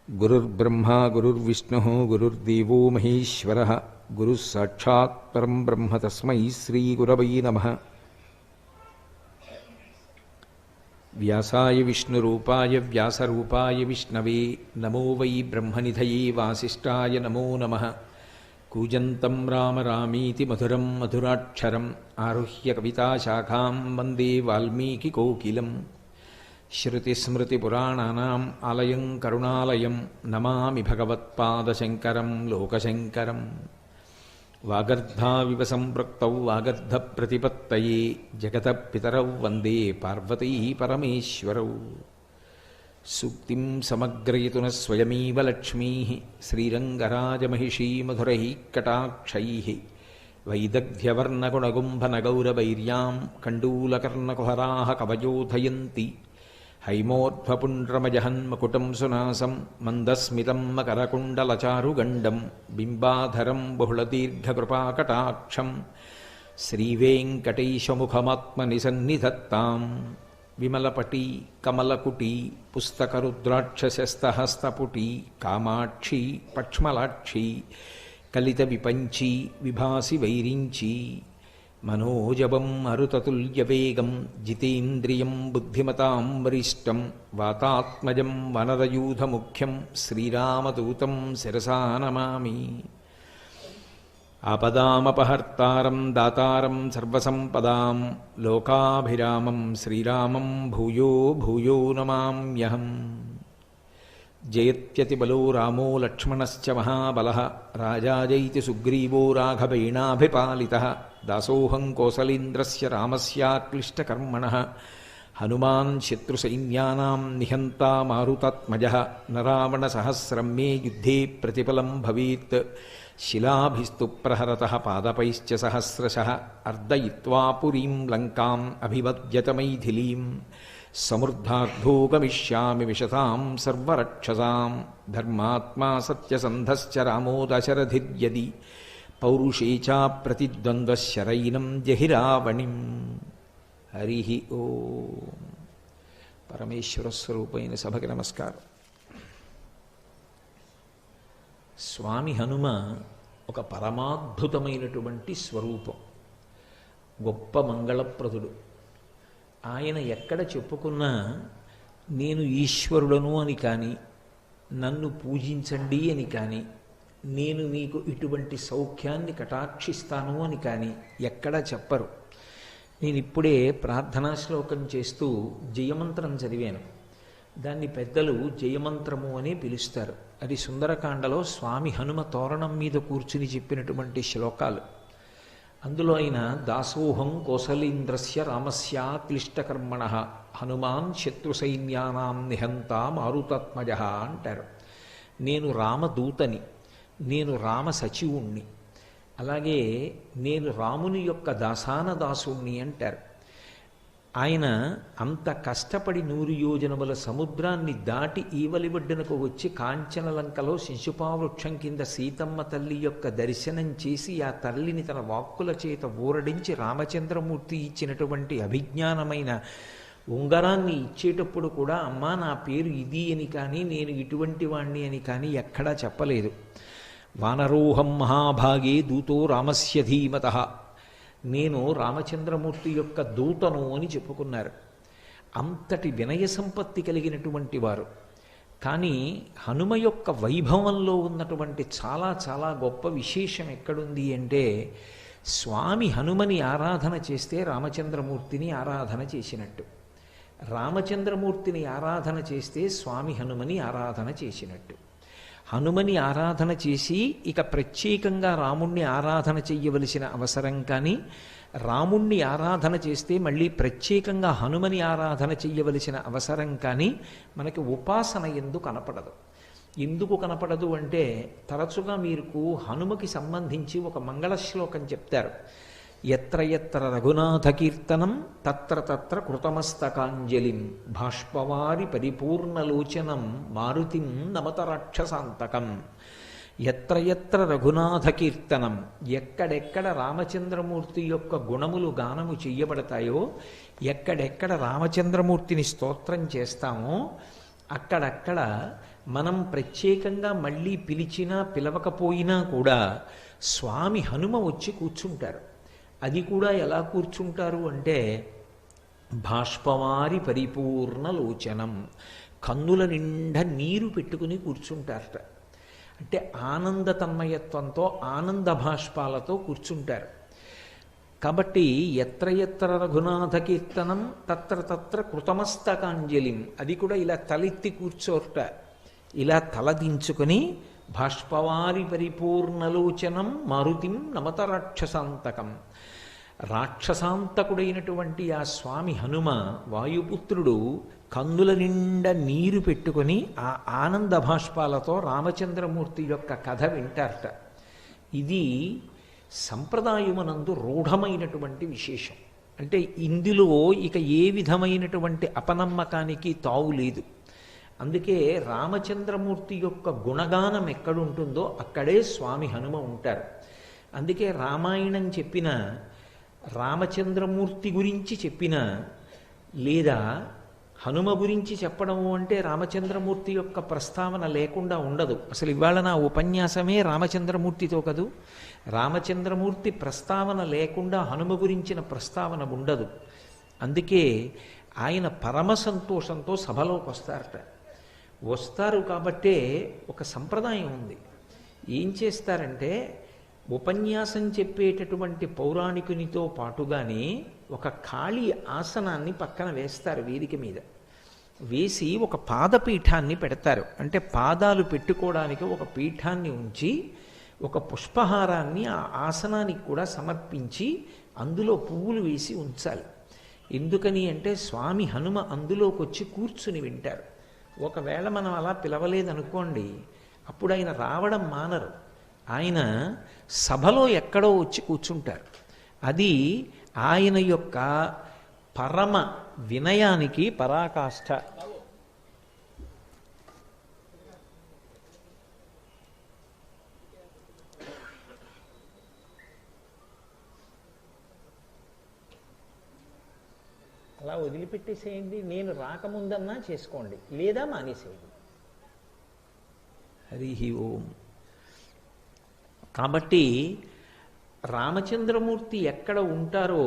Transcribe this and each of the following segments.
गुरुर्ब्रह्मा गुरुर्विष्णुः गुरुर्देवो महेश्वरः गुरुः साक्षात् परं ब्रह्म तस्मै श्रीगुरवै नमः। व्यासाय विष्णुरूपाय व्यासरूपाय विष्णवे नमो वै ब्रह्मनिधये वासिष्ठाय नमो नमः। कूजन्तं राम रामीति मधुरं मधुराक्षरम् आरुह्य कविताशाखां वन्दे वाल्मीकिकोकिलम्। श्रुतिस्मृतिपुराणानाम् आलयं करुणालयं नमामि भगवत्पादशङ्करं लोकशङ्करम्। वागर्धाविव सम्पृक्तौ वागर्धप्रतिपत्तये जगतः पितरौ वन्दे पार्वती परमेश्वरौ। सूक्तिं समग्रयितुनः स्वयमेव लक्ष्मीः श्रीरङ्गराजमहिषी मधुरैः कटाक्षैः वैदग्ध्यवर्णगुणगुम्भनगौरवैर्यां कण्डूलकर्णकुहराः कवयोधयन्ति। हैमोर्ध्वपुण्ड्रमजहन्मकुटं सुनासं मन्दस्मितं मकरकुण्डलचारुगण्डं बिम्बाधरं बहुलदीर्घकृपाकटाक्षं श्रीवेङ्कटेशमुखमात्मनिसन्निधत्तां। विमलपटी कमलकुटी पुस्तकरुद्राक्षसस्तहस्तपुटी कामाक्षी पक्ष्मलाक्षी कलितविपञ्ची विभासि वैरिञ्ची। मनोजवं मरुततुल्यवेगं जितेन्द्रियं बुद्धिमतां वरिष्ठं वातात्मजं वनरयूथमुख्यं श्रीरामदूतं शिरसा नमामि। आपदामपहर्तारं दातारं सर्वसम्पदां लोकाभिरामं श्रीरामं भूयो भूयो नमाम्यहम्। जयत्यतिबलो रामो लक्ष्मणश्च महाबलः राजाजैति सुग्रीवो राघवेणाभिपालितः। दासोऽहं कौसलेन्द्रस्य रामस्याक्लिष्टकर्मणः हनुमान् शत्रुसैन्यानां निहन्ता मारुतात्मजः। न रावणसहस्रं मे युद्धे प्रतिफलं भवेत् शिलाभिस्तु प्रहरतः पादपैश्च सहस्रशः। अर्दयित्वा पुरीं लङ्काम् अभिवद्यत मैथिलीं समृद्धार्धो गमिष्यामि विशतां सर्वरक्षसां। धर्मात्मा सत्यसन्धश्च रामो दशरथिर्यदि पौरुषे च प्रतिद्वन्द्वशरैनं जहिरावणिम्। हरि ओम्। పరమేశ్వర స్వరూపైన సభకి నమస్కారం. స్వామి హనుమ ఒక పరమాద్భుతమైనటువంటి స్వరూపం, గొప్ప మంగళప్రదుడు. ఆయన ఎక్కడ చెప్పుకున్నా నేను ఈశ్వరుడను అని కానీ, నన్ను పూజించండి అని కానీ, నేను మీకు ఇటువంటి సౌఖ్యాన్ని కటాక్షిస్తాను అని కానీ ఎక్కడా చెప్పరు. నేను ఇప్పుడే ప్రార్థనా శ్లోకం చేస్తూ జయమంత్రం చదివాను. దాన్ని పెద్దలు జయమంత్రము అని పిలుస్తారు. అది సుందరకాండలో స్వామి హనుమ తోరణం మీద కూర్చుని చెప్పినటువంటి శ్లోకాలు. అందులో ఆయన దాసోహం కౌసలేంద్రస్య రామస్య క్లిష్టకర్మణః హనుమాన్ శత్రుసైన్యానాం నిహంతా మారుతాత్మజః అంటారు. నేను రామదూతని, నేను రామ సచివుణ్ణి, అలాగే నేను రాముని యొక్క దాసాన దాసుణ్ణి అంటారు. ఆయన అంత కష్టపడి 100 యోజనముల సముద్రాన్ని దాటి ఈవలి ఒడ్డునకు వచ్చి కాంచనలంకలో శిశుపావృక్షం కింద సీతమ్మ తల్లి యొక్క దర్శనం చేసి ఆ తల్లిని తన వాక్కుల చేత ఊరడించి రామచంద్రమూర్తి ఇచ్చినటువంటి అభిజ్ఞానమైన ఉంగరాన్ని ఇచ్చేటప్పుడు కూడా అమ్మా నా పేరు ఇది అని కానీ, నేను ఇటువంటి వాణ్ణి అని కానీ ఎక్కడా చెప్పలేదు. వానరోహం మహాభాగే దూతో రామస్య ధీమతః, నేను రామచంద్రమూర్తి యొక్క దూతను అని చెప్పుకున్నారు. అంతటి వినయ సంపత్తి కలిగినటువంటి వారు. కానీ హనుమ యొక్క వైభవంలో ఉన్నటువంటి చాలా చాలా గొప్ప విశేషం ఎక్కడుంది అంటే, స్వామి హనుమని ఆరాధన చేస్తే రామచంద్రమూర్తిని ఆరాధన చేసినట్టు, రామచంద్రమూర్తిని ఆరాధన చేస్తే స్వామి హనుమని ఆరాధన చేసినట్టు. హనుమని ఆరాధన చేసి ఇక ప్రత్యేకంగా రాముణ్ణి ఆరాధన చెయ్యవలసిన అవసరం కానీ, రాముణ్ణి ఆరాధన చేస్తే మళ్ళీ ప్రత్యేకంగా హనుమని ఆరాధన చెయ్యవలసిన అవసరం కానీ మనకి ఉపాసన ఎందుకు కనపడదు. ఎందుకు కనపడదు అంటే, తరచుగా మీకు హనుమకి సంబంధించి ఒక మంగళ శ్లోకం చెప్తారు. ఎత్ర ఎత్ర రఘునాథ కీర్తనం తత్ర తత్ర కృతమస్తకాంజలిం బాష్పవారి పరిపూర్ణలోచనం మారుతిం నమత రాక్షసాంతకం. ఎత్ర ఎత్ర రఘునాథ కీర్తనం, ఎక్కడెక్కడ రామచంద్రమూర్తి యొక్క గుణములు గానము చెయ్యబడతాయో, ఎక్కడెక్కడ రామచంద్రమూర్తిని స్తోత్రం చేస్తామో అక్కడక్కడ మనం ప్రత్యేకంగా మళ్ళీ పిలిచినా పిలవకపోయినా కూడా స్వామి హనుమ వచ్చి కూర్చుంటారు. అది కూడా ఎలా కూర్చుంటారు అంటే బాష్పవారి పరిపూర్ణ లోచనం, కన్నుల నిండా నీరు పెట్టుకుని కూర్చుంటారట. అంటే ఆనంద తన్మయత్వంతో ఆనంద భాష్పాలతో కూర్చుంటారు. కాబట్టి ఎత్ర ఎత్ర రఘునాథ కీర్తనం తత్ర తత్ర కృతమస్తకాంజలిం, అది కూడా ఇలా తలెత్తి కూర్చోట, ఇలా తలదించుకొని బాష్పవారి పరిపూర్ణలోచనం మారుతిం నమత రాక్షసాంతకం. రాక్షసాంతకుడైనటువంటి ఆ స్వామి హనుమ వాయుపుత్రుడు కన్నుల నిండా నీరు పెట్టుకొని ఆ ఆనంద భాష్పాలతో రామచంద్రమూర్తి యొక్క కథ వింటారట. ఇది సంప్రదాయమునందు రూఢమైనటువంటి విశేషం. అంటే ఇందులో ఇక ఏ విధమైనటువంటి అపనమ్మకానికి తావు లేదు. అందుకే రామచంద్రమూర్తి యొక్క గుణగానం ఎక్కడుంటుందో అక్కడే స్వామి హనుమ ఉంటారు. అందుకే రామాయణం చెప్పిన, రామచంద్రమూర్తి గురించి చెప్పిన, లేదా హనుమ గురించి చెప్పడము అంటే రామచంద్రమూర్తి యొక్క ప్రస్తావన లేకుండా ఉండదు. అసలు ఇవాళ నా ఉపన్యాసమే రామచంద్రమూర్తితో కదూ. రామచంద్రమూర్తి ప్రస్తావన లేకుండా హనుమ గురించిన ప్రస్తావన ఉండదు. అందుకే ఆయన పరమ సంతోషంతో సభలోకి వస్తారట. వస్తారు కాబట్టే ఒక సంప్రదాయం ఉంది. ఏం చేస్తారంటే ఉపన్యాసం చెప్పేటటువంటి పౌరాణికునితో పాటుగానే ఒక ఖాళీ ఆసనాన్ని పక్కన వేస్తారు. వేదిక మీద వేసి ఒక పాదపీఠాన్ని పెడతారు. అంటే పాదాలు పెట్టుకోవడానికి ఒక పీఠాన్ని ఉంచి ఒక పుష్పహారాన్ని ఆ ఆసనానికి కూడా సమర్పించి అందులో పువ్వులు వేసి ఉంచాలి. ఎందుకని అంటే స్వామి హనుమ అందులోకి వచ్చి కూర్చుని వింటారు. ఒకవేళ మనం అలా పిలవలేదనుకోండి, అప్పుడు ఆయన రావడం మానరు. ఆయన సభలో ఎక్కడో వచ్చి కూర్చుంటారు. అది ఆయన యొక్క పరమ వినయానికి పరాకాష్ఠ. అలా వదిలిపెట్టేసేయండి. నేను రాకముందన్నా చేసుకోండి, లేదా మానేసేయండి. హరి ఓం. కాబట్టి రామచంద్రమూర్తి ఎక్కడ ఉంటారో,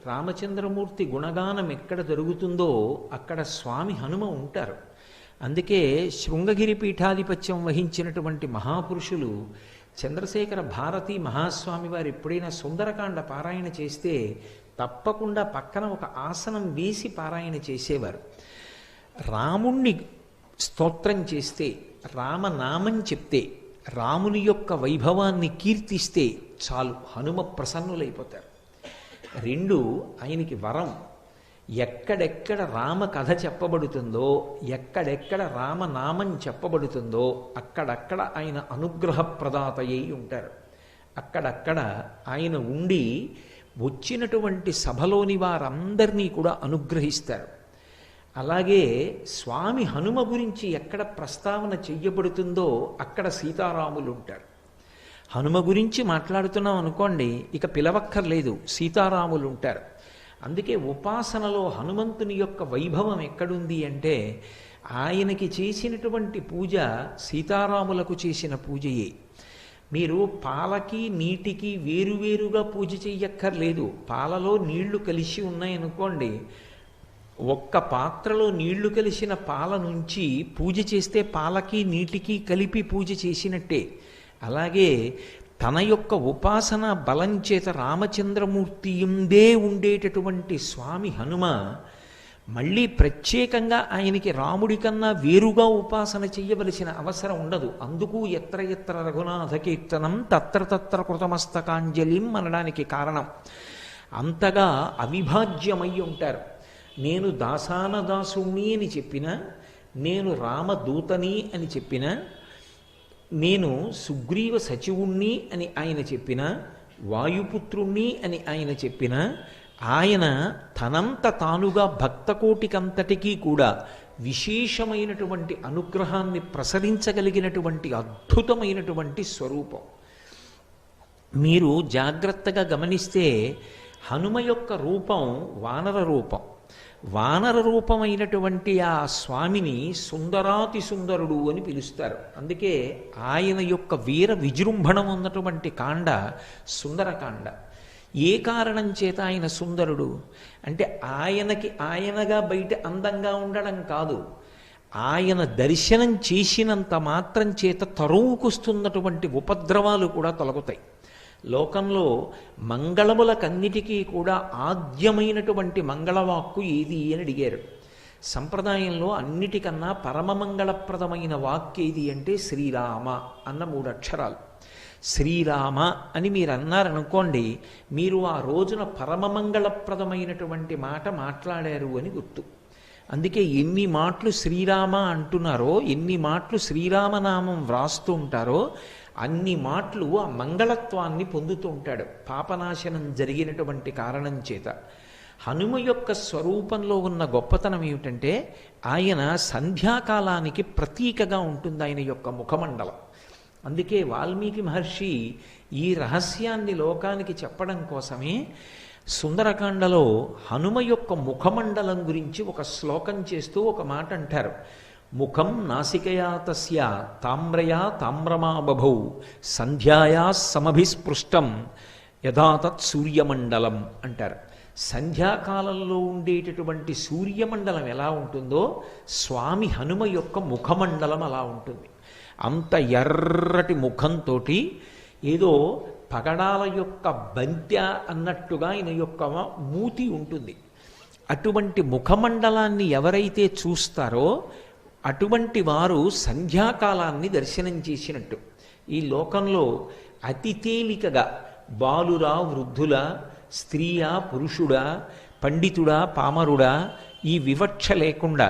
రామచంద్రమూర్తి గుణగానం ఎక్కడ జరుగుతుందో అక్కడ స్వామి హనుమ ఉంటారు. అందుకే శృంగగిరి పీఠాధిపత్యం వహించినటువంటి మహాపురుషులు చంద్రశేఖర భారతీ మహాస్వామి వారు ఎప్పుడైనా సుందరకాండ పారాయణ చేస్తే తప్పకుండా పక్కన ఒక ఆసనం వేసి పారాయణ చేసేవారు. రాముణ్ణి స్తోత్రం చేస్తే, రామనామం చెప్తే, రాముని యొక్క వైభవాన్ని కీర్తిస్తే చాలు, హనుమ ప్రసన్నులైపోతారు. రెండు, ఆయనకి వరం. ఎక్కడెక్కడ రామ కథ చెప్పబడుతుందో, ఎక్కడెక్కడ రామనామం చెప్పబడుతుందో అక్కడక్కడ ఆయన అనుగ్రహ ప్రదాతయ్యి ఉంటారు. అక్కడక్కడ ఆయన ఉండి వచ్చినటువంటి సభలోని వారందరినీ కూడా అనుగ్రహిస్తారు. అలాగే స్వామి హనుమ గురించి ఎక్కడ ప్రస్తావన చెయ్యబడుతుందో అక్కడ సీతారాములు ఉంటారు. హనుమ గురించి మాట్లాడుతున్నాం అనుకోండి, ఇక పిలవక్కర్లేదు, సీతారాములు ఉంటారు. అందుకే ఉపాసనలో హనుమంతుని యొక్క వైభవం ఎక్కడుంది అంటే ఆయనకి చేసినటువంటి పూజ సీతారాములకు చేసిన పూజయే. మీరు పాలకి నీటికి వేరువేరుగా పూజ చెయ్యక్కర్లేదు. పాలలో నీళ్లు కలిసి ఉన్నాయనుకోండి, ఒక్క పాత్రలో నీళ్లు కలిసిన పాల నుంచి పూజ చేస్తే పాలకి నీటికి కలిపి పూజ చేసినట్టే. అలాగే తన యొక్క ఉపాసన బలం చేత రామచంద్రమూర్తి ఎందే ఉండేటటువంటి స్వామి హనుమ మళ్ళీ ప్రత్యేకంగా ఆయనకి రాముడి కన్నా వేరుగా ఉపాసన చెయ్యవలసిన అవసరం ఉండదు. అందుకు ఎత్ర ఎత్ర రఘునాథ కీర్తనం తత్ర తత్ర కృతమస్తకాంజలిం అనడానికి కారణం. అంతగా అవిభాజ్యమై ఉంటారు. నేను దాసాన దాసుణ్ణి అని చెప్పిన, నేను రామదూతని అని చెప్పిన, నేను సుగ్రీవ సచివుణ్ణి అని ఆయన చెప్పిన, వాయుపుత్రుణ్ణి అని ఆయన చెప్పిన, ఆయన తనంత తానుగా భక్తకోటికంతటికీ కూడా విశేషమైనటువంటి అనుగ్రహాన్ని ప్రసరించగలిగినటువంటి అద్భుతమైనటువంటి స్వరూపం. మీరు జాగ్రత్తగా గమనిస్తే హనుమ యొక్క రూపం వానర రూపం. వానర రూపమైనటువంటి ఆ స్వామిని సుందరాతి సుందరుడు అని పిలుస్తారు. అందుకే ఆయన యొక్క వీర విజృంభణం ఉన్నటువంటి కాండ సుందరకాండ. ఏ కారణం చేత ఆయన సుందరుడు అంటే ఆయనకి ఆయనగా బయట అందంగా ఉండడం కాదు, ఆయన దర్శనం చేసినంత మాత్రం చేత తరువుకొస్తున్నటువంటి ఉపద్రవాలు కూడా తొలగుతాయి. లోకంలో మంగళములకన్నిటికీ కూడా ఆద్యమైనటువంటి మంగళవాక్కు ఏది అని అడిగారు. సంప్రదాయంలో అన్నిటికన్నా పరమమంగళప్రదమైన వాక్కు ఏది అంటే శ్రీరామ అన్న 3 అక్షరాలు. శ్రీరామ అని మీరు అన్నారనుకోండి, మీరు ఆ రోజున పరమమంగళప్రదమైనటువంటి మాట మాట్లాడారు అని గుర్తు. అందుకే ఎన్ని మాటలు శ్రీరామ అంటున్నారో, ఎన్ని మాటలు శ్రీరామనామం వ్రాస్తూ ఉంటారో అన్ని మాటలు ఆ మంగళత్వాన్ని పొందుతూ ఉంటాడు పాపనాశనం జరిగినటువంటి కారణం చేత. హనుమ యొక్క స్వరూపంలో ఉన్న గొప్పతనం ఏమిటంటే ఆయన సంధ్యాకాలానికి ప్రతీకగా ఉంటుంది ఆయన యొక్క ముఖమండలం. అందుకే వాల్మీకి మహర్షి ఈ రహస్యాన్ని లోకానికి చెప్పడం కోసమే సుందరకాండలో హనుమ యొక్క ముఖమండలం గురించి ఒక శ్లోకం చేస్తూ ఒక మాట అంటారు. ముఖం నాసికయా తస్య తామ్రయా తామ్రమా బభౌ సంధ్యాయా సమభిస్పృష్టం యథాతత్ సూర్యమండలం అంటారు. సంధ్యాకాలంలో ఉండేటటువంటి సూర్యమండలం ఎలా ఉంటుందో స్వామి హనుమ యొక్క ముఖమండలం అలా ఉంటుంది. అంత ఎర్రటి ముఖంతో ఏదో పగడాల యొక్క బంత్య అన్నట్టుగా ఆయన యొక్క మూతి ఉంటుంది. అటువంటి ముఖమండలాన్ని ఎవరైతే చూస్తారో అటువంటి వారు సంధ్యాకాలాన్ని దర్శనం చేసినట్టు. ఈ లోకంలో అతి తేలికగా బాలురా వృద్ధుల, స్త్రీయా పురుషుడా, పండితుడా పామరుడా ఈ వివక్ష లేకుండా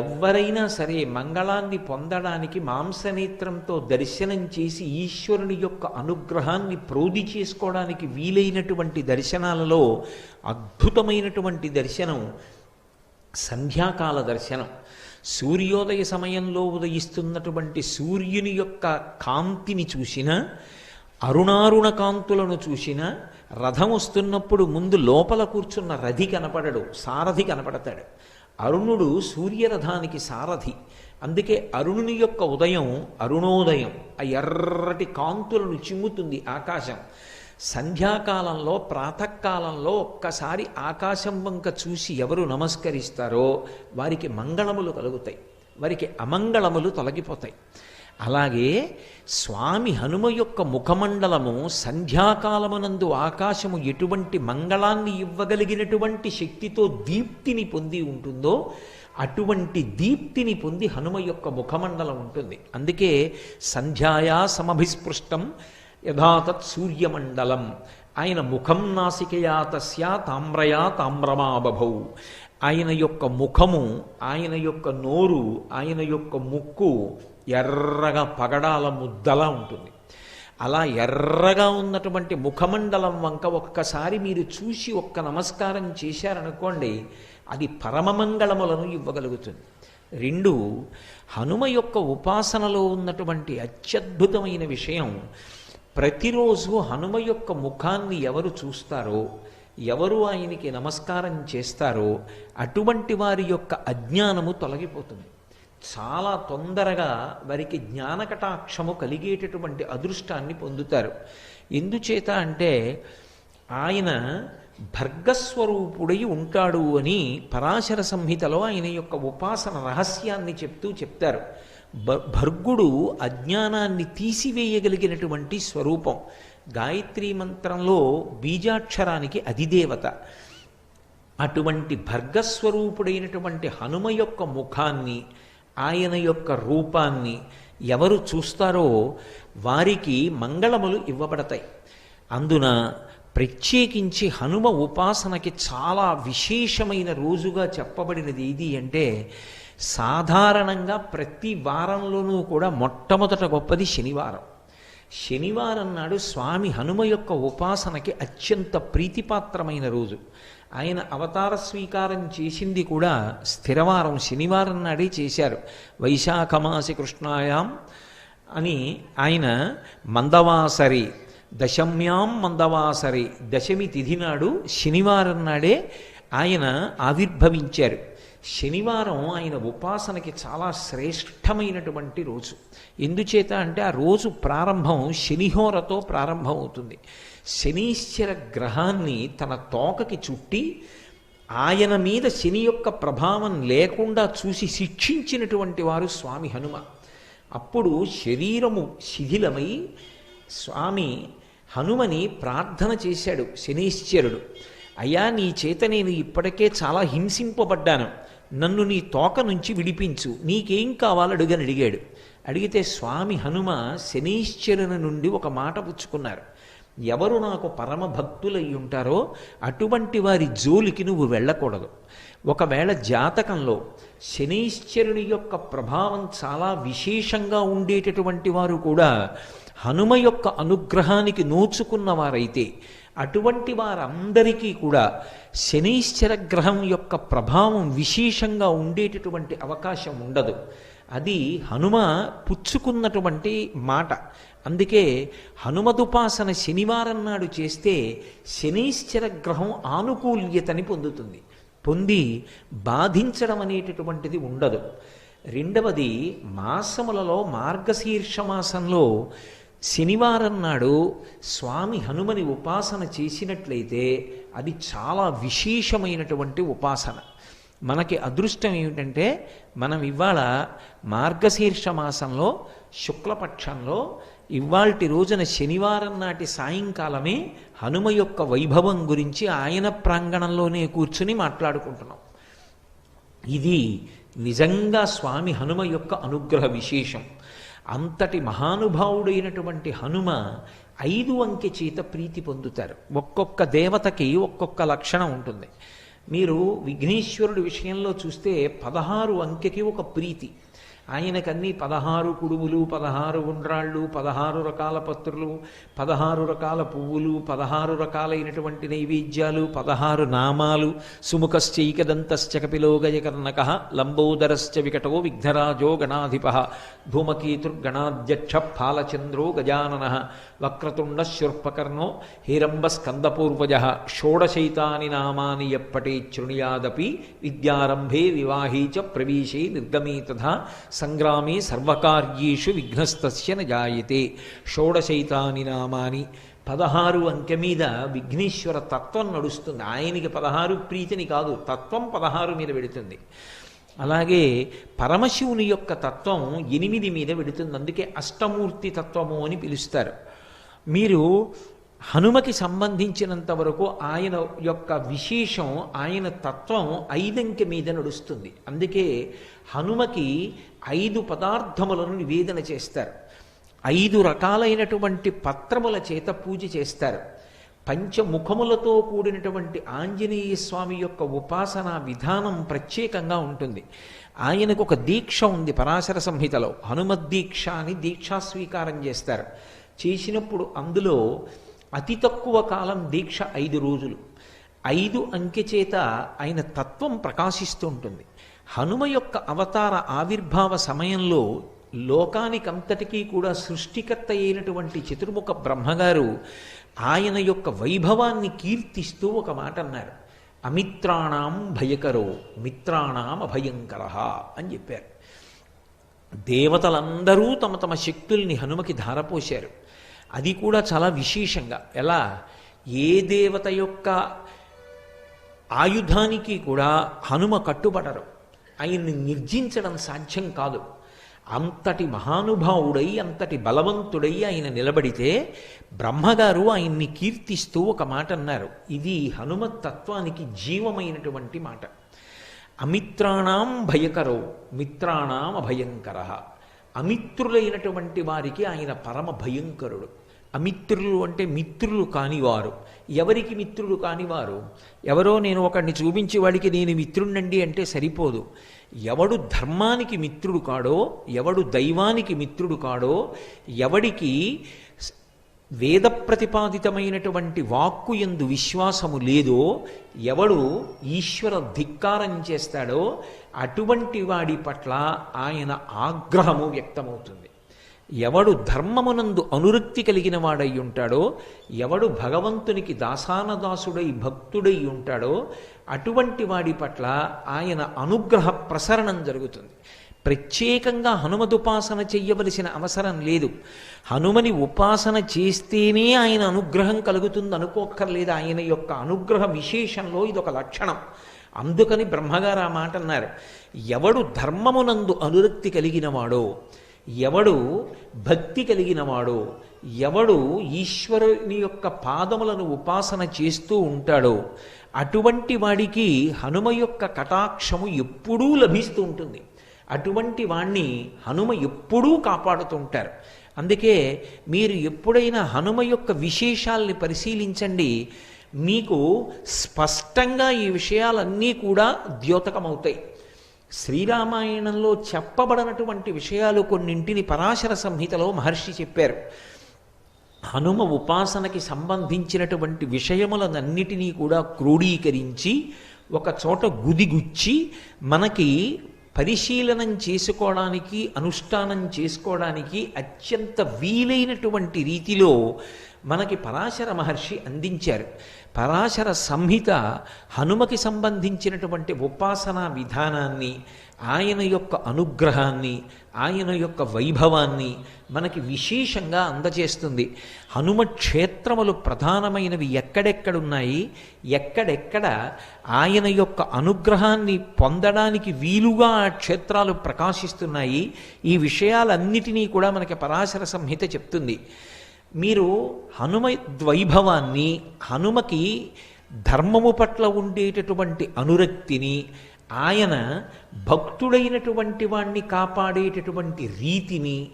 ఎవరైనా సరే మంగళాన్ని పొందడానికి మాంసనేత్రంతో దర్శనం చేసి ఈశ్వరుని యొక్క అనుగ్రహాన్ని ప్రోధి చేసుకోవడానికి వీలైనటువంటి దర్శనాలలో అద్భుతమైనటువంటి దర్శనం సంధ్యాకాల దర్శనం. సూర్యోదయ సమయంలో ఉదయిస్తున్నటువంటి సూర్యుని యొక్క కాంతిని చూసిన, అరుణారుణ కాంతులను చూసిన, రథం వస్తున్నప్పుడు ముందు లోపల కూర్చున్న రథి కనపడడు, సారథి కనపడతాడు. అరుణుడు సూర్యరథానికి సారథి. అందుకే అరుణుని యొక్క ఉదయం అరుణోదయం, ఆ ఎర్రటి కాంతులను చిమ్ముతుంది ఆకాశం. సంధ్యాకాలంలో ప్రాతకాలంలో ఒక్కసారి ఆకాశం వంక చూసి ఎవరు నమస్కరిస్తారో వారికి మంగళములు కలుగుతాయి, వారికి అమంగళములు తొలగిపోతాయి. అలాగే స్వామి హనుమ యొక్క ముఖమండలము సంధ్యాకాలమునందు ఆకాశము ఎటువంటి మంగళాన్ని ఇవ్వగలిగినటువంటి శక్తితో దీప్తిని పొంది ఉంటుందో అటువంటి దీప్తిని పొంది హనుమ యొక్క ముఖమండలం ఉంటుంది. అందుకే సంధ్యాయా సమభిస్పృష్టం యథాతత్ సూర్యమండలం. ఆయన ముఖం నాసికయా తస్య తామ్రయా తామ్రమా బభౌ. ఆయన యొక్క ముఖము, ఆయన యొక్క నోరు, ఆయన యొక్క ముక్కు ఎర్రగా పగడాల ముద్దలా ఉంటుంది. అలా ఎర్రగా ఉన్నటువంటి ముఖమండలం వంక ఒక్కసారి మీరు చూసి ఒక్క నమస్కారం చేశారనుకోండి, అది పరమమంగళములను ఇవ్వగలుగుతుంది. 2, హనుమ యొక్క ఉపాసనలో ఉన్నటువంటి అత్యద్భుతమైన విషయం, ప్రతిరోజు హనుమ యొక్క ముఖాన్ని ఎవరు చూస్తారో, ఎవరు ఆయనకి నమస్కారం చేస్తారో అటువంటి వారి యొక్క అజ్ఞానము తొలగిపోతుంది. చాలా తొందరగా వారికి జ్ఞానకటాక్షము కలిగేటటువంటి అదృష్టాన్ని పొందుతారు. ఎందుచేత అంటే ఆయన భర్గస్వరూపుడై ఉంటాడు అని పరాశర సంహితలో ఆయన యొక్క ఉపాసన రహస్యాన్ని చెప్తారు. భర్గుడు అజ్ఞానాన్ని తీసివేయగలిగినటువంటి స్వరూపం. గాయత్రీ మంత్రంలో బీజాక్షరానికి అధిదేవత. అటువంటి భర్గస్వరూపుడైనటువంటి హనుమ యొక్క ముఖాన్ని, ఆయన యొక్క రూపాన్ని ఎవరు చూస్తారో వారికి మంగళములు ఇవ్వబడతాయి. అందున ప్రత్యేకించి హనుమ ఉపాసనకి చాలా విశేషమైన రోజుగా చెప్పబడినది ఏది అంటే, సాధారణంగా ప్రతి వారంలోనూ కూడా మొట్టమొదట గొప్పది శనివారం. శనివారం నాడు స్వామి హనుమ యొక్క ఉపాసనకి అత్యంత ప్రీతిపాత్రమైన రోజు. ఆయన అవతార స్వీకారం చేసింది కూడా స్థిరవారం శనివారం నాడే చేశారు. వైశాఖమాసి కృష్ణాయాం అని ఆయన మందవాసరి దశమ్యాం మందవాసరి, దశమి తిథి నాడు శనివారం నాడే ఆయన ఆవిర్భవించారు. శనివారం ఆయన ఉపాసనకి చాలా శ్రేష్టమైనటువంటి రోజు. ఎందుచేత అంటే ఆ రోజు ప్రారంభం శనిహోరతో ప్రారంభం అవుతుంది. శనీశ్వర గ్రహాన్ని తన తోకకి చుట్టి ఆయన మీద శని యొక్క ప్రభావం లేకుండా చూసి శిక్షించినటువంటి వారు స్వామి హనుమ. అప్పుడు శరీరము శిథిలమై స్వామి హనుమని ప్రార్థన చేశాడు శనీశ్వరుడు. అయ్యా, నీ చేత నేను ఇప్పటికే చాలా హింసింపబడ్డాను, నన్ను నీ తోక నుంచి విడిపించు, నీకేం కావాలడుగని అడిగాడు. అడిగితే స్వామి హనుమ శనీశ్వరుని నుండి ఒక మాట పుచ్చుకున్నారు. ఎవరు నాకు పరమ భక్తులై ఉంటారో అటువంటి వారి జోలికి నువ్వు వెళ్ళకూడదు. ఒకవేళ జాతకంలో శనీశ్వరుని యొక్క ప్రభావం చాలా విశేషంగా ఉండేటటువంటి వారు కూడా హనుమ యొక్క అనుగ్రహానికి నోచుకున్న వారైతే అటువంటి వారందరికీ కూడా శనీశ్వర గ్రహం యొక్క ప్రభావం విశేషంగా ఉండేటటువంటి అవకాశం ఉండదు. అది హనుమ పుచ్చుకున్నటువంటి మాట. అందుకే హనుమదుపాసన శనివారం నాడు చేస్తే శనీశ్వర గ్రహం ఆనుకూల్యతని పొందుతుంది. పొంది బాధించడం అనేటటువంటిది ఉండదు. రెండవది, మాసములలో మార్గశీర్ష మాసంలో శనివారం నాడు స్వామి హనుమని ఉపాసన చేసినట్లయితే అది చాలా విశేషమైనటువంటి ఉపాసన. మనకి అదృష్టం ఏమిటంటే మనం ఇవాళ మార్గశీర్ష మాసంలో శుక్లపక్షంలో ఇవాల్టి రోజున శనివారం నాటి సాయంకాలమే హనుమ యొక్క వైభవం గురించి ఆయన ప్రాంగణంలోనే కూర్చుని మాట్లాడుకుంటున్నాం. ఇది నిజంగా స్వామి హనుమ యొక్క అనుగ్రహ విశేషం. అంతటి మహానుభావుడైనటువంటి హనుమ 5 అంకె చేత ప్రీతి పొందుతారు. ఒక్కొక్క దేవతకి ఒక్కొక్క లక్షణం ఉంటుంది. మీరు విఘ్నేశ్వరుడి విషయంలో చూస్తే 16 అంకెకి ఒక ప్రీతి. ఆయనకన్నీ 16 కుడుములు, 16 ఉండ్రాళ్ళు, 16 రకాల పత్రులు, 16 రకాల పువ్వులు, 16 రకాలైనటువంటి నైవేద్యాలు, 16 నామాలు. సుముఖశ్చైకదంతశ్చ కపిలో గజకర్ణకః లంబోదరశ్చ వికటో విఘ్నరాజో గణాధిపః ధూమకేతుర్గణాధ్యక్ష ఫాలచంద్రో గజాననః వక్రతుండ శూర్పకర్ణో హిరంబస్కందపూర్వజః షోడశైతాని నామాని యప్పటే శృణుయాదపి విద్యారంభే వివాహే చ ప్రవేశే నిర్గమే తథా సంగ్రామే సర్వకార్యేషు విఘ్నస్తస్య న జాయతే. షోడశైతాని నామాని 16 అంకె మీద విఘ్నేశ్వర తత్వం నడుస్తుంది. ఆయనకి 16 ప్రీతిని కాదు, తత్వం 16 మీద పెడుతుంది. అలాగే పరమశివుని యొక్క తత్వం 8 మీద పెడుతుంది. అందుకే అష్టమూర్తి తత్వము అని పిలుస్తారు. మీరు హనుమకి సంబంధించినంత వరకు ఆయన యొక్క విశేషం, ఆయన తత్వం 5 అంకె మీద నడుస్తుంది. అందుకే హనుమకి 5 పదార్థములను నివేదన చేస్తారు. 5 రకాలైనటువంటి పత్రముల చేత పూజ చేస్తారు. పంచముఖములతో కూడినటువంటి ఆంజనేయ స్వామి యొక్క ఉపాసనా విధానం ప్రత్యేకంగా ఉంటుంది. ఆయనకు ఒక దీక్ష ఉంది పరాశర సంహితలో, హనుమద్దీక్ష అని దీక్షా స్వీకారం చేస్తారు. చేసినప్పుడు అందులో అతి తక్కువ కాలం దీక్ష 5 రోజులు. 5 అంకె చేత ఆయన తత్వం ప్రకాశిస్తూ ఉంటుంది. హనుమ యొక్క అవతార ఆవిర్భావ సమయంలో లోకానికంతటికీ కూడా సృష్టికర్త అయినటువంటి చతుర్ముఖ బ్రహ్మగారు ఆయన యొక్క వైభవాన్ని కీర్తిస్తూ ఒక మాట అన్నారు. అమిత్రాణం భయకరో మిత్రాణం అభయంకరః అని చెప్పారు. దేవతలందరూ తమ తమ శక్తుల్ని హనుమకి ధారపోశారు. అది కూడా చాలా విశేషంగా. ఎలా? ఏ దేవత యొక్క ఆయుధానికి కూడా హనుమ కట్టుబడరు. ఆయన్ని నిర్జించడం సాధ్యం కాదు. అంతటి మహానుభావుడై, అంతటి బలవంతుడై ఆయన నిలబడితే బ్రహ్మగారు ఆయన్ని కీర్తిస్తూ ఒక మాట అన్నారు. ఇది హనుమతత్వానికి జీవమైనటువంటి మాట. అమిత్రాణం భయకరో మిత్రాణం అభయంకరః. అమిత్రులైనటువంటి వారికి ఆయన పరమ భయంకరుడు. అమిత్రులు అంటే మిత్రులు కానివారు. ఎవరికి మిత్రులు కానివారు? ఎవరో నేను ఒకడిని చూపించి వాడికి నేను మిత్రుణ్ణండి అంటే సరిపోదు. ఎవడు ధర్మానికి మిత్రుడు కాడో, ఎవడు దైవానికి మిత్రుడు కాడో, ఎవడికి వేద ప్రతిపాదితమైనటువంటి వాక్కు యందు విశ్వాసము లేదో, ఎవడు ఈశ్వర ధిక్కారం చేస్తాడో అటువంటి వాడి పట్ల ఆయన ఆగ్రహము వ్యక్తమవుతుంది. ఎవడు ధర్మమునందు అనురక్తి కలిగిన వాడై ఉంటాడో, ఎవడు భగవంతునికి దాసానదాసుడై భక్తుడై ఉంటాడో అటువంటి వాడి పట్ల ఆయన అనుగ్రహ ప్రసరణం జరుగుతుంది. ప్రత్యేకంగా హనుమదుపాసన చెయ్యవలసిన అవసరం లేదు. హనుమని ఉపాసన చేస్తేనే ఆయన అనుగ్రహం కలుగుతుంది అనుకోక్కర్లేదు. ఆయన యొక్క అనుగ్రహ విశేషంలో ఇదొక లక్షణం. అందుకని బ్రహ్మగారు ఆ మాట అన్నారు, ఎవడు ధర్మమునందు అనురక్తి కలిగినవాడో, ఎవడు భక్తి కలిగినవాడో, ఎవడు ఈశ్వరుని యొక్క పాదములను ఉపాసన చేస్తూ ఉంటాడో అటువంటి వాడికి హనుమ యొక్క కటాక్షము ఎప్పుడూ లభిస్తూ ఉంటుంది. అటువంటి వాణ్ణి హనుమ ఎప్పుడూ కాపాడుతూ ఉంటారు. అందుకే మీరు ఎప్పుడైనా హనుమ యొక్క విశేషాల్ని పరిశీలించండి, మీకు స్పష్టంగా ఈ విషయాలన్నీ కూడా ద్యోతకమవుతాయి. శ్రీరామాయణంలో చెప్పబడినటువంటి విషయాలు కొన్నింటిని పరాశర సంహితలో మహర్షి చెప్పారు. హనుమ ఉపాసనకి సంబంధించినటువంటి విషయములనన్నిటినీ కూడా క్రోడీకరించి ఒక చోట గుదిగుచ్చి మనకి పరిశీలనం చేసుకోవడానికి, అనుష్ఠానం చేసుకోవడానికి అత్యంత వీలైనటువంటి రీతిలో మనకి పరాశర మహర్షి అందించారు. పరాశర సంహిత హనుమకి సంబంధించినటువంటి ఉపాసనా విధానాన్ని, ఆయన యొక్క అనుగ్రహాన్ని, ఆయన యొక్క వైభవాన్ని మనకి విశేషంగా అందజేస్తుంది. హనుమ క్షేత్రములు ప్రధానమైనవి ఎక్కడెక్కడున్నాయి, ఎక్కడెక్కడ ఆయన యొక్క అనుగ్రహాన్ని పొందడానికి వీలుగా ఆ క్షేత్రాలు ప్రకాశిస్తున్నాయి, ఈ విషయాలన్నిటినీ కూడా మనకి పరాశర సంహిత చెప్తుంది. మీరు హనుమ ద్వైభవాన్ని, హనుమకి ధర్మము పట్ల ఉండేటటువంటి అనురక్తిని, ఆయన భక్తుడైనటువంటి వాణ్ణి కాపాడేటటువంటి రీతిని,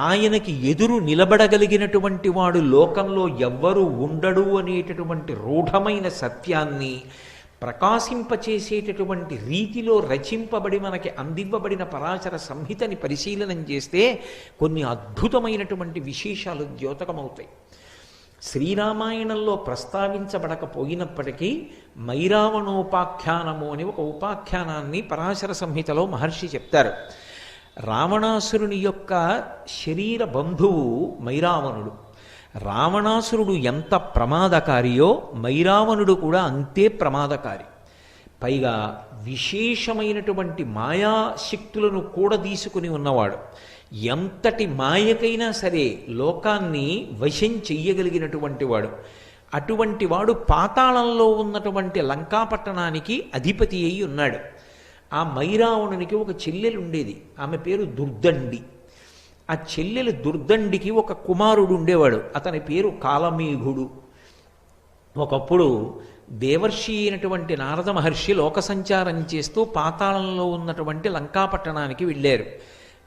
ఆయనకి ఎదురు నిలబడగలిగినటువంటి వాడు లోకంలో ఎవ్వరూ ఉండడు అనేటటువంటి రూఢమైన సత్యాన్ని ప్రకాశింపచేసేటటువంటి రీతిలో రచింపబడి మనకి అందివ్వబడిన పరాశర సంహితని పరిశీలనం చేస్తే కొన్ని అద్భుతమైనటువంటి విశేషాలు ద్యోతకమవుతాయి. శ్రీరామాయణంలో ప్రస్తావించబడకపోయినప్పటికీ మైరావణోపాఖ్యానము అని ఒక ఉపాఖ్యానాన్ని పరాశర సంహితలో మహర్షి చెప్తారు. రావణాసురుని యొక్క శరీర బంధువు మైరావణుడు. రావణాసురుడు ఎంత ప్రమాదకారియో మైరావణుడు కూడా అంతే ప్రమాదకారి. పైగా విశేషమైనటువంటి మాయాశక్తులను కూడా తీసుకుని ఉన్నవాడు. ఎంతటి మాయకైనా సరే లోకాన్ని వశం చెయ్యగలిగినటువంటి వాడు. అటువంటి వాడు పాతాళంలో ఉన్నటువంటి లంకాపట్టణానికి అధిపతి అయి ఉన్నాడు. ఆ మైరావణునికి ఒక చెల్లెలు ఉండేది, ఆమె పేరు దుర్దండి. ఆ చెల్లెలు దుర్దండికి ఒక కుమారుడు ఉండేవాడు, అతని పేరు కాలమేఘుడు. ఒకప్పుడు దేవర్షి అయినటువంటి నారద మహర్షి లోక సంచారం చేస్తూ పాతాళంలో ఉన్నటువంటి లంకాపట్టణానికి వెళ్ళారు.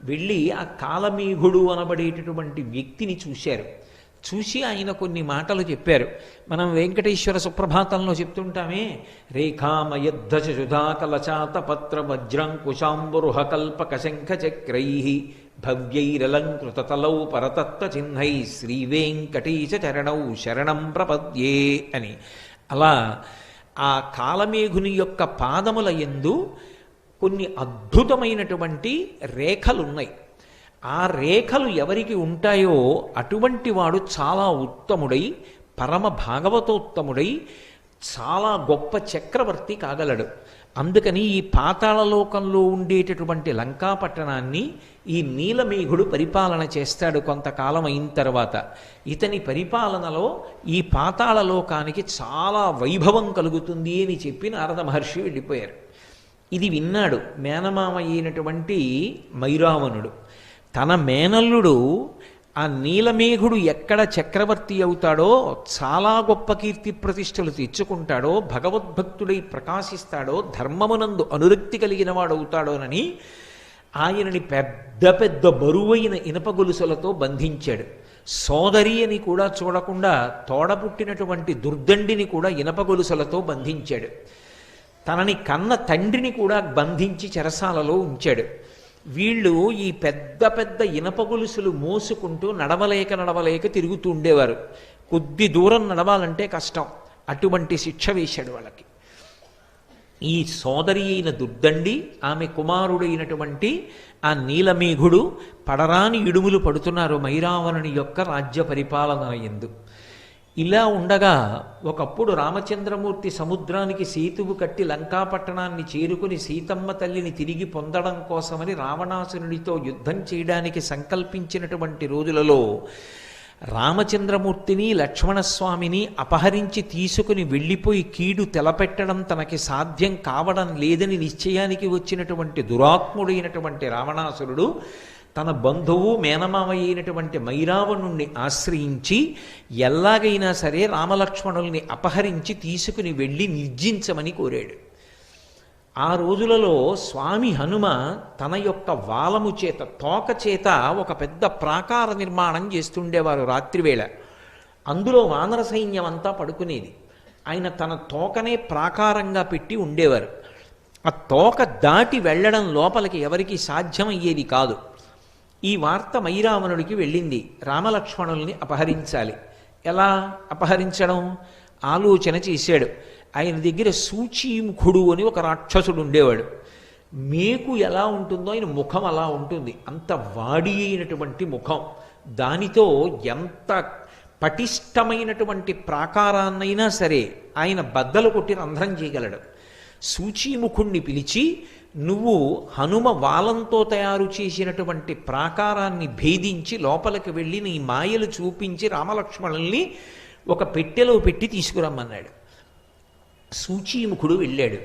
వెళ్ళి ఆ కాలమేఘుడు అనబడేటటువంటి వ్యక్తిని చూశారు. చూసి ఆయన కొన్ని మాటలు చెప్పారు. మనం వెంకటేశ్వర సుప్రభాతంలో చెప్తుంటామే, రేఖామయద్ధుధాకలచాత పత్ర వజ్రాంకుశాంబురుహ కల్పక శంఖ చక్రై భవ్యైరలంకృతతలౌ పరతత్వ చిహ్నై శ్రీవేంకటేశ చరణౌ శరణం ప్రపద్యే అని. అలా ఆ కాలమేఘుని యొక్క పాదముల యందు కొన్ని అద్భుతమైనటువంటి రేఖలున్నాయి. ఆ రేఖలు ఎవరికి ఉంటాయో అటువంటి వాడు చాలా ఉత్తముడై, పరమ భాగవతోత్తముడై, చాలా గొప్ప చక్రవర్తి కాగలడు. అందుకని ఈ పాతాళలోకంలో ఉండేటటువంటి లంకాపట్టణాన్ని ఈ నీలమేఘుడు పరిపాలన చేస్తాడు. కొంతకాలం అయిన తర్వాత ఇతని పరిపాలనలో ఈ పాతాళలోకానికి చాలా వైభవం కలుగుతుంది అని చెప్పి నారద మహర్షి వెళ్ళిపోయారు. ఇది విన్నాడు మేనమామ అయినటువంటి మైరావణుడు. తన మేనల్లుడు ఆ నీలమేఘుడు ఎక్కడ చక్రవర్తి అవుతాడో, చాలా గొప్ప కీర్తి ప్రతిష్టలు తెచ్చుకుంటాడో, భగవద్భక్తుడై ప్రకాశిస్తాడో, ధర్మమునందు అనురక్తి కలిగిన వాడవుతాడోనని ఆయనని పెద్ద పెద్ద బరువైన ఇనప గొలుసులతో బంధించాడు. సోదరి అని కూడా చూడకుండా తోడపుట్టినటువంటి దుర్దండిని కూడా ఇనప గొలుసులతో బంధించాడు. తనని కన్న తండ్రిని కూడా బంధించి చెరసాలలో ఉంచాడు. వీళ్ళు ఈ పెద్ద పెద్ద ఇనప గొలుసులు మోసుకుంటూ నడవలేక తిరుగుతూ ఉండేవారు. కొద్ది దూరం నడవాలంటే కష్టం. అటువంటి శిక్ష వేశాడు వాళ్ళకి. ఈ సోదరి అయిన దుర్దండి, ఆమె కుమారుడైనటువంటి ఆ నీలమేఘుడు పడరాని ఇడుములు పడుతున్నారు మైరావణుని యొక్క రాజ్య పరిపాలన యందు. ఇలా ఉండగా ఒకప్పుడు రామచంద్రమూర్తి సముద్రానికి సేతువు కట్టి లంకాపట్టణాన్ని చేరుకుని సీతమ్మ తల్లిని తిరిగి పొందడం కోసమని రావణాసురుడితో యుద్ధం చేయడానికి సంకల్పించినటువంటి రోజులలో రామచంద్రమూర్తిని లక్ష్మణస్వామిని అపహరించి తీసుకుని వెళ్ళిపోయి కీడు తెలపెట్టడం తనకి సాధ్యం కావడం లేదని నిశ్చయానికి వచ్చినటువంటి దురాత్ముడైనటువంటి రావణాసురుడు తన బంధువు మేనమామ అయినటువంటి మైరావణుణ్ణి ఆశ్రయించి ఎలాగైనా సరే రామలక్ష్మణుల్ని అపహరించి తీసుకుని వెళ్ళి నిర్జించమని కోరాడు. ఆ రోజులలో స్వామి హనుమ తన యొక్క వాలము చేత, తోక చేత ఒక పెద్ద ప్రాకార నిర్మాణం చేస్తుండేవారు రాత్రివేళ. అందులో వానర సైన్యం అంతా పడుకునేది. ఆయన తన తోకనే ప్రాకారంగా పెట్టి ఉండేవారు. ఆ తోక దాటి వెళ్ళడం లోపలికి ఎవరికి సాధ్యమయ్యేది కాదు. ఈ వార్త మైరావణుడికి వెళ్ళింది, రామలక్ష్మణుల్ని అపహరించాలి. ఎలా అపహరించడం ఆలోచన చేశాడు. ఆయన దగ్గర సూచీముఖుడు అని ఒక రాక్షసుడు ఉండేవాడు. మేకు ఎలా ఉంటుందో ఆయన ముఖం అలా ఉంటుంది, అంత వాడి అయినటువంటి ముఖం. దానితో ఎంత పటిష్టమైనటువంటి ప్రాకారాన్నైనా సరే ఆయన బద్దలు కొట్టి రంధ్రం చేయగలడు. సూచీముఖుణ్ణి పిలిచి, నువ్వు హనుమ వాలంతో తయారు చేసినటువంటి ప్రాకారాన్ని భేదించి లోపలికి వెళ్ళి నీ మాయలు చూపించి రామలక్ష్మణుల్ని ఒక పెట్టెలో పెట్టి తీసుకురమ్మన్నాడు. సూచీముఖుడు వెళ్ళాడు.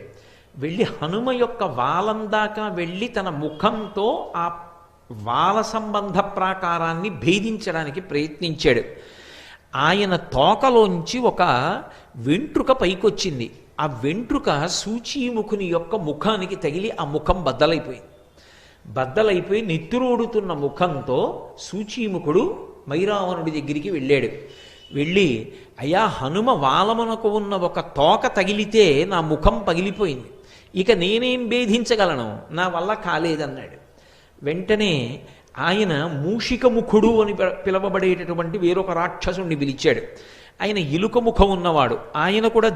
వెళ్ళి హనుమ యొక్క వాలం దాకా వెళ్ళి తన ముఖంతో ఆ వాల సంబంధ ప్రాకారాన్ని భేదించడానికి ప్రయత్నించాడు. ఆయన తోకలోంచి ఒక వెంట్రుక పైకొచ్చింది. ఆ వెంట్రుక సూచీముఖుని యొక్క ముఖానికి తగిలి ఆ ముఖం బద్దలైపోయి నెత్తురోడుతున్న ముఖంతో సూచీముఖుడు మైరావణుడి దగ్గరికి వెళ్ళాడు. వెళ్ళి, అయ్యా, హనుమ వాలమునకు ఉన్న ఒక తోక తగిలితే నా ముఖం పగిలిపోయింది, ఇక నేనేం భేదించగలను, నా వల్ల కాలేదన్నాడు. వెంటనే ఆయన మూషికముఖుడు అని పిలవబడేటటువంటి వేరొక రాక్షసుణ్ణి పిలిచాడు. ఆయన ఎలుక ముఖం ఉన్నవాడు. ఆయన కూడా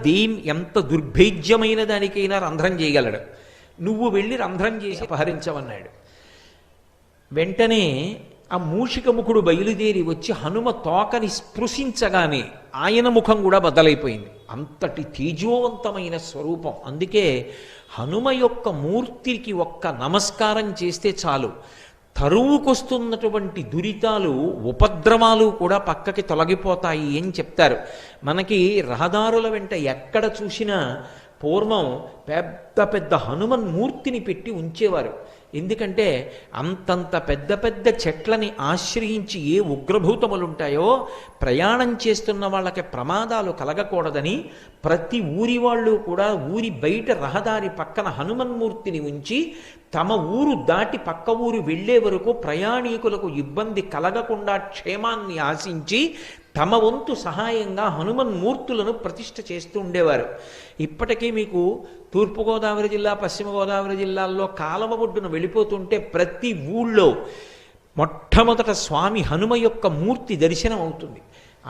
ఎంత దుర్భేద్యమైన దానికైనా రంధ్రం చేయగలడు. నువ్వు వెళ్ళి రంధ్రం చేసి అపహరించవన్నాడు. వెంటనే ఆ మూషికముఖుడు బయలుదేరి వచ్చి హనుమ తోకని స్పృశించగానే ఆయన ముఖం కూడా బద్దలైపోయింది. అంతటి తేజోవంతమైన స్వరూపం. అందుకే హనుమ యొక్క మూర్తికి ఒక్క నమస్కారం చేస్తే చాలు, తరువుకొస్తున్నటువంటి దురితాలు, ఉపద్రవాలు కూడా పక్కకి తొలగిపోతాయి అని చెప్తారు. మనకి రహదారుల వెంట ఎక్కడ చూసినా పూర్వం పెద్ద పెద్ద హనుమన్ మూర్తిని పెట్టి ఉంచేవారు. ఎందుకంటే అంతంత పెద్ద పెద్ద చెట్లని ఆశ్రయించి ఏ ఉగ్రభూతములుంటాయో ప్రయాణం చేస్తున్న వాళ్ళకి ప్రమాదాలు కలగకూడదని ప్రతి ఊరి వాళ్ళు కూడా ఊరి బయట రహదారి పక్కన హనుమన్మూర్తిని ఉంచి తమ ఊరు దాటి పక్క ఊరు వెళ్లే వరకు ప్రయాణికులకు ఇబ్బంది కలగకుండా క్షేమాన్ని ఆశించి తమ వంతు సహాయంగా హనుమన్మూర్తులను ప్రతిష్ఠ చేస్తూ ఉండేవారు. ఇప్పటికీ మీకు తూర్పుగోదావరి జిల్లా, పశ్చిమ గోదావరి జిల్లాల్లో కాలవ ఒడ్డున వెళ్ళిపోతుంటే ప్రతి ఊళ్ళో మొట్టమొదట స్వామి హనుమ యొక్క మూర్తి దర్శనం అవుతుంది.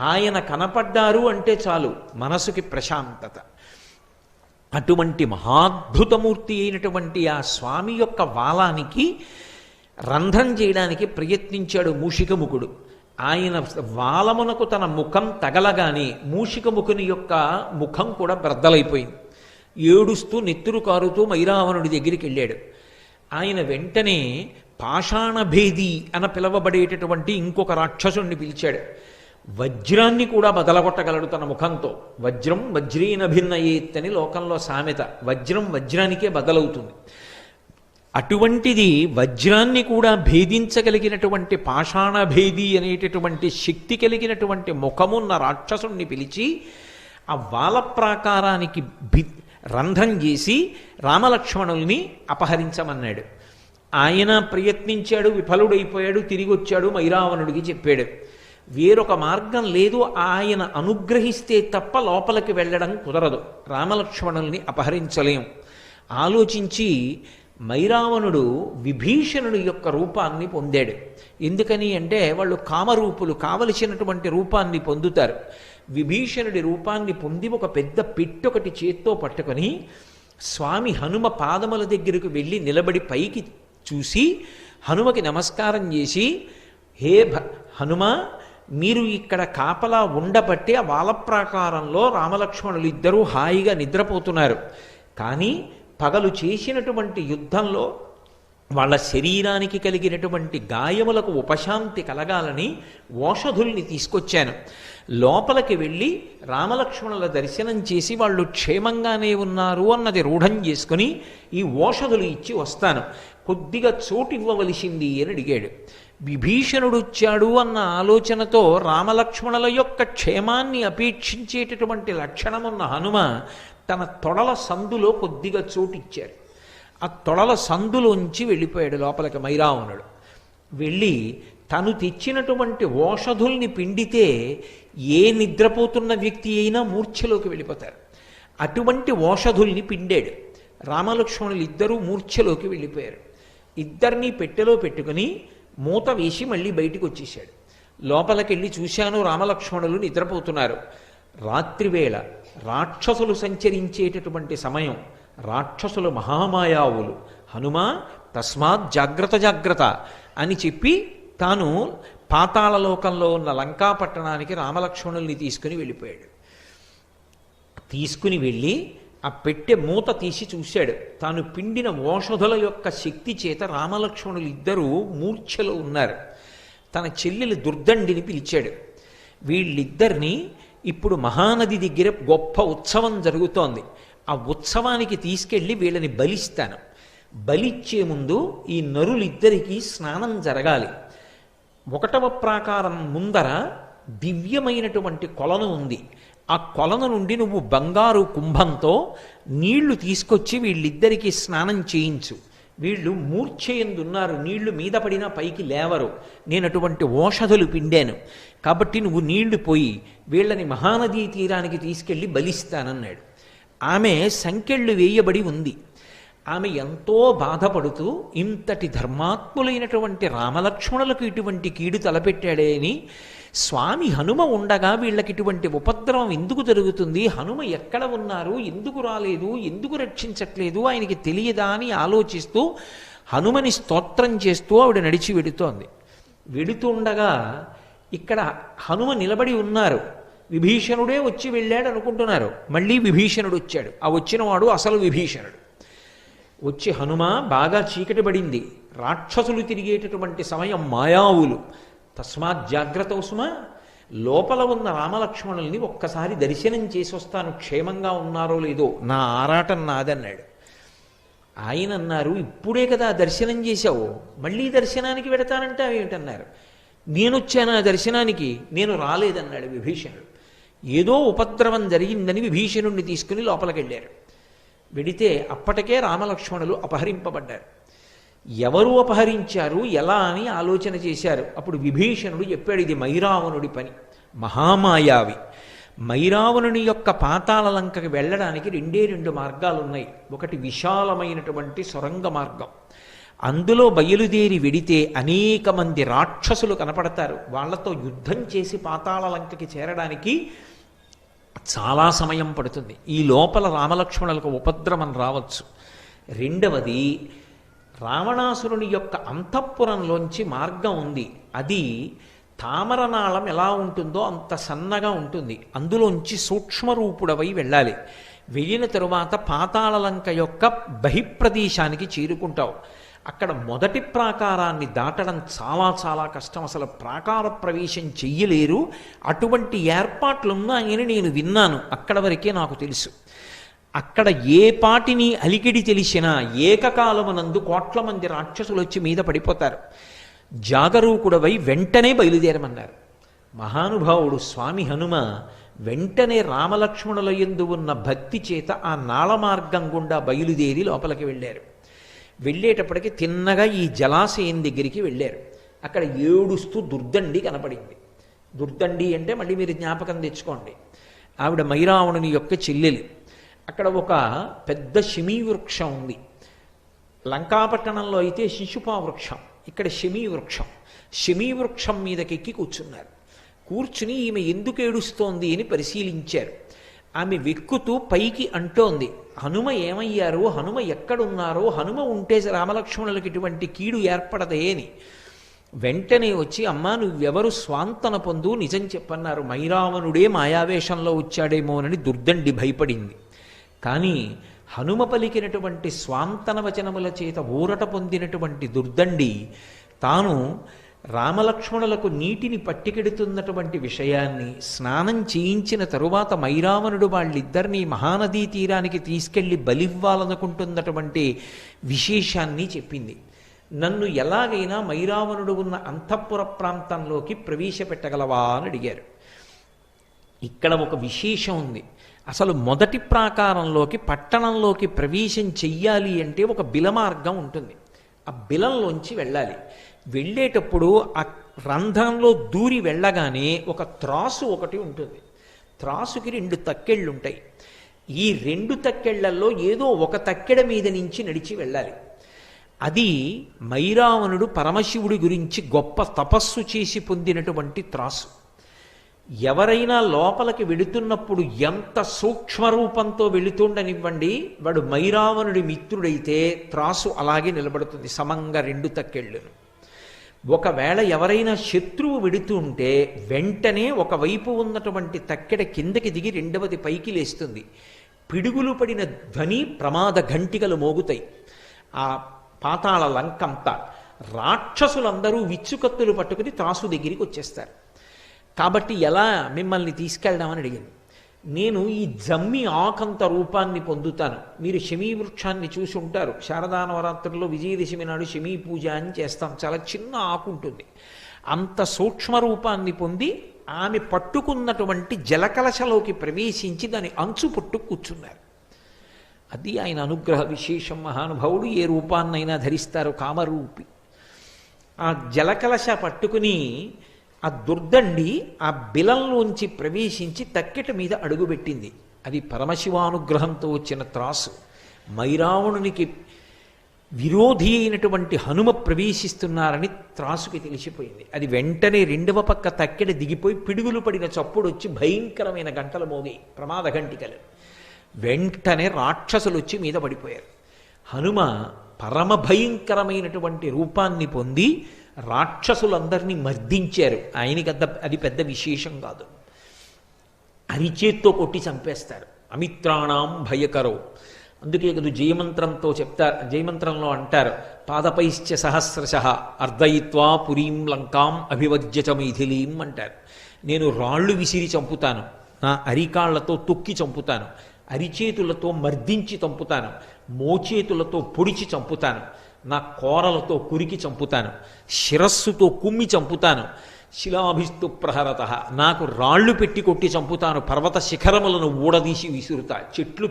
ఆయన కనపడ్డారు అంటే చాలు మనసుకి ప్రశాంతత. అటువంటి మహాద్భుతమూర్తి అయినటువంటి ఆ స్వామి యొక్క వాలానికి రంధ్రం చేయడానికి ప్రయత్నించాడు మూషికముఖుడు. ఆయన వాలమునకు తన ముఖం తగలగానే మూషికముఖుని యొక్క ముఖం కూడా బ్రద్దలైపోయింది. ఏడుస్తూ నెత్తురు కారుతూ మైరావణుడి దగ్గరికి వెళ్ళాడు. ఆయన వెంటనే పాషాణభేది అని పిలవబడేటటువంటి ఇంకొక రాక్షసుణ్ణి పిలిచాడు. వజ్రాన్ని కూడా బదలగొట్టగలడు తన ముఖంతో. వజ్రం వజ్రీన భిన్నయేత్ అని లోకంలో సామెత. వజ్రం వజ్రానికే బదలవుతుంది. అటువంటిది వజ్రాన్ని కూడా భేదించగలిగినటువంటి పాషాణభేది అనేటటువంటి శక్తి కలిగినటువంటి ముఖమున్న రాక్షసుణ్ణి పిలిచి ఆ వాల ప్రాకారానికి రంధ్రం చేసి రామలక్ష్మణుల్ని అపహరించమన్నాడు. ఆయన ప్రయత్నించాడు, విఫలుడైపోయాడు. తిరిగి వచ్చాడు, మైరావణుడికి చెప్పాడు. వేరొక మార్గం లేదు, ఆయన అనుగ్రహిస్తే తప్ప లోపలికి వెళ్ళడం కుదరదు, రామలక్ష్మణుల్ని అపహరించలేం. ఆలోచించి మైరావణుడు విభీషణుడి యొక్క రూపాన్ని పొందాడు. ఎందుకని అంటే వాళ్ళు కామరూపులు, కావలసినటువంటి రూపాన్ని పొందుతారు. విభీషణుడి రూపాన్ని పొంది ఒక పెద్ద పెట్టొకటి చేత్తో పట్టుకొని స్వామి హనుమ పాదముల దగ్గరకు వెళ్ళి నిలబడి పైకి చూసి హనుమకి నమస్కారం చేసి, హే హనుమ, మీరు ఇక్కడ కాపలా ఉండబట్టి ఆ వాలప్రాకారంలో రామలక్ష్మణులు ఇద్దరూ హాయిగా నిద్రపోతున్నారు. కానీ పగలు చేసినటువంటి యుద్ధంలో వాళ్ళ శరీరానికి కలిగినటువంటి గాయములకు ఉపశాంతి కలగాలని ఓషధుల్ని తీసుకొచ్చాను. లోపలికి వెళ్ళి రామలక్ష్మణుల దర్శనం చేసి వాళ్ళు క్షేమంగానే ఉన్నారు అన్నది రూఢం చేసుకుని ఈ ఓషధులు ఇచ్చి వస్తాను, కొద్దిగా చోటు ఇవ్వవలసింది అని అడిగాడు. విభీషణుడు వచ్చాడు అన్న ఆలోచనతో రామలక్ష్మణుల యొక్క క్షేమాన్ని అపేక్షించేటటువంటి లక్షణమున్న హనుమ తన తొడల సందులో కొద్దిగా చోటిచ్చారు. ఆ తొడల సందులోంచి వెళ్ళిపోయాడు లోపలికి మైరావణుడు. వెళ్ళి తను తెచ్చినటువంటి ఓషధుల్ని పిండితే ఏ నిద్రపోతున్న వ్యక్తి అయినా మూర్ఛలోకి వెళ్ళిపోతారు. అటువంటి ఓషధుల్ని పిండాడు. రామలక్ష్మణులు ఇద్దరూ మూర్ఛలోకి వెళ్ళిపోయారు. ఇద్దరినీ పెట్టెలో పెట్టుకుని మూత వేసి మళ్ళీ బయటికి వచ్చేసాడు. లోపలికెళ్ళి చూశాను, రామలక్ష్మణులు నిద్రపోతున్నారు. రాత్రివేళ రాక్షసులు సంచరించేటటువంటి సమయం. రాక్షసులు మహామాయావులు. హనుమ తస్మాత్ జాగ్రత్త జాగ్రత్త అని చెప్పి తాను పాతాళలోకంలో ఉన్న లంకాపట్టణానికి రామలక్ష్మణుల్ని తీసుకుని వెళ్ళిపోయాడు. తీసుకుని వెళ్ళి ఆ పెట్టె మూత తీసి చూశాడు. తాను పిండిన ఓషధుల యొక్క శక్తి చేత రామలక్ష్మణులు ఇద్దరూ మూర్ఛలో ఉన్నారు. తన చెల్లెలు దుర్దండిని పిలిచాడు. వీళ్ళిద్దరినీ ఇప్పుడు మహానది దగ్గర గొప్ప ఉత్సవం జరుగుతోంది. ఆ ఉత్సవానికి తీసుకెళ్ళి వీళ్ళని బలిస్తాను. బలిచ్చే ముందు ఈ నరులిద్దరికీ స్నానం జరగాలి. 1వ ప్రాకారం ముందర దివ్యమైనటువంటి కొలను ఉంది. ఆ కొలను నుండి నువ్వు బంగారు కుంభంతో నీళ్లు తీసుకొచ్చి వీళ్ళిద్దరికీ స్నానం చేయించు. వీళ్ళు మూర్ఛయందున్నారు, నీళ్లు మీద పడినా పైకి లేవరు. నేను అటువంటి ఓషధులు పిండాను కాబట్టి నువ్వు నీళ్లు పోయి వీళ్ళని మహానదీ తీరానికి తీసుకెళ్ళి బలిస్తానన్నాడు. ఆమె సంకెళ్ళు వేయబడి ఉంది. ఆమె ఎంతో బాధపడుతూ ఇంతటి ధర్మాత్ములైనటువంటి రామలక్ష్మణులకు ఇటువంటి కీడు తలపెట్టాడే అని, స్వామి హనుమ ఉండగా వీళ్ళకి ఇటువంటి ఉపద్రవం ఎందుకు జరుగుతుంది, హనుమ ఎక్కడ ఉన్నారు, ఎందుకు రాలేదు, ఎందుకు రక్షించట్లేదు, ఆయనకి తెలియదా అని ఆలోచిస్తూ హనుమని స్తోత్రం చేస్తూ ఆవిడ నడిచి వెడుతోంది. వెడుతుండగా ఇక్కడ హనుమ నిలబడి ఉన్నారు. విభీషణుడే వచ్చి వెళ్ళాడు అనుకుంటున్నారు. మళ్ళీ విభీషణుడు వచ్చాడు. ఆ వచ్చినవాడు అసలు విభీషణుడు. వచ్చి హనుమ బాగా చీకటి పడింది, రాక్షసులు తిరిగేటటువంటి సమయం, మాయావులు, తస్మాత్ జాగ్రత్త సుమ, లోపల ఉన్న రామలక్ష్మణుల్ని ఒక్కసారి దర్శనం చేసి వస్తాను, క్షేమంగా ఉన్నారో లేదో, నా ఆరాటం నాదన్నాడు. ఆయన అన్నారు, ఇప్పుడే కదా దర్శనం చేశావు, మళ్ళీ దర్శనానికి వెడతానంటే ఏమిటన్నారు. నేనొచ్చాను ఆ దర్శనానికి, నేను రాలేదన్నాడు విభీషణుడు. ఏదో ఉపద్రవం జరిగిందని విభీషణుడిని తీసుకుని లోపలికి వెళ్ళారు. వెడితే అప్పటికే రామలక్ష్మణులు అపహరింపబడ్డారు. ఎవరు అపహరించారు, ఎలా అని ఆలోచన చేశారు. అప్పుడు విభీషణుడు చెప్పాడు, ఇది మైరావణుడి పని, మహామాయావి. మైరావణుని యొక్క పాతాళ లంకకి వెళ్ళడానికి 2 మార్గాలు ఉన్నాయి. ఒకటి విశాలమైనటువంటి సొరంగ మార్గం. అందులో బయలుదేరి వెడితే అనేక మంది రాక్షసులు కనపడతారు. వాళ్లతో యుద్ధం చేసి పాతాళ లంకకి చేరడానికి చాలా సమయం పడుతుంది. ఈ లోపల రామలక్ష్మణులకు ఉపద్రవం రావచ్చు. రెండవది, రావణాసురుని యొక్క అంతఃపురంలోంచి మార్గం ఉంది. అది తామరనాళం ఎలా ఉంటుందో అంత సన్నగా ఉంటుంది. అందులోంచి సూక్ష్మరూపుడవై వెళ్ళాలి. వెళ్ళిన తరువాత పాతాళలంక యొక్క బహిప్రదేశానికి చేరుకుంటావు. అక్కడ మొదటి ప్రాకారాన్ని దాటడం చాలా చాలా కష్టం. అసలు ప్రాకార ప్రవేశం చెయ్యలేరు. అటువంటి ఏర్పాట్లున్నాయని నేను విన్నాను. అక్కడ వరకే నాకు తెలుసు. అక్కడ ఏ పాటిని అలికిడి తెలిసినా ఏకకాలమునందు 1 కోట్ల మంది రాక్షసులు వచ్చి మీద పడిపోతారు. జాగరూకుడవై వెంటనే బయలుదేరమన్నారు. మహానుభావుడు స్వామి హనుమ వెంటనే రామలక్ష్మణుల యందు ఉన్న భక్తి చేత ఆ నాళ మార్గం గుండా బయలుదేరి లోపలికి వెళ్ళారు. వెళ్ళేటప్పటికి తిన్నగా ఈ జలాశయం దగ్గరికి వెళ్ళారు. అక్కడ ఏడుస్తూ దుర్దండి కనపడింది. దుర్దండి అంటే మళ్ళీ మీరు జ్ఞాపకం తెచ్చుకోండి, ఆవిడ మైరావణుని యొక్క చెల్లెలు. అక్కడ ఒక పెద్ద శమీ వృక్షం ఉంది. లంకాపట్టణంలో అయితే శిశుపా వృక్షం, ఇక్కడ శమీ వృక్షం. శమీ వృక్షం మీదకెక్కి కూర్చున్నారు. కూర్చుని ఈమె ఎందుకు ఏడుస్తోంది అని పరిశీలించారు. ఆమె వెక్కుతూ పైకి అంటోంది, హనుమ ఏమయ్యారు, హనుమ ఎక్కడున్నారో, హనుమ ఉంటే రామలక్ష్మణులకి ఇటువంటి కీడు ఏర్పడదే అని. వెంటనే వచ్చి, అమ్మా నువ్వెవరు, స్వాంతన పొందు, నిజం చెప్పన్నారు, మైరావణుడే మాయావేషంలో వచ్చాడేమోనని దుర్దండి భయపడింది. కానీ హనుమ పలికినటువంటి స్వాంతన వచనముల చేత ఊరట పొందినటువంటి దుర్దండి తాను రామలక్ష్మణులకు నీటిని పట్టికెడుతున్నటువంటి విషయాన్ని, స్నానం చేయించిన తరువాత మైరావణుడు వాళ్ళిద్దరినీ మహానదీ తీరానికి తీసుకెళ్లి బలివ్వాలనుకుంటున్నటువంటి విశేషాన్ని చెప్పింది. నన్ను ఎలాగైనా మైరావణుడు ఉన్న అంతఃపుర ప్రాంతంలోకి ప్రవేశపెట్టగలవా అని అడిగారు. ఇక్కడ ఒక విశేషం ఉంది. అసలు మొదటి ప్రాకారంలోకి, పట్టణంలోకి ప్రవేశం చెయ్యాలి అంటే ఒక బిలమార్గం ఉంటుంది. ఆ బిలంలోంచి వెళ్ళాలి. వెళ్ళేటప్పుడు ఆ రంధ్రంలో దూరి వెళ్ళగానే ఒక త్రాసు ఒకటి ఉంటుంది. త్రాసుకి 2 తక్కెళ్ళు ఉంటాయి. ఈ 2 తక్కెళ్లలో ఏదో ఒక తక్కెడ మీద నుంచి నడిచి వెళ్ళాలి. అది మైరావణుడు పరమశివుడి గురించి గొప్ప తపస్సు చేసి పొందినటువంటి త్రాసు. ఎవరైనా లోపలికి వెళుతున్నప్పుడు ఎంత సూక్ష్మరూపంతో వెళుతుండనివ్వండి, వాడు మైరావణుడి మిత్రుడైతే త్రాసు అలాగే నిలబడుతుంది సమంగా 2 తక్కెళ్ళను. ఒకవేళ ఎవరైనా శత్రువు వెడుతూ ఉంటే వెంటనే ఒకవైపు ఉన్నటువంటి తక్కెడ కిందకి దిగి రెండవది పైకి లేస్తుంది. పిడుగులు పడిన ధ్వని, ప్రమాద ఘంటికలు మోగుతాయి. ఆ పాతాళ లంకంతా రాక్షసులందరూ విచ్చుకత్తులు పట్టుకుని త్రాసు దగ్గరికి వచ్చేస్తారు. కాబట్టి ఎలా మిమ్మల్ని తీసుకెళ్దామని అడిగింది. నేను ఈ జమ్మి ఆకంత రూపాన్ని పొందుతాను. మీరు శమీ వృక్షాన్ని చూసి ఉంటారు. శారదా నవరాత్రుల్లో విజయదశమి నాడు శమీ పూజ అని చేస్తాం. చాలా చిన్న ఆకు ఉంటుంది. అంత సూక్ష్మ రూపాన్ని పొంది ఆమె పట్టుకున్నటువంటి జలకలశలోకి ప్రవేశించి దాని అంచు పట్టు కూర్చున్నారు. అది ఆయన అనుగ్రహ విశేషం. మహానుభావుడు ఏ రూపాన్నైనా ధరిస్తారు, కామరూపి. ఆ జలకలశ పట్టుకుని ఆ దుర్దండి ఆ బిలంలోంచి ప్రవేశించి తక్కెట మీద అడుగుపెట్టింది. అది పరమశివానుగ్రహంతో వచ్చిన త్రాసు. మైరావణునికి విరోధి అయినటువంటి హనుమ ప్రవేశిస్తున్నారని త్రాసుకి తెలిసిపోయింది. అది వెంటనే రెండవ పక్క తక్కెడ దిగిపోయి పిడుగులు పడిన చప్పుడు వచ్చి భయంకరమైన గంటలు మోగాయి, ప్రమాద గంటికలు. వెంటనే రాక్షసులు వచ్చి మీద పడిపోయారు. హనుమ పరమ భయంకరమైనటువంటి రూపాన్ని పొంది రాక్షసులందరినీ మర్దించారు. ఆయనకి అది పెద్ద విశేషం కాదు. అరిచేత్తో కొట్టి చంపేస్తారు. అమిత్రాణం భయకరో. అందుకే కదా జయమంత్రంతో చెప్తారు. జయమంత్రంలో అంటారు, పాదపైశ్చ సహస్రశః అర్ధయిత్వా పురీం లంకాం అభివజ్యచ మైథిలీం అంటారు. నేను రాళ్ళు విసిరి చంపుతాను, నా అరికాళ్లతో తొక్కి చంపుతాను, అరిచేతులతో మర్దించి చంపుతాను, మోచేతులతో పొడిచి చంపుతాను, నా కోరలతో కురికి చంపుతాను, శిరస్సుతో కుమ్మి చంపుతాను, శిలాభిస్తు ప్రహరత, నాకు రాళ్ళు పెట్టి కొట్టి చంపుతాను, పర్వత శిఖరములను ఊడదీసి విసురుతా, చెట్లు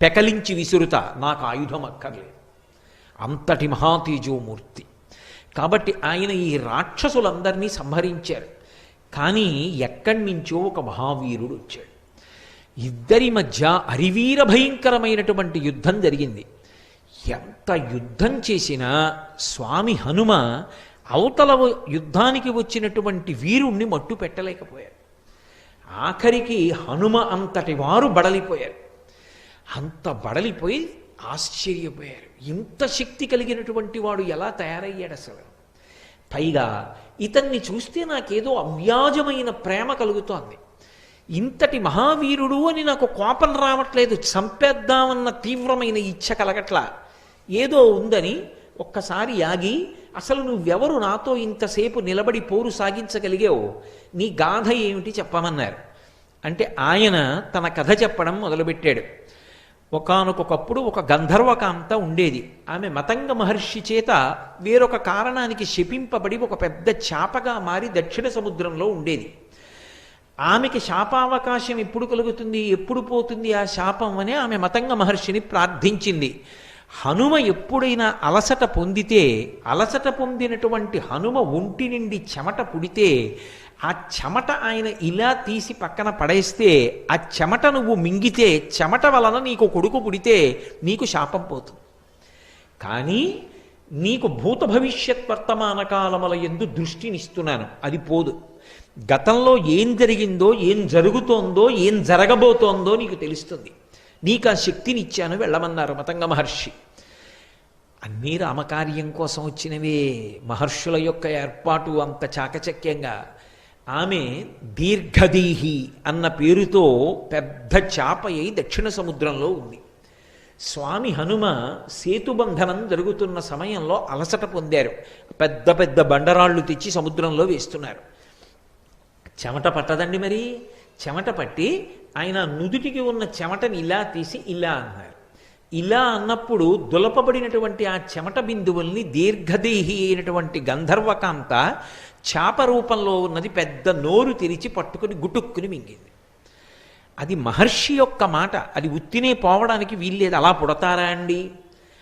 పెకలించి విసురుతా, నాకు ఆయుధం అక్కర్లేదు. అంతటి మహాతేజోమూర్తి. కాబట్టి ఆయన ఈ రాక్షసులందరినీ సంహరించారు. కానీ ఎక్కడి నుంచో ఒక మహావీరుడు వచ్చాడు. ఇద్దరి మధ్య అరివీర భయంకరమైనటువంటి యుద్ధం జరిగింది. ఎంత యుద్ధం చేసినా స్వామి హనుమ అవతల యుద్ధానికి వచ్చినటువంటి వీరుణ్ణి మట్టు పెట్టలేకపోయారు. ఆఖరికి హనుమ అంతటి వారు బడలిపోయారు. అంత బడలిపోయి ఆశ్చర్యపోయారు. ఇంత శక్తి కలిగినటువంటి వాడు ఎలా తయారయ్యాడు అసలు? పైగా ఇతన్ని చూస్తే నాకేదో అవ్యాజమైన ప్రేమ కలుగుతోంది. ఇంతటి మహావీరుడు అని నాకు కోపం రావట్లేదు, చంపేద్దామన్న తీవ్రమైన ఇచ్ఛ కలగట్లా. ఏదో ఉందని ఒక్కసారి ఆగి, అసలు నువ్వెవరు నాతో ఇంతసేపు నిలబడి పోరు సాగించగలిగావు, నీ గాథ ఏమిటి చెప్పమన్నారు. అంటే ఆయన తన కథ చెప్పడం మొదలుపెట్టాడు. ఒకానొకప్పుడు ఒక గంధర్వకాంత ఉండేది. ఆమె మతంగ మహర్షి చేత వేరొక కారణానికి శపింపబడి ఒక పెద్ద చాపగా మారి దక్షిణ సముద్రంలో ఉండేది. ఆమెకి శాపావకాశం ఎప్పుడు కలుగుతుంది, ఎప్పుడు పోతుంది ఆ శాపం అని ఆమె మతంగ మహర్షిని ప్రార్థించింది. హనుమ ఎప్పుడైనా అలసట పొందితే, అలసట పొందినటువంటి హనుమ ఒంటి నుండి చెమట పుడితే, ఆ చెమట ఆయన ఇలా తీసి పక్కన పడేస్తే, ఆ చెమట నువ్వు మింగితే, చెమట వలన నీకు కొడుకు పుడితే నీకు శాపం పోతుంది. కానీ నీకు భూత భవిష్యత్ వర్తమాన కాలముల యందు దృష్టినిస్తున్నాను, అది పోదు. గతంలో ఏం జరిగిందో, ఏం జరుగుతోందో, ఏం జరగబోతోందో నీకు తెలుస్తుంది. నీకు ఆ శక్తిని ఇచ్చాను, వెళ్ళమన్నారు మతంగ మహర్షి. అన్నీ రామకార్యం కోసం వచ్చినవే. మహర్షుల యొక్క ఏర్పాటు అంత చాకచక్యంగా. ఆమె దీర్ఘదీహి అన్న పేరుతో పెద్ద చాప అయి దక్షిణ సముద్రంలో ఉంది. స్వామి హనుమ సేతుబంధనం జరుగుతున్న సమయంలో అలసట పొందారు. పెద్ద పెద్ద బండరాళ్ళు తెచ్చి సముద్రంలో వేస్తున్నారు. చెమట పట్టదండి మరి. చెమట పట్టి ఆయన నుదుటికి ఉన్న చెమటని ఇలా తీసి ఇలా అన్నారు. ఇలా అన్నప్పుడు దులపబడినటువంటి ఆ చెమట బిందువుల్ని దీర్ఘదేహి అయినటువంటి గంధర్వకాంత చాప రూపంలో ఉన్నది పెద్ద నోరు తెరిచి పట్టుకుని గుటుక్కుని మింగింది. అది మహర్షి యొక్క మాట. అది ఉత్తినే పోవడానికి వీల్లేదు. అలా పుడతారా అండి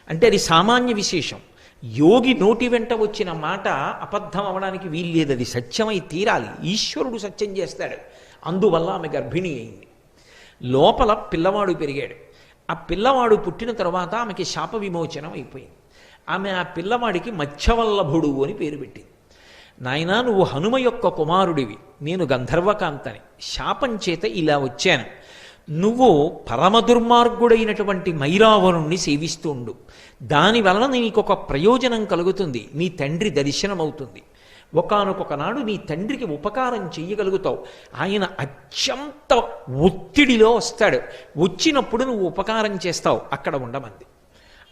అంటే అది సామాన్య విశేషం. యోగి నోటి వెంట వచ్చిన మాట అబద్ధం అవడానికి వీల్లేదు. అది సత్యమై తీరాలి. ఈశ్వరుడు సత్యం చేస్తాడు. అందువల్ల ఆమె గర్భిణి అయింది. లోపల పిల్లవాడు పెరిగాడు. ఆ పిల్లవాడు పుట్టిన తర్వాత ఆమెకి శాప విమోచనం అయిపోయింది. ఆమె ఆ పిల్లవాడికి మత్స్యవల్లభుడు అని పేరు పెట్టింది. నాయనా, నువ్వు హనుమ యొక్క కుమారుడివి, నేను గంధర్వకాంతని, శాపం చేత ఇలా వచ్చాను. నువ్వు పరమ దుర్మార్గుడైనటువంటి మైరావణుణ్ణి సేవిస్తూ ఉండు. దానివలన నీకు ఒక ప్రయోజనం కలుగుతుంది. నీ తండ్రి దర్శనమవుతుంది. ఒకానొక నాడు నీ తండ్రికి ఉపకారం చెయ్యగలుగుతావు. ఆయన అత్యంత ఒత్తిడిలో వస్తాడు. వచ్చినప్పుడు నువ్వు ఉపకారం చేస్తావు. అక్కడ ఉండమంది.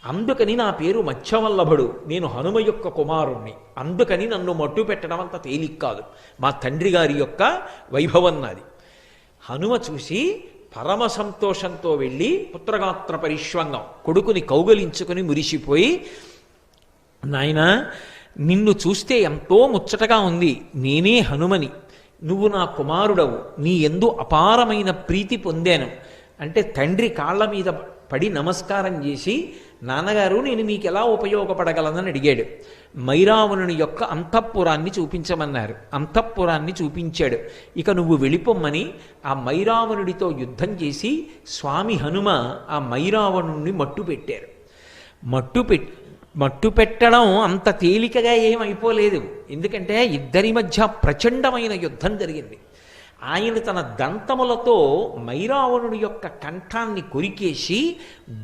అందుకని నా పేరు మత్స్యవల్లభుడు, నేను హనుమ యొక్క కుమారుణ్ణి. అందుకని నన్ను మట్టు పెట్టడం అంత తేలిక కాదు. మా తండ్రి గారి యొక్క వైభవం నాది. హనుమ చూసి పరమ సంతోషంతో వెళ్ళి పుత్రగాత్ర పరిష్వంగం కొడుకుని కౌగలించుకుని మురిసిపోయి, నాయనా, నిన్ను చూస్తే ఎంతో ముచ్చటగా ఉంది. నేనే హనుమని, నువ్వు నా కుమారుడవు, నీ యందు అపారమైన ప్రీతి పొందాను అంటే తండ్రి కాళ్ళ మీద పడి నమస్కారం చేసి, నాన్నగారు నేను మీకు ఎలా ఉపయోగపడగలనని అడిగాడు. మైరావణుని యొక్క అంతఃపురాన్ని చూపించమన్నారు. అంతఃపురాన్ని చూపించాడు. ఇక నువ్వు వెళ్ళిపోమ్మని ఆ మైరావణుడితో యుద్ధం చేసి స్వామి హనుమ ఆ మైరావణుణ్ణి మట్టు పెట్టారు. మట్టు పెట్టడం అంత తేలికగా ఏమైపోలేదు. ఎందుకంటే ఇద్దరి మధ్య ప్రచండమైన యుద్ధం జరిగింది. ఆయన తన దంతములతో మైరావణుడి యొక్క కంఠాన్ని కొరికేసి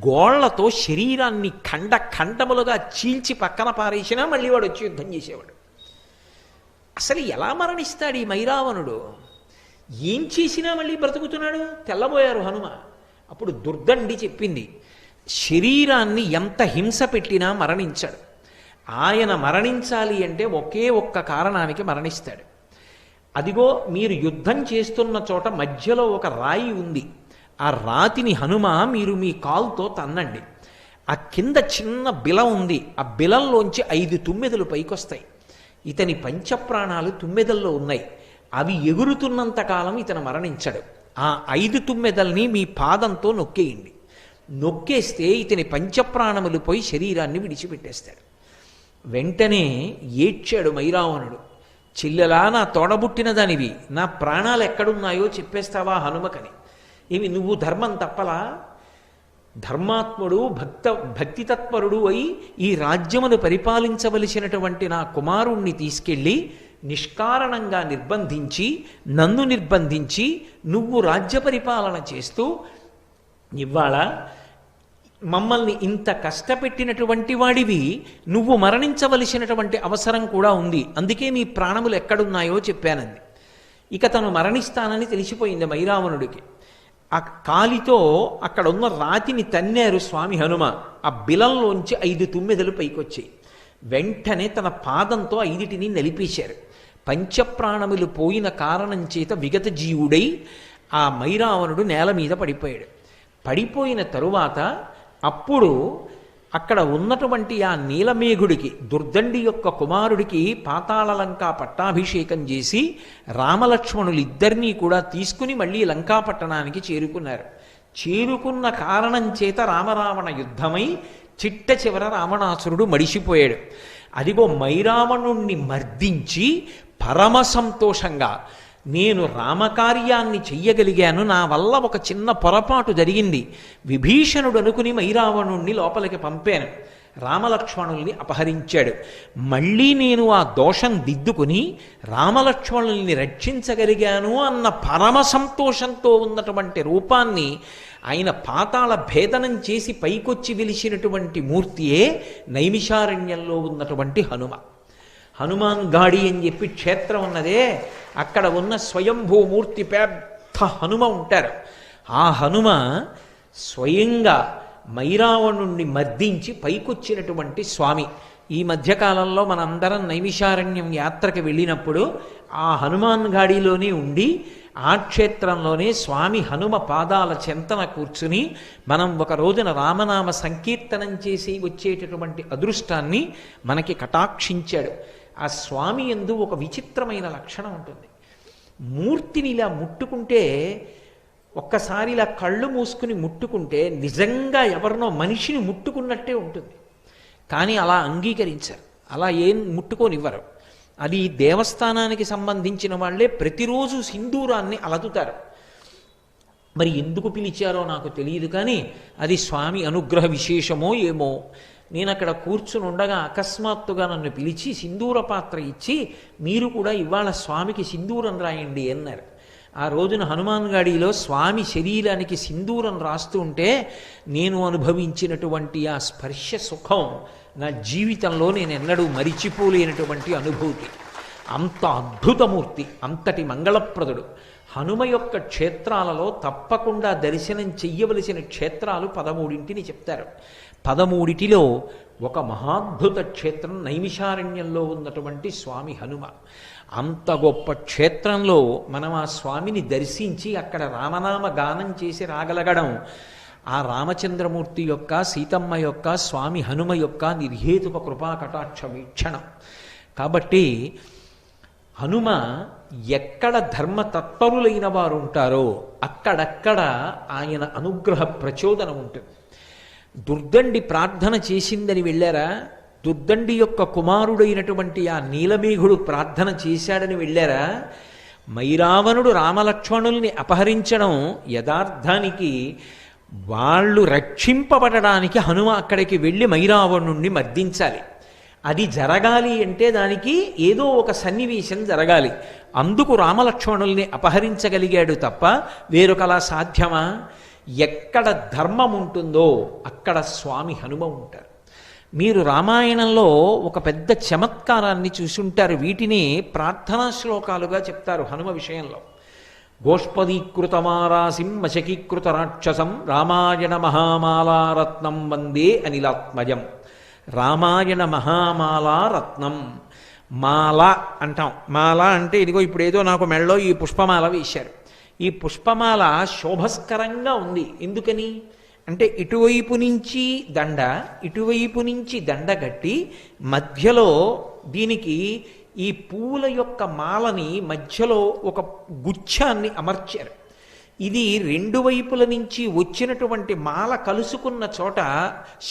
గోళ్లతో శరీరాన్ని ఖండములుగా చీల్చి పక్కన పారేసినా మళ్ళీ వాడు వచ్చి యుద్ధం చేసేవాడు. అసలు ఎలా మరణిస్తాడు ఈ మైరావణుడు? ఏం చేసినా మళ్ళీ బ్రతుకుతున్నాడు. తెల్లబోయారు హనుమ. అప్పుడు దుర్దండి చెప్పింది, శరీరాన్ని ఎంత హింస పెట్టినా మరణించాడు. ఆయన మరణించాలి అంటే ఒకే ఒక్క కారణానికి మరణిస్తాడు. అదిగో మీరు యుద్ధం చేస్తున్న చోట మధ్యలో ఒక రాయి ఉంది. ఆ రాతిని హనుమ మీరు మీ కాలుతో తన్నండి. ఆ కింద చిన్న బిలం ఉంది. ఆ బిలంలోంచి 5 తుమ్మెదలు పైకొస్తాయి. ఇతని పంచప్రాణాలు తుమ్మెదల్లో ఉన్నాయి. అవి ఎగురుతున్నంత కాలం ఇతను మరణించడు. ఆ 5 తుమ్మెదల్ని మీ పాదంతో నొక్కేయండి. నొక్కేస్తే ఇతని పంచప్రాణములు పోయి శరీరాన్ని విడిచిపెట్టేస్తాడు. వెంటనే ఏడ్చాడు మైరావణుడు. చెల్లెలా, నా తోడబుట్టిన దానివి, నా ప్రాణాలు ఎక్కడున్నాయో చెప్పేస్తావా హనుమకని. ఏమి నువ్వు ధర్మం తప్పలా? ధర్మాత్ముడు భక్తితత్పరుడు అయి ఈ రాజ్యమును పరిపాలించవలసినటువంటి నా కుమారుణ్ణి తీసుకెళ్ళి నిష్కారణంగా నిర్బంధించి, నన్ను నిర్బంధించి నువ్వు రాజ్య పరిపాలన చేస్తూ ఇవాళ మమ్మల్ని ఇంత కష్టపెట్టినటువంటి వాడివి, నువ్వు మరణించవలసినటువంటి అవసరం కూడా ఉంది. అందుకే మీ ప్రాణములు ఎక్కడున్నాయో చెప్పానంది. ఇక తను మరణిస్తానని తెలిసిపోయింది మైరావణుడికి. ఆ కాలితో అక్కడ ఉన్న రాతిని తన్నారు స్వామి హనుమ. ఆ బిలంలోంచి 5 తుమ్మెదలు పైకొచ్చాయి. వెంటనే తన పాదంతో 5టిని నలిపేశారు. పంచప్రాణములు పోయిన కారణం చేత విగత జీవుడై ఆ మైరావణుడు నేల మీద పడిపోయాడు. పడిపోయిన తరువాత అప్పుడు అక్కడ ఉన్నటువంటి ఆ నీలమేఘుడికి, దుర్దండి యొక్క కుమారుడికి పాతాళలంకా పట్టాభిషేకం చేసి రామలక్ష్మణులిద్దరినీ కూడా తీసుకుని మళ్ళీ లంకాపట్టణానికి చేరుకున్నారు. చేరుకున్న కారణం చేత రామరావణ యుద్ధమై చిట్ట చివర రావణాసురుడు మడిసిపోయాడు. అదిగో మైరావణుణ్ణి మర్దించి పరమ సంతోషంగా, నేను రామకార్యాన్ని చెయ్యగలిగాను, నా వల్ల ఒక చిన్న పొరపాటు జరిగింది, విభీషణుడు అనుకుని మైరావణుణ్ణి లోపలికి పంపాను. రామలక్ష్మణుల్ని అపహరించాడు. మళ్ళీ నేను ఆ దోషం దిద్దుకుని రామలక్ష్మణుల్ని రక్షించగలిగాను అన్న పరమ సంతోషంతో ఉన్నటువంటి రూపాన్ని ఆయన పాతాళ భేదనం చేసి పైకొచ్చి వెలిసినటువంటి మూర్తియే నైమిషారణ్యంలో ఉన్నటువంటి హనుమ. హనుమాన్ గాడి అని చెప్పి క్షేత్రం ఉన్నదే, అక్కడ ఉన్న స్వయంభూమూర్తి పెద్ద హనుమ ఉంటారు. ఆ హనుమ స్వయంగా మైరావణుణ్ణి మర్దించి పైకొచ్చినటువంటి స్వామి. ఈ మధ్యకాలంలో మనందరం నైమిషారణ్యం యాత్రకు వెళ్ళినప్పుడు ఆ హనుమాన్ గాడిలోనే ఉండి ఆ క్షేత్రంలోనే స్వామి హనుమ పాదాల చెంతన కూర్చుని మనం ఒక రోజున రామనామ సంకీర్తనం చేసి వచ్చేటటువంటి అదృష్టాన్ని మనకి కటాక్షించాడు. ఆ స్వామి యందు ఒక విచిత్రమైన లక్షణం ఉంటుంది. మూర్తిని ఇలా ముట్టుకుంటే, ఒక్కసారి ఇలా కళ్ళు మూసుకుని ముట్టుకుంటే నిజంగా ఎవరినో మనిషిని ముట్టుకున్నట్టే ఉంటుంది. కానీ అలా అంగీకరించారు, అలా ఏం ముట్టుకోనివ్వరు. అది దేవస్థానానికి సంబంధించిన వాళ్ళే ప్రతిరోజు సింధూరాన్ని అలదుతారు. మరి ఎందుకు పిలిచారో నాకు తెలియదు, కానీ అది స్వామి అనుగ్రహ విశేషమో ఏమో. నేను అక్కడ కూర్చుని ఉండగా అకస్మాత్తుగా నన్ను పిలిచి సింధూర పాత్ర ఇచ్చి, మీరు కూడా ఇవాళ స్వామికి సింధూరం రాయండి అన్నారు. ఆ రోజున హనుమాన్ గాడిలో స్వామి శరీరానికి సింధూరం రాస్తూ ఉంటే నేను అనుభవించినటువంటి ఆ స్పర్శ సుఖం నా జీవితంలో నేను ఎన్నడూ మరిచిపోలేనటువంటి అనుభూతి. అంత అద్భుతమూర్తి, అంతటి మంగళప్రదుడు. హనుమ యొక్క క్షేత్రాలలో తప్పకుండా దర్శనం చెయ్యవలసిన క్షేత్రాలు 13 చెప్తారు. 13లో ఒక మహాద్భుత క్షేత్రం నైమిషారణ్యంలో ఉన్నటువంటి స్వామి హనుమ. అంత గొప్ప క్షేత్రంలో మనం ఆ స్వామిని దర్శించి అక్కడ రామనామ గానం చేసి రాగలగడం ఆ రామచంద్రమూర్తి యొక్క, సీతమ్మ యొక్క, స్వామి హనుమ యొక్క నిర్హేతుక కృపా కటాక్ష వీక్షణం. కాబట్టి హనుమ ఎక్కడ ధర్మతత్పరులైన వారు ఉంటారో అక్కడక్కడ ఆయన అనుగ్రహ ప్రచోదనం ఉంటుంది. దుర్దండి ప్రార్థన చేసిందని వెళ్ళారా? దుర్దండి యొక్క కుమారుడైనటువంటి ఆ నీలమేఘుడు ప్రార్థన చేశాడని వెళ్ళారా? మైరావణుడు రామలక్ష్మణుల్ని అపహరించడం యథార్థానికి వాళ్ళు రక్షింపబడడానికి హనుమ అక్కడికి వెళ్ళి మైరావణుణ్ణి మర్దించాలి. అది జరగాలి అంటే దానికి ఏదో ఒక సన్నివేశం జరగాలి. అందుకు రామలక్ష్మణుల్ని అపహరించగలిగాడు తప్ప వేరొకలా సాధ్యమా? ఎక్కడ ధర్మం ఉంటుందో అక్కడ స్వామి హనుమ ఉంటారు. మీరు రామాయణంలో ఒక పెద్ద చమత్కారాన్ని చూసుంటారు. వీటిని ప్రార్థనా శ్లోకాలుగా చెప్తారు హనుమ విషయంలో. గోష్పదీకృతమారాసిం మశకీకృత రాక్షసం రామాయణ మహామాలారత్నం వందే అనిలాత్మజం. రామాయణ మహామాలారత్నం. మాల అంటాం. మాల అంటే ఇదిగో ఇప్పుడు ఏదో నాకు మెళ్ళో ఈ పుష్పమాల వేశారు. ఈ పుష్పమాల శోభస్కరంగా ఉంది. ఎందుకని అంటే ఇటువైపు నుంచి దండ, ఇటువైపు నుంచి దండ కట్టి మధ్యలో దీనికి ఈ పూల యొక్క మాలని మధ్యలో ఒక గుచ్ఛాన్ని అమర్చారు. ఇది రెండు వైపుల నుంచి వచ్చినటువంటి మాల కలుసుకున్న చోట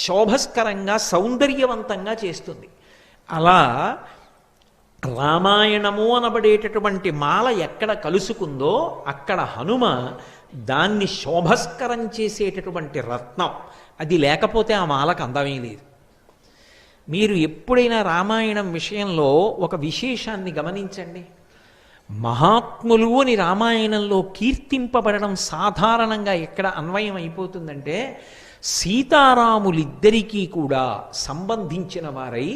శోభస్కరంగా సౌందర్యవంతంగా చేస్తుంది. అలా రామాయణము అనబడేటటువంటి మాల ఎక్కడ కలుసుకుందో అక్కడ హనుమ దాన్ని శోభస్కరం చేసేటటువంటి రత్నం. అది లేకపోతే ఆ మాలకు అందమే లేదు. మీరు ఎప్పుడైనా రామాయణం విషయంలో ఒక విశేషాన్ని గమనించండి. మహాత్ములు అని రామాయణంలో కీర్తింపబడడం సాధారణంగా ఎక్కడ అన్వయం అయిపోతుందంటే సీతారాములిద్దరికీ కూడా సంబంధించిన వారై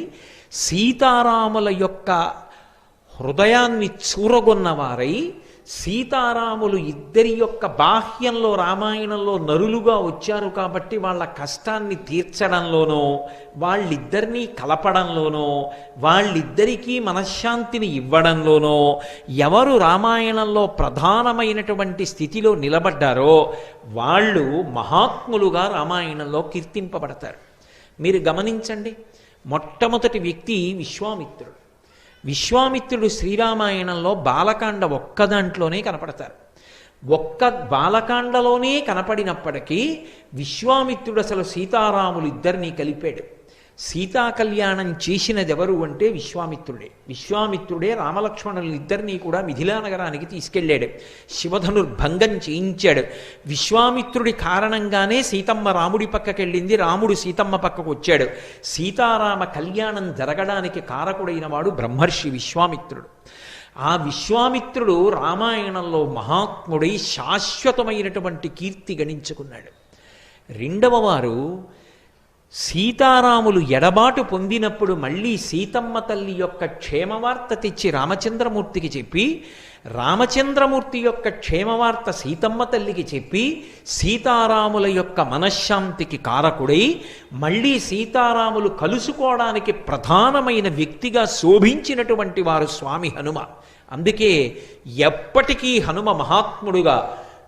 సీతారాముల యొక్క హృదయాన్ని చూరగొన్నవారై సీతారాములు ఇద్దరి యొక్క బాహ్యంలో రామాయణంలో నరులుగా వచ్చారు కాబట్టి వాళ్ళ కష్టాన్ని తీర్చడంలోనో వాళ్ళిద్దరినీ కలపడంలోనో వాళ్ళిద్దరికీ మనశ్శాంతిని ఇవ్వడంలోనో ఎవరు రామాయణంలో ప్రధానమైనటువంటి స్థితిలో నిలబడ్డారో వాళ్ళు మహాత్ములుగా రామాయణంలో కీర్తింపబడతారు. మీరు గమనించండి. మొట్టమొదటి వ్యక్తి విశ్వామిత్రుడు. విశ్వామిత్రుడు శ్రీరామాయణంలో బాలకాండ ఒక్క దాంట్లోనే కనపడతారు. ఒక్క బాలకాండలోనే కనపడినప్పటికీ విశ్వామిత్రుడు అసలు సీతారాములు ఇద్దరినీ కలిపాడు. సీతా కళ్యాణం చేసినది ఎవరు అంటే విశ్వామిత్రుడే. విశ్వామిత్రుడే రామలక్ష్మణులిద్దరినీ కూడా మిథిలా నగరానికి తీసుకెళ్ళాడు, శివధనుర్భంగం చేయించాడు. విశ్వామిత్రుడి కారణంగానే సీతమ్మ రాముడి పక్కకెళ్ళింది, రాముడు సీతమ్మ పక్కకు వచ్చాడు. సీతారామ కళ్యాణం జరగడానికి కారకుడైన వాడు బ్రహ్మర్షి విశ్వామిత్రుడు. ఆ విశ్వామిత్రుడు రామాయణంలో మహాత్ముడై శాశ్వతమైనటువంటి కీర్తి గణించుకున్నాడు. రెండవ వారు సీతారాములు ఎడబాటు పొందినప్పుడు మళ్ళీ సీతమ్మ తల్లి యొక్క క్షేమవార్త తెచ్చి రామచంద్రమూర్తికి చెప్పి, రామచంద్రమూర్తి యొక్క క్షేమవార్త సీతమ్మ తల్లికి చెప్పి, సీతారాముల యొక్క మనశ్శాంతికి కారకుడై మళ్ళీ సీతారాములు కలుసుకోవడానికి ప్రధానమైన వ్యక్తిగా శోభించినటువంటి వారు స్వామి హనుమ. అందుకే ఎప్పటికీ హనుమ మహాత్ముడుగా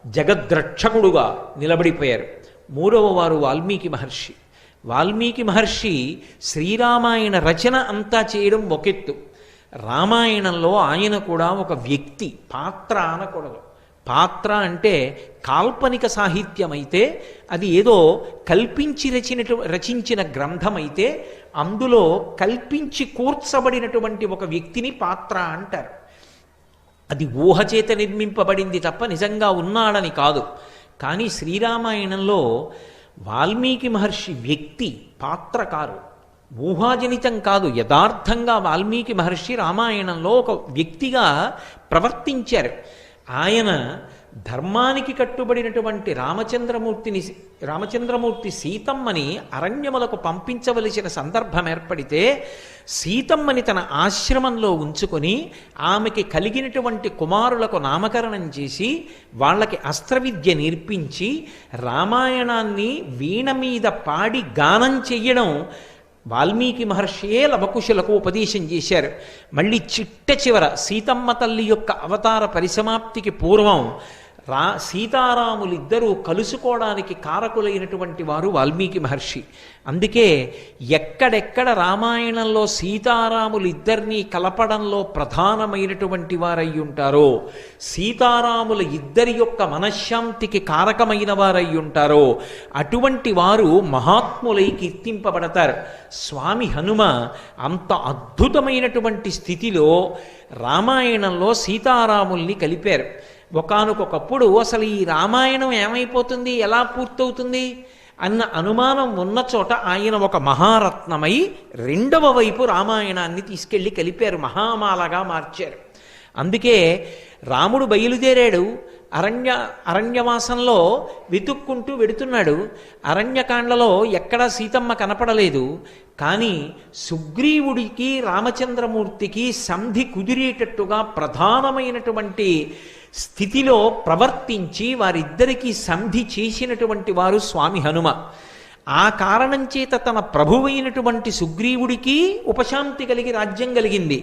జగద్రక్షకుడుగా నిలబడిపోయారు. మూడవ వారు వాల్మీకి మహర్షి. వాల్మీకి మహర్షి శ్రీరామాయణ రచన అంతా చేయడం ఒకెత్తు, రామాయణంలో ఆయన కూడా ఒక వ్యక్తి, పాత్ర అనకూడదు. పాత్ర అంటే కాల్పనిక సాహిత్యం అయితే, అది ఏదో కల్పించి రచించిన గ్రంథం అయితే, అందులో కల్పించి కూర్చబడినటువంటి ఒక వ్యక్తిని పాత్ర అంటారు. అది ఊహచేత నిర్మింపబడింది తప్ప నిజంగా ఉన్నాడని కాదు. కానీ శ్రీరామాయణంలో వాల్మీకి మహర్షి వ్యక్తి, పాత్ర కారు, ఊహాజనితం కాదు. యథార్థంగా వాల్మీకి మహర్షి రామాయణంలో ఒక వ్యక్తిగా ప్రవర్తించారు. ఆయన ధర్మానికి కట్టుబడినటువంటి రామచంద్రమూర్తి సీతమ్మని అరణ్యములకు పంపించవలసిన సందర్భం ఏర్పడితే సీతమ్మని తన ఆశ్రమంలో ఉంచుకొని ఆమెకి కలిగినటువంటి కుమారులకు నామకరణం చేసి వాళ్ళకి అస్త్రవిద్య నేర్పించి రామాయణాన్ని వీణ మీద పాడి గానం చెయ్యడం వాల్మీకి మహర్షియే లవకుశులకు ఉపదేశం చేశారు. మళ్ళీ చిట్ట చివర సీతమ్మ తల్లి యొక్క అవతార పరిసమాప్తికి పూర్వం సీతారాములిద్దరూ కలుసుకోవడానికి కారకులైనటువంటి వారు వాల్మీకి మహర్షి. అందుకే ఎక్కడెక్కడ రామాయణంలో సీతారాములిద్దరినీ కలపడంలో ప్రధానమైనటువంటి వారై ఉంటారో, సీతారాముల ఇద్దరి యొక్క మనశ్శాంతికి కారకమైన వారై ఉంటారో అటువంటి వారు మహాత్ములై కీర్తింపబడతారు. స్వామి హనుమ అంత అద్భుతమైనటువంటి స్థితిలో రామాయణంలో సీతారాముల్ని కలిపారు. ఒకానొకప్పుడు అసలు ఈ రామాయణం ఏమైపోతుంది, ఎలా పూర్తవుతుంది అన్న అనుమానం ఉన్న చోట ఆయన ఒక మహారత్నమై రెండవ వైపు రామాయణాన్ని తీసుకెళ్ళి కలిపారు, మహామాలగా మార్చారు. అందుకే రాముడు బయలుదేరాడు, అరణ్యవాసంలో వెతుక్కుంటూ వెడుతున్నాడు. అరణ్యకాండలో ఎక్కడా సీతమ్మ కనపడలేదు. కానీ సుగ్రీవుడికి రామచంద్రమూర్తికి సంధి కుదిరేటట్టుగా ప్రధానమైనటువంటి స్థితిలో ప్రవర్తించి వారిద్దరికీ సంధి చేసినటువంటి వారు స్వామి హనుమ. ఆ కారణం చేత తన ప్రభువైనటువంటి సుగ్రీవుడికి ఉపశాంతి కలిగి రాజ్యం కలిగింది.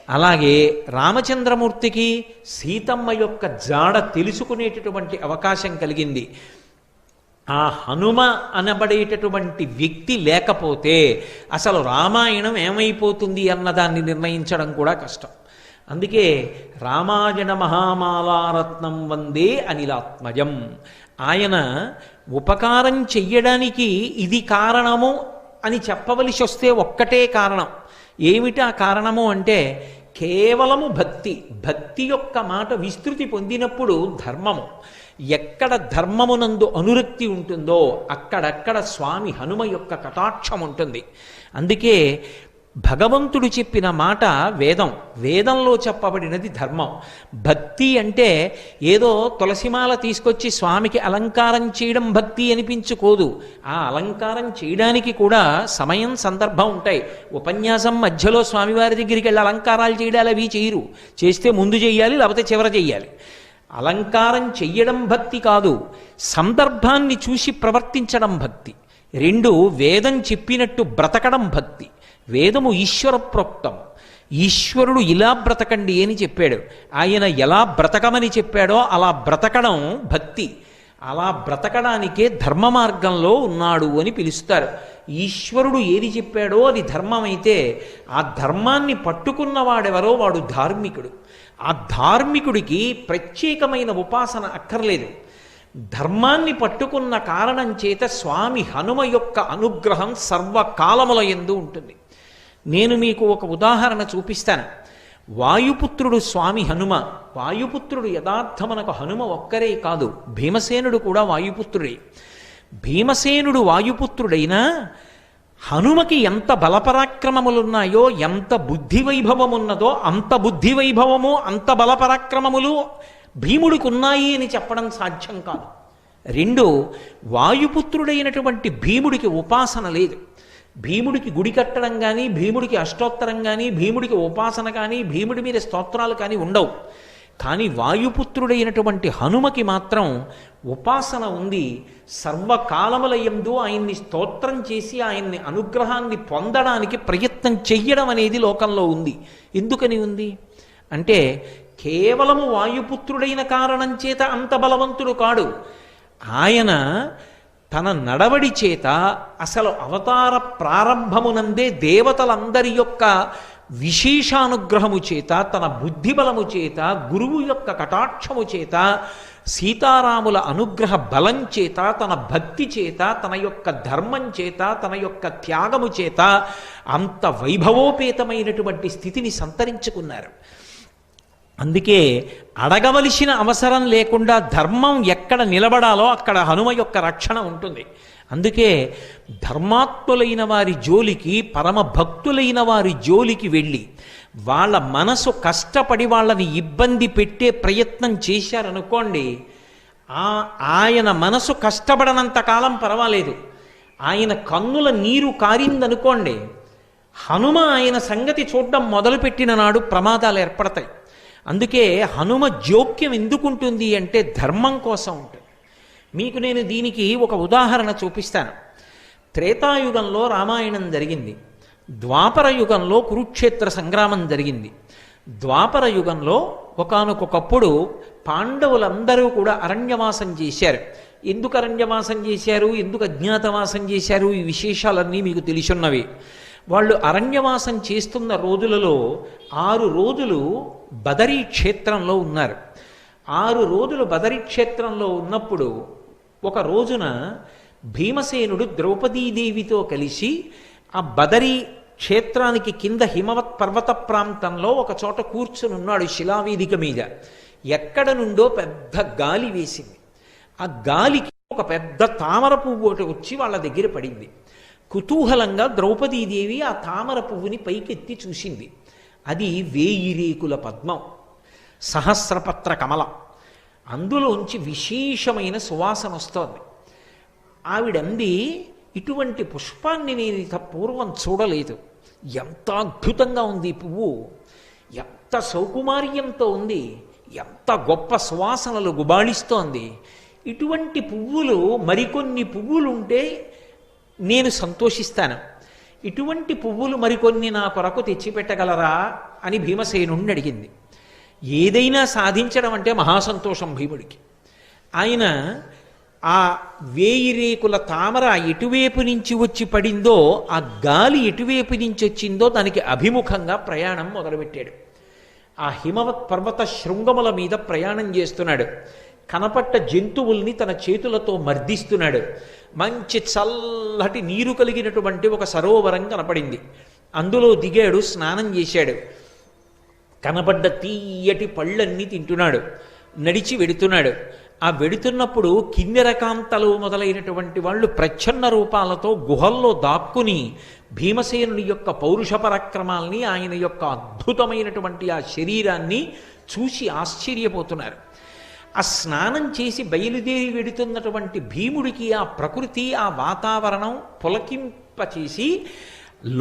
అలాగే రామచంద్రమూర్తికి సీతమ్మ యొక్క జాడ తెలుసుకునేటటువంటి అవకాశం కలిగింది. ఆ హనుమ అనబడేటటువంటి వ్యక్తి లేకపోతే అసలు రామాయణం ఏమైపోతుంది అన్నదాన్ని నిర్ణయించడం కూడా కష్టం. అందుకే రామాయణ మహామాలారత్నం వందే అనిలాత్మజం. ఆయన ఉపకారం చెయ్యడానికి ఇది కారణము అని చెప్పవలసి వస్తే ఒక్కటే కారణం. ఏమిటా కారణము అంటే కేవలము భక్తి. భక్తి యొక్క మాట విస్తృతి పొందినప్పుడు ధర్మము, ఎక్కడ ధర్మమునందు అనురక్తి ఉంటుందో అక్కడక్కడ స్వామి హనుమ యొక్క కటాక్షం ఉంటుంది. అందుకే భగవంతుడు చెప్పిన మాట వేదం, వేదంలో చెప్పబడినది ధర్మం. భక్తి అంటే ఏదో తులసిమాల తీసుకొచ్చి స్వామికి అలంకారం చేయడం భక్తి అనిపించుకోదు. ఆ అలంకారం చేయడానికి కూడా సమయం సందర్భం ఉంటాయి. ఉపన్యాసం మధ్యలో స్వామివారి దగ్గరికి వెళ్ళి అలంకారాలు చేయడాలు అవి చేయరు. చేస్తే ముందు చెయ్యాలి, లేకపోతే చివర చెయ్యాలి. అలంకారం చెయ్యడం భక్తి కాదు, సందర్భాన్ని చూసి ప్రవర్తించడం భక్తి. రెండు, వేదం చెప్పినట్టు బ్రతకడం భక్తి. వేదము ఈశ్వర ప్రోక్తం. ఈశ్వరుడు ఇలా బ్రతకండి అని చెప్పాడు. ఆయన ఎలా బ్రతకమని చెప్పాడో అలా బ్రతకడం భక్తి. అలా బ్రతకడానికే ధర్మ మార్గంలో ఉన్నాడు అని పిలుస్తారు. ఈశ్వరుడు ఏది చెప్పాడో అది ధర్మమైతే ఆ ధర్మాన్ని పట్టుకున్నవాడెవరో వాడు ధార్మికుడు. ఆ ధార్మికుడికి ప్రత్యేకమైన ఉపాసన అక్కర్లేదు. ధర్మాన్ని పట్టుకున్న కారణం చేత స్వామి హనుమ యొక్క అనుగ్రహం సర్వకాలముల యందు ఉంటుంది. నేను మీకు ఒక ఉదాహరణ చూపిస్తాను. వాయుపుత్రుడు స్వామి హనుమ. వాయుపుత్రుడు యథార్థమనకు హనుమ ఒక్కరే కాదు, భీమసేనుడు కూడా వాయుపుత్రుడే. భీమసేనుడు వాయుపుత్రుడైనా హనుమకి ఎంత బలపరాక్రమములున్నాయో, ఎంత బుద్ధి వైభవమున్నదో అంత బుద్ధి వైభవము అంత బలపరాక్రమములు భీముడికి ఉన్నాయి అని చెప్పడం సాధ్యం కాదు. రెండు, వాయుపుత్రుడైనటువంటి భీముడికి ఉపాసన లేదు. భీముడికి గుడి కట్టడం కానీ, భీముడికి అష్టోత్తరం కానీ, భీముడికి ఉపాసన కానీ, భీముడి మీద స్తోత్రాలు కానీ ఉండవు. కానీ వాయుపుత్రుడైనటువంటి హనుమకి మాత్రం ఉపాసన ఉంది. సర్వకాలముల యందు ఆయన్ని స్తోత్రం చేసి ఆయన్ని అనుగ్రహాన్ని పొందడానికి ప్రయత్నం చెయ్యడం అనేది లోకంలో ఉంది. ఎందుకని ఉంది అంటే కేవలము వాయుపుత్రుడైన కారణం చేత అంత బలవంతుడు కాడు. ఆయన తన నడవడి చేత అసలు అవతార ప్రారంభమునందే దేవతలందరి యొక్క విశేషానుగ్రహము చేత, తన బుద్ధిబలము చేత, గురువు యొక్క కటాక్షము చేత, సీతారాముల అనుగ్రహ బలం చేత, తన భక్తి చేత, తన యొక్క ధర్మం చేత, తన యొక్క త్యాగము చేత అంత వైభవోపేతమైనటువంటి స్థితిని సంతరించుకున్నారు. అందుకే అడగవలసిన అవసరం లేకుండా ధర్మం ఎక్కడ నిలబడాలో అక్కడ హనుమ యొక్క రక్షణ ఉంటుంది. అందుకే ధర్మాత్ములైన వారి జోలికి, పరమ భక్తులైన వారి జోలికి వెళ్ళి వాళ్ళ మనసు కష్టపడి వాళ్ళని ఇబ్బంది పెట్టే ప్రయత్నం చేశారనుకోండి, ఆయన మనసు కష్టపడనంత కాలం పర్వాలేదు. ఆయన కన్నుల నీరు కారిందనుకోండి, హనుమ ఆయన సంగతి చూడడం మొదలుపెట్టిన నాడు ప్రమాదాలు ఏర్పడతాయి. అందుకే హనుమ జోక్యం ఎందుకుంటుంది అంటే ధర్మం కోసం ఉంటుంది. మీకు నేను దీనికి ఒక ఉదాహరణ చూపిస్తాను. త్రేతాయుగంలో రామాయణం జరిగింది. ద్వాపర యుగంలో కురుక్షేత్ర సంగ్రామం జరిగింది. ద్వాపర యుగంలో ఒకానొకప్పుడు పాండవులందరూ కూడా అరణ్యవాసం చేశారు. ఎందుకు అరణ్యవాసం చేశారు, ఎందుకు అజ్ఞాతవాసం చేశారు, ఈ విశేషాలన్నీ మీకు తెలిసున్నవి. వాళ్ళు అరణ్యవాసం చేస్తున్న రోజులలో 6 రోజులు బదరీ క్షేత్రంలో ఉన్నారు. 6 రోజులు బదరీ క్షేత్రంలో ఉన్నప్పుడు ఒక రోజున భీమసేనుడు ద్రౌపదీదేవితో కలిసి ఆ బదరీ క్షేత్రానికి కింద హిమవత్ పర్వత ప్రాంతంలో ఒక చోట కూర్చుని ఉన్నాడు శిలావేదిక మీద. ఎక్కడ నుండో పెద్ద గాలి వేసింది. ఆ గాలికి ఒక పెద్ద తామర పువ్వు ఒకటి వచ్చి వాళ్ళ దగ్గర పడింది. కుతూహలంగా ద్రౌపదీదేవి ఆ తామర పువ్వుని పైకెత్తి చూసింది. అది 1000 రేకుల పద్మం, సహస్రపత్ర కమలం. అందులోంచి విశేషమైన సువాసన వస్తోంది. ఆవిడంది, ఇటువంటి పుష్పాన్ని నేను పూర్వం చూడలేదు. ఎంత అద్భుతంగా ఉంది ఈ పువ్వు, ఎంత సౌకుమార్యంతో ఉంది, ఎంత గొప్ప సువాసనలు గుబాళిస్తోంది. ఇటువంటి పువ్వులు మరికొన్ని పువ్వులుంటే నేను సంతోషిస్తాను. ఇటువంటి పువ్వులు మరికొన్ని నా కొరకు తెచ్చిపెట్టగలరా అని భీమసేనుణ్ణి అడిగింది. ఏదైనా సాధించడం అంటే మహాసంతోషం భీముడికి. ఆయన ఆ 1000 రేకుల తామర ఎటువైపు నుంచి వచ్చి పడిందో, ఆ గాలి ఎటువైపు నుంచి వచ్చిందో దానికి అభిముఖంగా ప్రయాణం మొదలుపెట్టాడు. ఆ హిమవత్ పర్వత శృంగముల మీద ప్రయాణం చేస్తున్నాడు. కనపట్ట జంతువుల్ని తన చేతులతో మర్దిస్తున్నాడు. మంచి చల్లటి నీరు కలిగినటువంటి ఒక సరోవరం కనపడింది. అందులో దిగాడు, స్నానం చేశాడు. కనపడ్డ తీయటి పళ్ళన్నీ తింటున్నాడు. నడిచి వెడుతున్నాడు. ఆ వెడుతున్నప్పుడు కిన్నెరకాంతలు మొదలైనటువంటి వాళ్ళు ప్రచ్ఛన్న రూపాలతో గుహల్లో దాక్కుని భీమసేనుని యొక్క పౌరుష పరాక్రమాల్ని, ఆయన యొక్క అద్భుతమైనటువంటి ఆ శరీరాన్ని చూసి ఆశ్చర్యపోతున్నారు. ఆ స్నానం చేసి బయలుదేరి వెడుతున్నటువంటి భీముడికి ఆ ప్రకృతి, ఆ వాతావరణం పులకింపచేసి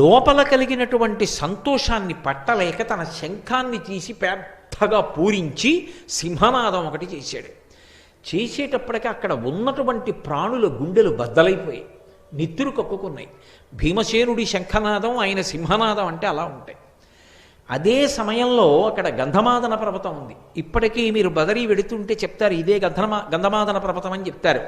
లోపల కలిగినటువంటి సంతోషాన్ని పట్టలేక తన శంఖాన్ని తీసి పెద్దగా పూరించి సింహనాదం ఒకటి చేశాడు. చేసేటప్పటికీ అక్కడ ఉన్నటువంటి ప్రాణుల గుండెలు బద్దలైపోయాయి, నెత్తురు కక్కుకున్నాయి. భీమసేనుడి శంఖనాదం, ఆయన సింహనాదం అంటే అలా ఉంటాయి. అదే సమయంలో అక్కడ గంధమాదన పర్వతం ఉంది. ఇప్పటికీ మీరు బదరీ వెడుతుంటే చెప్తారు, ఇదే గంధమాదన పర్వతం అని చెప్తారు.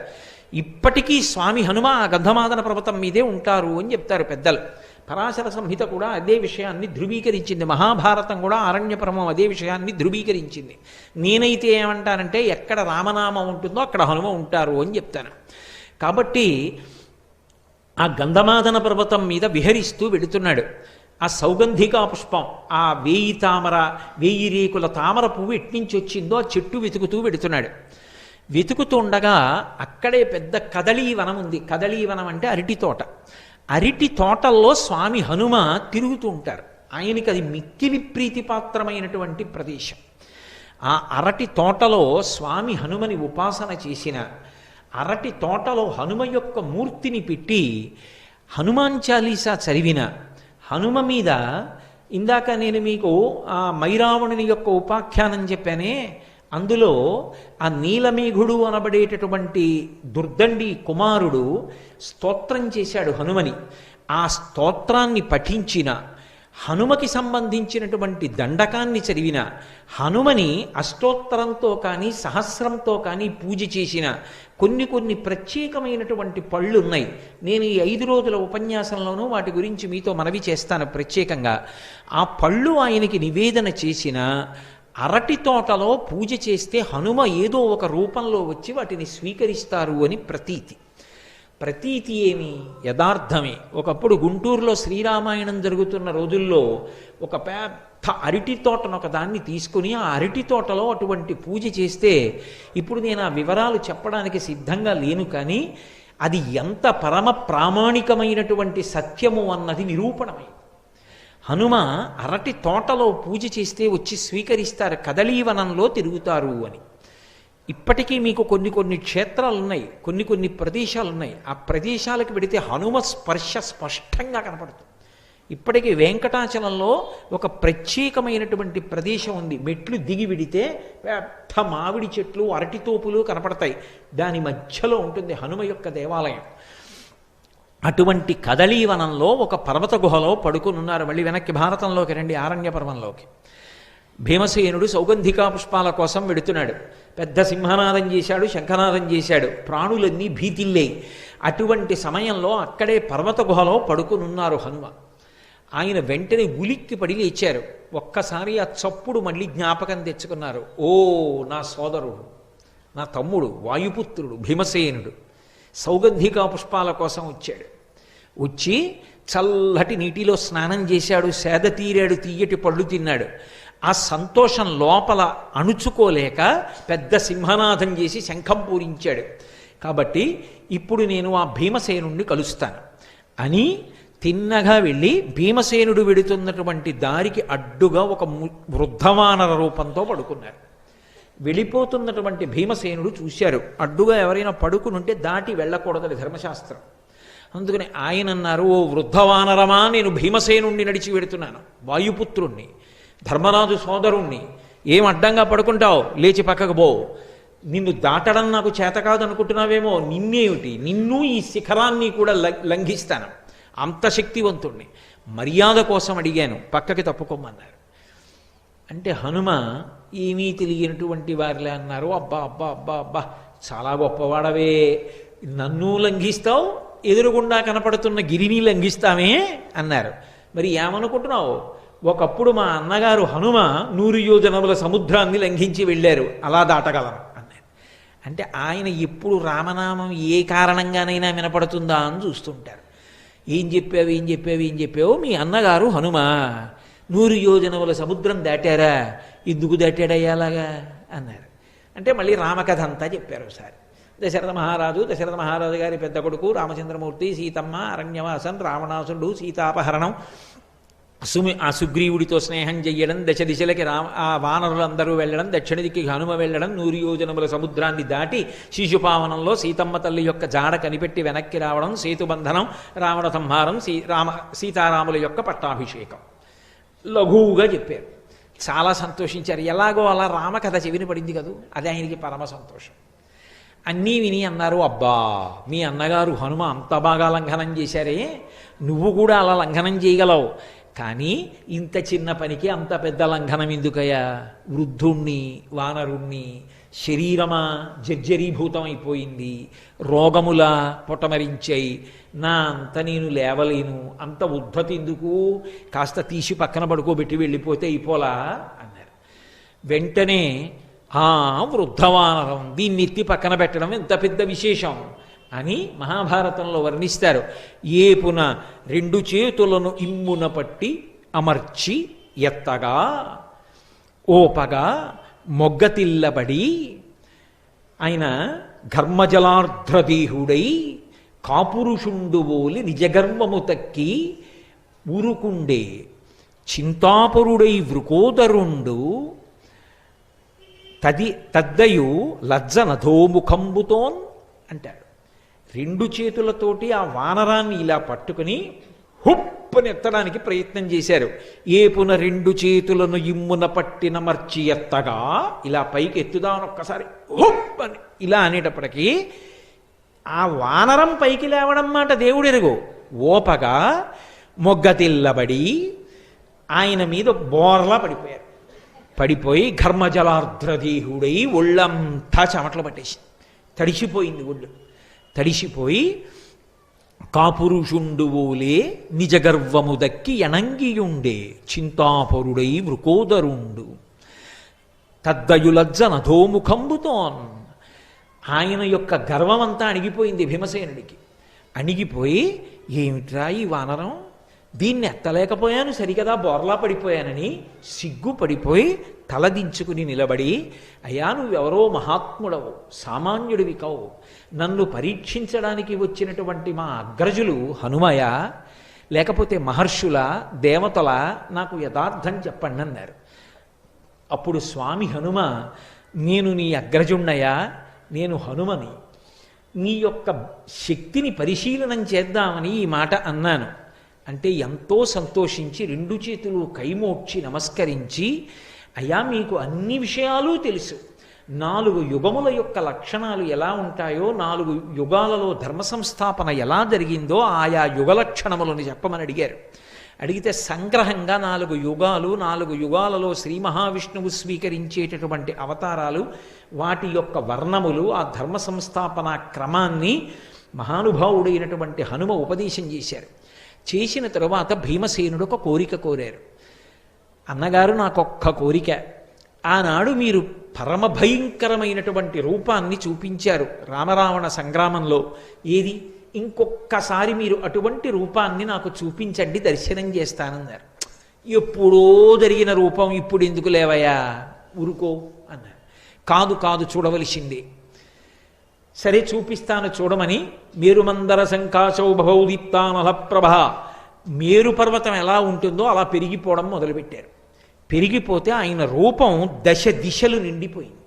ఇప్పటికీ స్వామి హనుమ ఆ గంధమాదన పర్వతం మీదే ఉంటారు అని చెప్తారు పెద్దలు. పరాశర సంహిత కూడా అదే విషయాన్ని ధృవీకరించింది, మహాభారతం కూడా ఆరణ్యపర్వం అదే విషయాన్ని ధృవీకరించింది. నేనైతే ఏమంటానంటే ఎక్కడ రామనామం ఉంటుందో అక్కడ హనుమ ఉంటారు అని చెప్తాను. కాబట్టి ఆ గంధమాదన పర్వతం మీద విహరిస్తూ వెళుతున్నాడు. ఆ సౌగంధికా పుష్పం, ఆ 1000 రేకుల తామర పువ్వు ఎట్నుంచి వచ్చిందో ఆ చెట్టు వెతుకుతూ వెడుతున్నాడు. వెతుకుతుండగా అక్కడే పెద్ద కదళీవనం ఉంది. కదళీవనం అంటే అరటి తోట. అరటి తోటల్లో స్వామి హనుమ తిరుగుతూ ఉంటారు. ఆయనకి అది మిక్కిలి ప్రీతిపాత్రమైనటువంటి ప్రదేశం. ఆ అరటి తోటలో స్వామి హనుమని ఉపాసన చేసిన, అరటి తోటలో హనుమ యొక్క మూర్తిని పెట్టి హనుమాన్ చాలీసా చదివిన, హనుమ మీద ఇందాక నేను మీకు ఆ మైరావణుని యొక్క ఉపాఖ్యానం చెప్పానే, అందులో ఆ నీలమేఘుడు అనబడేటటువంటి దుర్దండి కుమారుడు స్తోత్రం చేశాడు హనుమని. ఆ స్తోత్రాన్ని పఠించిన, హనుమకి సంబంధించినటువంటి దండకాన్ని చదివిన, హనుమని అష్టోత్తరంతో కానీ సహస్రంతో కానీ పూజ చేసిన కొన్ని ప్రత్యేకమైనటువంటి పళ్ళు ఉన్నాయి. నేను ఈ 5 రోజుల ఉపన్యాసంలోనూ వాటి గురించి మీతో మనవి చేస్తాను ప్రత్యేకంగా. ఆ పళ్ళు ఆయనకి నివేదన చేసిన, అరటి తోటలో పూజ చేస్తే హనుమ ఏదో ఒక రూపంలో వచ్చి వాటిని స్వీకరిస్తారు అని ప్రతీతి. ప్రతీతి ఏమి? యథార్థమే. ఒకప్పుడు గుంటూరులో శ్రీరామాయణం జరుగుతున్న రోజుల్లో ఒక పెద్ద అరటి తోటను ఒక దాన్ని తీసుకుని ఆ అరటి తోటలో అటువంటి పూజ చేస్తే, ఇప్పుడు నేను ఆ వివరాలు చెప్పడానికి సిద్ధంగా లేను, కానీ అది ఎంత పరమ ప్రామాణికమైనటువంటి సత్యము అన్నది నిరూపణమైంది. హనుమ అరటి తోటలో పూజ చేస్తే వచ్చి స్వీకరిస్తారు, కదళీవనంలో తిరుగుతారు అని. ఇప్పటికీ మీకు కొన్ని క్షేత్రాలు ఉన్నాయి, కొన్ని ప్రదేశాలు ఉన్నాయి. ఆ ప్రదేశాలకు వెడితే హనుమ స్పర్శ స్పష్టంగా కనపడుతుంది. ఇప్పటికీ వెంకటాచలంలో ఒక ప్రత్యేకమైనటువంటి ప్రదేశం ఉంది. మెట్లు దిగి విడితే పెద్ద మామిడి చెట్లు, అరటి తోపులు కనపడతాయి. దాని మధ్యలో ఉంటుంది హనుమ యొక్క దేవాలయం. అటువంటి కదళీవనంలో ఒక పర్వత గుహలో పడుకుని ఉన్నారు. మళ్ళీ వెనక్కి భారతంలోకి రండి, ఆరణ్య పర్వంలోకి. భీమసేనుడు సౌగంధికా పుష్పాల కోసం వెడుతున్నాడు. పెద్ద సింహనాదం చేశాడు, శంఖనాదం చేశాడు, ప్రాణులన్నీ భీతిల్లేయి. అటువంటి సమయంలో అక్కడే పర్వత గుహలో పడుకునున్నారు హనుమ. ఆయన వెంటనే ఉలిక్కి పడి లేచారు. ఒక్కసారి ఆ చప్పుడు మళ్ళీ జ్ఞాపకం తెచ్చుకున్నారు. ఓ నా సోదరుడు, నా తమ్ముడు, వాయుపుత్రుడు భీమసేనుడు సౌగంధికా పుష్పాల కోసం వచ్చాడు. వచ్చి చల్లటి నీటిలో స్నానం చేశాడు, సేద తీరాడు, తీయటి పళ్ళు తిన్నాడు. ఆ సంతోషం లోపల అణుచుకోలేక పెద్ద సింహనాదం చేసి శంఖం పూరించాడు. కాబట్టి ఇప్పుడు నేను ఆ భీమసేనుణ్ణి కలుస్తాను అని తిన్నగా వెళ్ళి భీమసేనుడు వెడుతున్నటువంటి దారికి అడ్డుగా ఒక వృద్ధవానర రూపంతో పడుకున్నారు. వెళ్ళిపోతున్నటువంటి భీమసేనుడు చూశారు, అడ్డుగా ఎవరైనా పడుకునుంటే దాటి వెళ్ళకూడదని ధర్మశాస్త్రం. అందుకని ఆయన అన్నారు, ఓ వృద్ధవానరమా, నేను భీమసేనుణ్ణి నడిచి వెడుతున్నాను, వాయుపుత్రుణ్ణి, ధర్మరాజు సోదరుణ్ణి, ఏం అడ్డంగా పడుకుంటావు, లేచి పక్కకు పో, నిన్ను దాటడం నాకు చేత కాదు అనుకుంటున్నావేమో, నిన్నేమిటి, నిన్ను ఈ శిఖరాన్ని కూడా లంఘిస్తాను, అంత శక్తివంతుణ్ణి, మర్యాద కోసం అడిగాను, పక్కకి తప్పుకోమన్నారు. అంటే హనుమ ఏమీ తెలియనటువంటి వారిలే అన్నారు, అబ్బా అబ్బా అబ్బా అబ్బా చాలా గొప్పవాడవే, నన్ను లంఘిస్తావు, ఎదురుగుండా కనపడుతున్న గిరిని లంఘిస్తామే అన్నారు. మరి ఏమనుకుంటున్నావు, ఒకప్పుడు మా అన్నగారు హనుమ 100 యోజనముల సముద్రాన్ని లంఘించి వెళ్ళారు, అలా దాటగలను అన్నారు. అంటే ఆయన ఎప్పుడు రామనామం ఏ కారణంగానైనా వినపడుతుందా అని చూస్తుంటారు. ఏం చెప్పావు, మీ అన్నగారు హనుమ 100 యోజనముల సముద్రం దాటారా, ఎందుకు దాటాడయ్యాలాగా అన్నారు. అంటే మళ్ళీ రామకథ అంతా చెప్పారు ఒకసారి. దశరథ మహారాజు గారి పెద్ద కొడుకు రామచంద్రమూర్తి, సీతమ్మ, అరణ్యవాసం, రావణాసురుడు, సీతాపహరణం, ఆ సుగ్రీవుడితో స్నేహం చెయ్యడం, దశ దిశలకి ఆ వానరులందరూ వెళ్ళడం, దక్షిణ దిక్కి హనుమ వెళ్ళడం, 100 యోజనముల సముద్రాన్ని దాటి శిశుపావనంలో సీతమ్మ తల్లి యొక్క జాడ కనిపెట్టి వెనక్కి రావడం, సేతుబంధనం, రావణ సంహారం, సీతారాముల యొక్క పట్టాభిషేకం లఘువుగా చెప్పారు. చాలా సంతోషించారు. ఎలాగో అలా రామకథ చెవిని పడింది కదూ, అది ఆయనకి పరమ సంతోషం. అన్నీ విని అన్నారు, అబ్బా మీ అన్నగారు హనుమ అంత బాగా లంఘనం చేశారే, నువ్వు కూడా అలా లంఘనం చేయగలవు, కానీ ఇంత చిన్న పనికి అంత పెద్ద లంఘనం ఎందుకయ్యా, వృద్ధుణ్ణి, వానరుణ్ణి, శరీరమా జర్జరీభూతం అయిపోయింది, రోగములా పొటమరించాయి, నా అంత నేను లేవలేను, అంత ఉద్ధతి ఎందుకు, కాస్త తీసి పక్కన పడుకోబెట్టి వెళ్ళిపోతే అయిపోలా అన్నారు. వెంటనే వృద్ధవానరం, దీన్ని ఎత్తి పక్కన పెట్టడం ఎంత పెద్ద విశేషం అని మహాభారతంలో వర్ణిస్తారు. ఏపున 2 చేతులను ఇమ్మున పట్టి అమర్చి ఎత్తగా ఓపగా మొగ్గతిల్లబడి ఆయన ఘర్మజలార్ధ్రదేహుడై కాపురుషుండువోలి నిజగర్వము తక్కి ఊరుకుండే చింతాపరుడై వృకోదరుండు తద్దయు లజ్జ నధోముఖంబుతోన్ అంటాడు. 2 చేతులతోటి ఆ వానరాన్ని ఇలా పట్టుకుని హుప్పని ఎత్తడానికి ప్రయత్నం చేశారు. ఏపున 2 చేతులను ఇమ్మున పట్టిన మర్చి ఎత్తగా, ఇలా పైకి ఎత్తుదామని ఒక్కసారి హుప్పని ఇలా అనేటప్పటికీ ఆ వానరం పైకి లేవడం మాట దేవుడెరుగు. ఓపగా మొగ్గతిల్లబడి ఆయన మీద బోర్లా పడిపోయారు. పడిపోయి ఘర్మజలార్ధ్రదేహుడై ఒళ్ళంతా చెమటలు పట్టేసి తడిసిపోయింది. ఒళ్ళు తడిసిపోయి కాపురుషుండువోలే నిజగర్వము దక్కి ఎనంగియుండే చింతాపరుడై వృకోదరుండు తద్దయులజ్జ నధోముఖంబుతోన్. ఆయన యొక్క గర్వమంతా అణిగిపోయింది భీమసేనుడికి. అణిగిపోయి ఏమిట్రా ఈ వానరం, దీన్ని ఎత్తలేకపోయాను సరికదా, బోర్లా పడిపోయానని సిగ్గుపడిపోయి తలదించుకుని నిలబడి, అయ్యా నువ్వెవరో మహాత్ముడవు, సామాన్యుడివి కావు, నన్ను పరీక్షించడానికి వచ్చినటువంటి మా అగ్రజులు హనుమయ లేకపోతే మహర్షుల దేవతల, నాకు యథార్థం చెప్పండి అన్నారు. అప్పుడు స్వామి హనుమ, నేను నీ అగ్రజుణ్ణయా, నేను హనుమని, నీ యొక్క శక్తిని పరిశీలనం చేద్దామని ఈ మాట అన్నాను అంటే ఎంతో సంతోషించి 2 చేతులు కైమోడ్చి నమస్కరించి, అయ్యా మీకు అన్ని విషయాలు తెలుసు, 4 యుగముల యొక్క లక్షణాలు ఎలా ఉంటాయో, 4 యుగాలలో ధర్మ సంస్థాపన ఎలా జరిగిందో ఆయా యుగ లక్షణములను చెప్పమని అడిగారు. అడిగితే సంగ్రహంగా 4 యుగాలు, 4 యుగాలలో శ్రీ మహావిష్ణువు స్వీకరించేటటువంటి అవతారాలు, వాటి యొక్క వర్ణములు, ఆ ధర్మ సంస్థాపన క్రమాన్ని మహానుభావుడైనటువంటి హనుమ ఉపదేశం చేశారు. చేసిన తరువాత భీమసేనుడు ఒక కోరిక కోరారు. అన్నగారు నాకొక్క కోరిక, ఆనాడు మీరు పరమ భయంకరమైనటువంటి రూపాన్ని చూపించారు రామరావణ సంగ్రామంలో, ఏది ఇంకొక్కసారి మీరు అటువంటి రూపాన్ని నాకు చూపించండి, దర్శనం చేస్తానన్నారు. ఎప్పుడో జరిగిన రూపం ఇప్పుడు ఎందుకు లేవయా, ఊరుకో అన్నారు. కాదు కాదు చూడవలసిందే. సరే చూపిస్తాను చూడమని మేరుమందర శంకాశౌ బహౌదీప్తానలప్రభ, మేరు పర్వతం ఎలా ఉంటుందో అలా పెరిగిపోవడం మొదలుపెట్టారు. పెరిగిపోతే ఆయన రూపం 10 దిశలు నిండిపోయింది.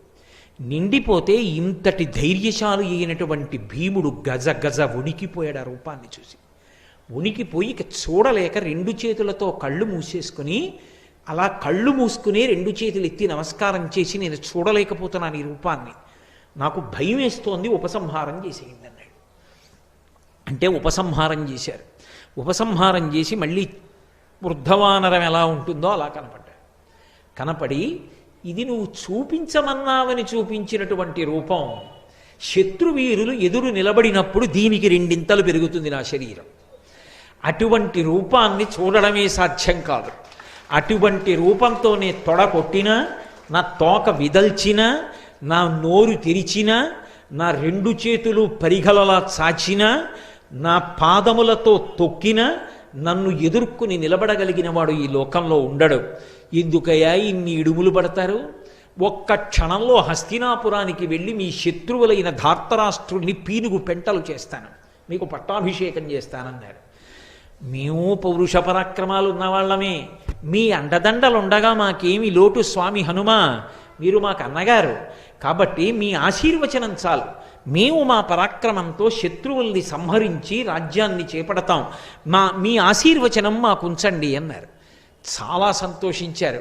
నిండిపోతే ఇంతటి ధైర్యశాలి అయినటువంటి భీముడు గజ గజ వణికిపోయాడు ఆ రూపాన్ని చూసి. వణికిపోయి ఇక చూడలేక 2 చేతులతో కళ్ళు మూసేసుకుని, అలా కళ్ళు మూసుకుని 2 చేతులు ఎత్తి నమస్కారం చేసి, నేను చూడలేకపోతున్నాను ఈ రూపాన్ని, నాకు భయం వేస్తోంది, ఉపసంహారం చేసేయండి అన్నాడు. అంటే ఉపసంహారం చేశారు. ఉపసంహారం చేసి మళ్ళీ వృద్ధవానరం ఎలా ఉంటుందో అలా కనపడ్డాడు. కనపడి, ఇది నువ్వు చూపించమన్నావని చూపించినటువంటి రూపం, శత్రువీరులు ఎదురు నిలబడినప్పుడు దీనికి 2 పెరుగుతుంది నా శరీరం. అటువంటి రూపాన్ని చూడడమే సాధ్యం కాదు. అటువంటి రూపంతో నే తొడ కొట్టినా, నా తోక విదల్చినా, నా నోరు తెరిచినా, నా 2 చేతులు పరిగలలా చాచినా, నా పాదములతో తొక్కినా, నన్ను ఎదుర్కొని నిలబడగలిగిన వాడు ఈ లోకంలో ఉండడు. ఎందుకయ్యా ఇన్ని ఇడుములు పడతారు? ఒక్క క్షణంలో హస్తినాపురానికి వెళ్ళి మీ శత్రువులైన ధార్తరాష్ట్రుల్ని పీనుగు పెంటలు చేస్తాను, మీకు పట్టాభిషేకం చేస్తానన్నారు. మేము పౌరుష పరాక్రమాలు ఉన్నవాళ్ళమే, మీ అండదండలుండగా మాకేమి లోటు స్వామి హనుమ, మీరు మాకు అన్నగారు కాబట్టి మీ ఆశీర్వచనం చాలు, మేము మా పరాక్రమంతో శత్రువుల్ని సంహరించి రాజ్యాన్ని చేపడతాం, మీ ఆశీర్వచనం మాకుంచండి అన్నారు. చాలా సంతోషించారు.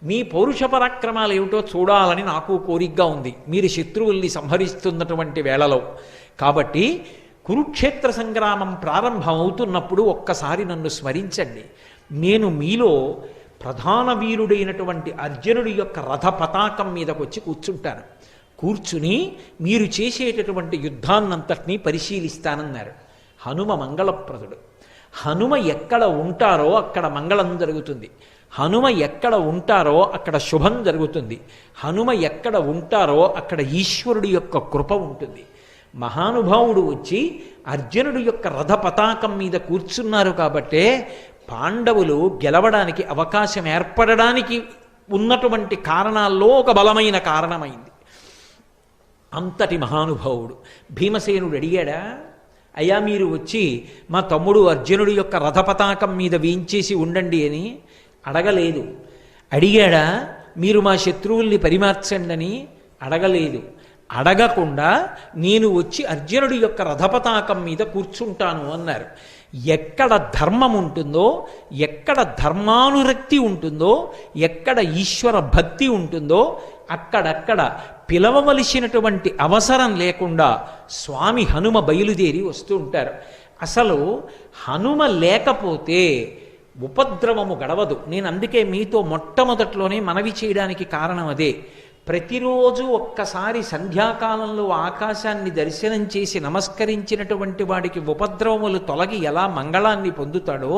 మీ పౌరుష పరాక్రమాలు ఏమిటో చూడాలని నాకు కోరికగా ఉంది మీరు శత్రువుల్ని సంహరిస్తున్నటువంటి వేళలో. కాబట్టి కురుక్షేత్ర సంగ్రామం ప్రారంభమవుతున్నప్పుడు ఒక్కసారి నన్ను స్మరించండి, నేను మీలో ప్రధాన వీరుడైనటువంటి అర్జునుడి యొక్క రథ పతాకం మీదకి వచ్చి కూర్చుంటాను. కూర్చుని మీరు చేసేటటువంటి యుద్ధాన్నంతటినీ పరిశీలిస్తానన్నారు. హనుమ మంగళప్రదుడు. హనుమ ఎక్కడ ఉంటారో అక్కడ మంగళం జరుగుతుంది. హనుమ ఎక్కడ ఉంటారో అక్కడ శుభం జరుగుతుంది. హనుమ ఎక్కడ ఉంటారో అక్కడ ఈశ్వరుడి యొక్క కృప ఉంటుంది. మహానుభావుడు వచ్చి అర్జునుడి యొక్క రథ పతాకం మీద కూర్చున్నారు కాబట్టే పాండవులు గెలవడానికి అవకాశం ఏర్పడడానికి ఉన్నటువంటి కారణాల్లో ఒక బలమైన కారణమైంది. అంతటి మహానుభావుడు. భీమసేనుడు అడిగాడా, అయ్యా మీరు వచ్చి మా తమ్ముడు అర్జునుడి యొక్క రథపతాకం మీద వేయించేసి ఉండండి అని అడగలేదు. అడిగాడా, మీరు మా శత్రువుల్ని పరిమార్చండి అని అడగలేదు. అడగకుండా నేను వచ్చి అర్జునుడి యొక్క రథపతాకం మీద కూర్చుంటాను అన్నారు. ఎక్కడ ధర్మం ఉంటుందో, ఎక్కడ ధర్మానురక్తి ఉంటుందో, ఎక్కడ ఈశ్వర భక్తి ఉంటుందో అక్కడక్కడ పిలవవలసినటువంటి అవసరం లేకుండా స్వామి హనుమ బయలుదేరి వస్తూ ఉంటారు. అసలు హనుమ లేకపోతే ఉపద్రవము గడవదు. నేను అందుకే మీతో మొట్టమొదట్లోనే మనవి చేయడానికి కారణం అదే. ప్రతిరోజు ఒక్కసారి సంధ్యాకాలంలో ఆకాశాన్ని దర్శనం చేసి నమస్కరించినటువంటి వాడికి ఉపద్రవములు తొలగి ఎలా మంగళాన్ని పొందుతాడో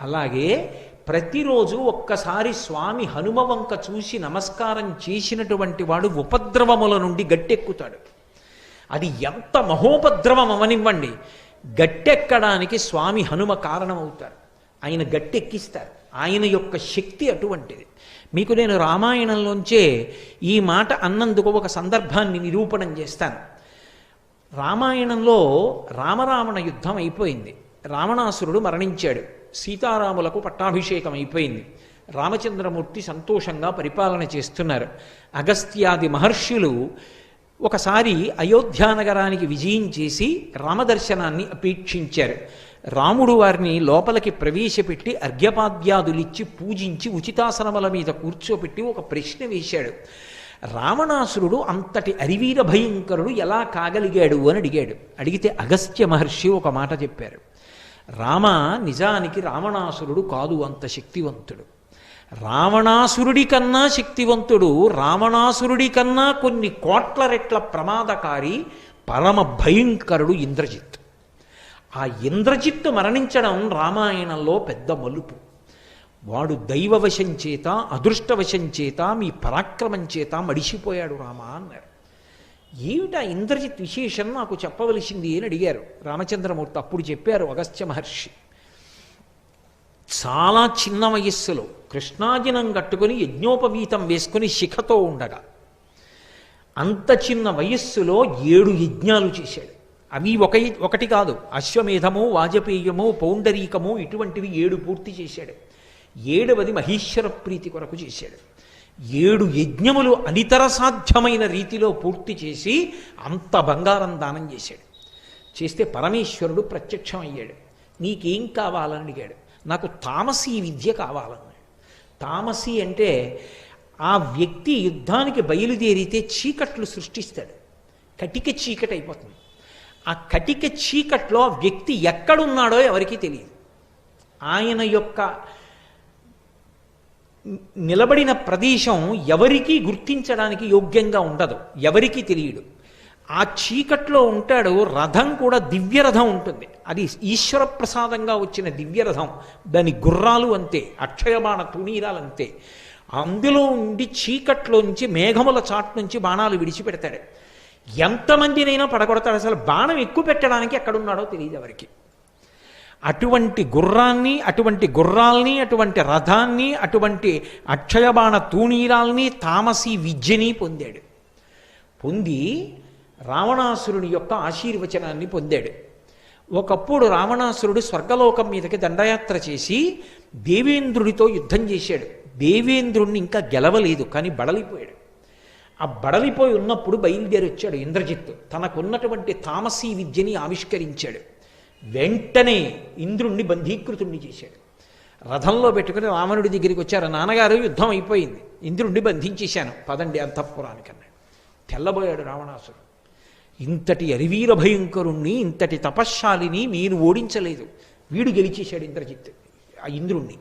అలాగే ప్రతిరోజు ఒక్కసారి స్వామి హనుమ వంక చూసి నమస్కారం చేసినటువంటి వాడు ఉపద్రవముల నుండి గట్టెక్కుతాడు. అది ఎంత మహోపద్రవం అవనివ్వండి, గట్టెక్కడానికి స్వామి హనుమ కారణమవుతారు. ఆయన గట్టెక్కిస్తారు. ఆయన యొక్క శక్తి అటువంటిది. మీకు నేను రామాయణంలోంచే ఈ మాట అన్నందుకు ఒక సందర్భాన్ని నిరూపణం చేస్తాను. రామాయణంలో రామరావణ యుద్ధం అయిపోయింది. రావణాసురుడు మరణించాడు. సీతారాములకు పట్టాభిషేకం అయిపోయింది. రామచంద్రమూర్తి సంతోషంగా పరిపాలన చేస్తున్నారు. అగస్త్యాది మహర్షులు ఒకసారి అయోధ్యానగరానికి విజయం చేసి రామదర్శనాన్ని అపేక్షించారు. రాముడు వారిని లోపలికి ప్రవేశపెట్టి అర్ఘ్యపాద్యాదులిచ్చి పూజించి ఉచితాసనముల మీద కూర్చోపెట్టి ఒక ప్రశ్న వేశాడు. రావణాసురుడు అంతటి అరివీర భయంకరుడు ఎలా కాగలిగాడు అని అడిగాడు. అడిగితే అగస్త్య మహర్షి ఒక మాట చెప్పారు. రామ, నిజానికి రావణాసురుడు కాదు అంత శక్తివంతుడు. రావణాసురుడి కన్నా శక్తివంతుడు, రావణాసురుడి కన్నా కొన్ని కోట్ల రెట్ల ప్రమాదకారి, పరమ భయంకరుడు ఇంద్రజిత్. ఆ ఇంద్రజిత్తు మరణించడం రామాయణంలో పెద్ద మలుపు. వాడు దైవవశం చేత, అదృష్టవశం చేత, మీ పరాక్రమం చేత మడిసిపోయాడు రామా అన్నారు. ఏమిటా ఇంద్రజిత్ విశేషం నాకు చెప్పవలసింది అని అడిగారు రామచంద్రమూర్తి. అప్పుడు చెప్పారు అగస్త్య మహర్షి. చాలా చిన్న వయస్సులో కృష్ణాజినం కట్టుకుని యజ్ఞోపవీతం వేసుకుని శిఖతో ఉండగా, అంత చిన్న వయస్సులో 7 యజ్ఞాలు చేశాడు. అవి ఒకటి కాదు, అశ్వమేధము, వాజపేయము, పౌండరీకము ఇటువంటివి 7 పూర్తి చేశాడు. 7వది మహేశ్వర ప్రీతి కొరకు చేశాడు. 7 యజ్ఞములు అనితర సాధ్యమైన రీతిలో పూర్తి చేసి అంత బంగారం దానం చేశాడు. చేస్తే పరమేశ్వరుడు ప్రత్యక్షం అయ్యాడు. నీకేం కావాలని అడిగాడు. నాకు తామసీ విద్య కావాలన్నాడు. తామసీ అంటే ఆ వ్యక్తి యుద్ధానికి బయలుదేరితే చీకట్లు సృష్టిస్తాడు. కటిక చీకటి అయిపోతుంది. ఆ కటిక చీకట్లో ఆ వ్యక్తి ఎక్కడున్నాడో ఎవరికీ తెలియదు. ఆయన యొక్క నిలబడిన ప్రదేశం ఎవరికీ గుర్తించడానికి యోగ్యంగా ఉండదు, ఎవరికీ తెలియడు. ఆ చీకట్లో ఉంటాడు. రథం కూడా దివ్యరథం ఉంటుంది. అది ఈశ్వర ప్రసాదంగా వచ్చిన దివ్యరథం. దాని గుర్రాలు అంతే, అక్షయబాణ తూణీరాలు అంతే. అందులో ఉండి చీకట్లోంచి మేఘముల చాటు నుంచి బాణాలు విడిచిపెడతాడు. ఎంతమందినైనా పడగొడతాడు. అసలు బాణం ఎక్కువ పెట్టడానికి ఎక్కడున్నాడో తెలియదు ఎవరికి. అటువంటి గుర్రాన్ని, అటువంటి గుర్రాల్ని, అటువంటి రథాన్ని, అటువంటి అక్షయబాణ తూణీరాల్ని, తామసీ విద్యని పొందాడు. పొంది రావణాసురుడి యొక్క ఆశీర్వచనాన్ని పొందాడు. ఒకప్పుడు రావణాసురుడు స్వర్గలోకం మీదకి దండయాత్ర చేసి దేవేంద్రుడితో యుద్ధం చేశాడు. దేవేంద్రుణ్ణి ఇంకా గెలవలేదు, కానీ బడలిపోయాడు. ఆ బడలిపోయి ఉన్నప్పుడు బయలుదేరి వచ్చాడు ఇంద్రజిత్తు. తనకున్నటువంటి తామసీ విద్యని ఆవిష్కరించాడు. వెంటనే ఇంద్రుణ్ణి బంధీకృతుణ్ణి చేశాడు. రథంలో పెట్టుకుని రావణుడి దగ్గరికి వచ్చారు. నాన్నగారు యుద్ధం అయిపోయింది, ఇంద్రుణ్ణి బంధించేశాను, పదండి అంతఃపురానికన్నాడు. తెల్లబోయాడు రావణాసురుడు. ఇంతటి అరివీర భయంకరుణ్ణి, ఇంతటి తపశ్శాలిని మీరు ఓడించలేదు, వీడు గెలిచేశాడు ఇంద్రజిత్ ఆ ఇంద్రుణ్ణి.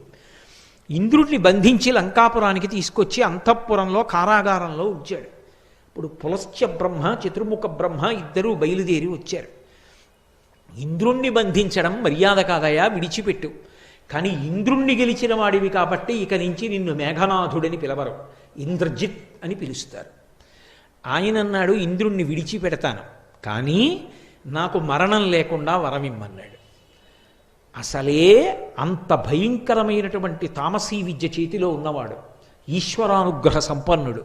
ఇంద్రుడిని బంధించి లంకాపురానికి తీసుకొచ్చి అంతఃపురంలో కారాగారంలో ఉంచాడు. ఇప్పుడు పులస్త్య బ్రహ్మ చతుర్ముఖ బ్రహ్మ ఇద్దరూ బయలుదేరి వచ్చారు. ఇంద్రుణ్ణి బంధించడం మర్యాద కాదయా, విడిచిపెట్టు. కానీ ఇంద్రుణ్ణి గెలిచిన వాడివి కాబట్టి ఇక నుంచి నిన్ను మేఘనాథుడని పిలవరు, ఇంద్రజిత్ అని పిలుస్తారు. ఆయన అన్నాడు, ఇంద్రుణ్ణి విడిచిపెడతాను, కానీ నాకు మరణం లేకుండా వరమిమ్మన్నాడు. అసలే అంత భయంకరమైనటువంటి తామసీ విద్య చేతిలో ఉన్నవాడు, ఈశ్వరానుగ్రహ సంపన్నుడు,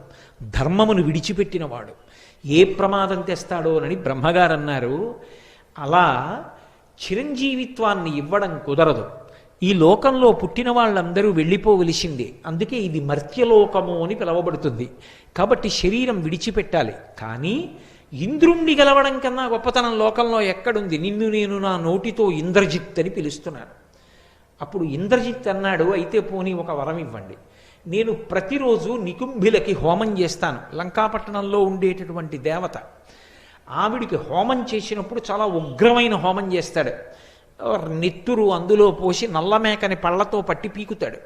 ధర్మమును విడిచిపెట్టినవాడు, ఏ ప్రమాదం తెస్తాడోనని బ్రహ్మగారు అన్నారు. అలా చిరంజీవిత్వాన్ని ఇవ్వడం కుదరదు. ఈ లోకంలో పుట్టిన వాళ్ళందరూ వెళ్ళిపోవలసిందే. అందుకే ఇది మర్త్యలోకము అని పిలవబడుతుంది. కాబట్టి శరీరం విడిచిపెట్టాలి. కానీ ఇంద్రుణ్ణి గెలవడం కన్నా గొప్పతనం లోకంలో ఎక్కడుంది? నిన్ను నేను నా నోటితో ఇంద్రజిత్ అని పిలుస్తున్నాను. అప్పుడు ఇంద్రజిత్ అన్నాడు, అయితే పోనీ ఒక వరం ఇవ్వండి. నేను ప్రతిరోజు నికుంభిలకి హోమం చేస్తాను. లంకాపట్టణంలో ఉండేటటువంటి దేవత, ఆవిడికి హోమం చేసినప్పుడు చాలా ఉగ్రమైన హోమం చేస్తాడు. నెత్తురు అందులో పోసి నల్లమేకని పళ్ళతో పట్టి పీకుతాడు,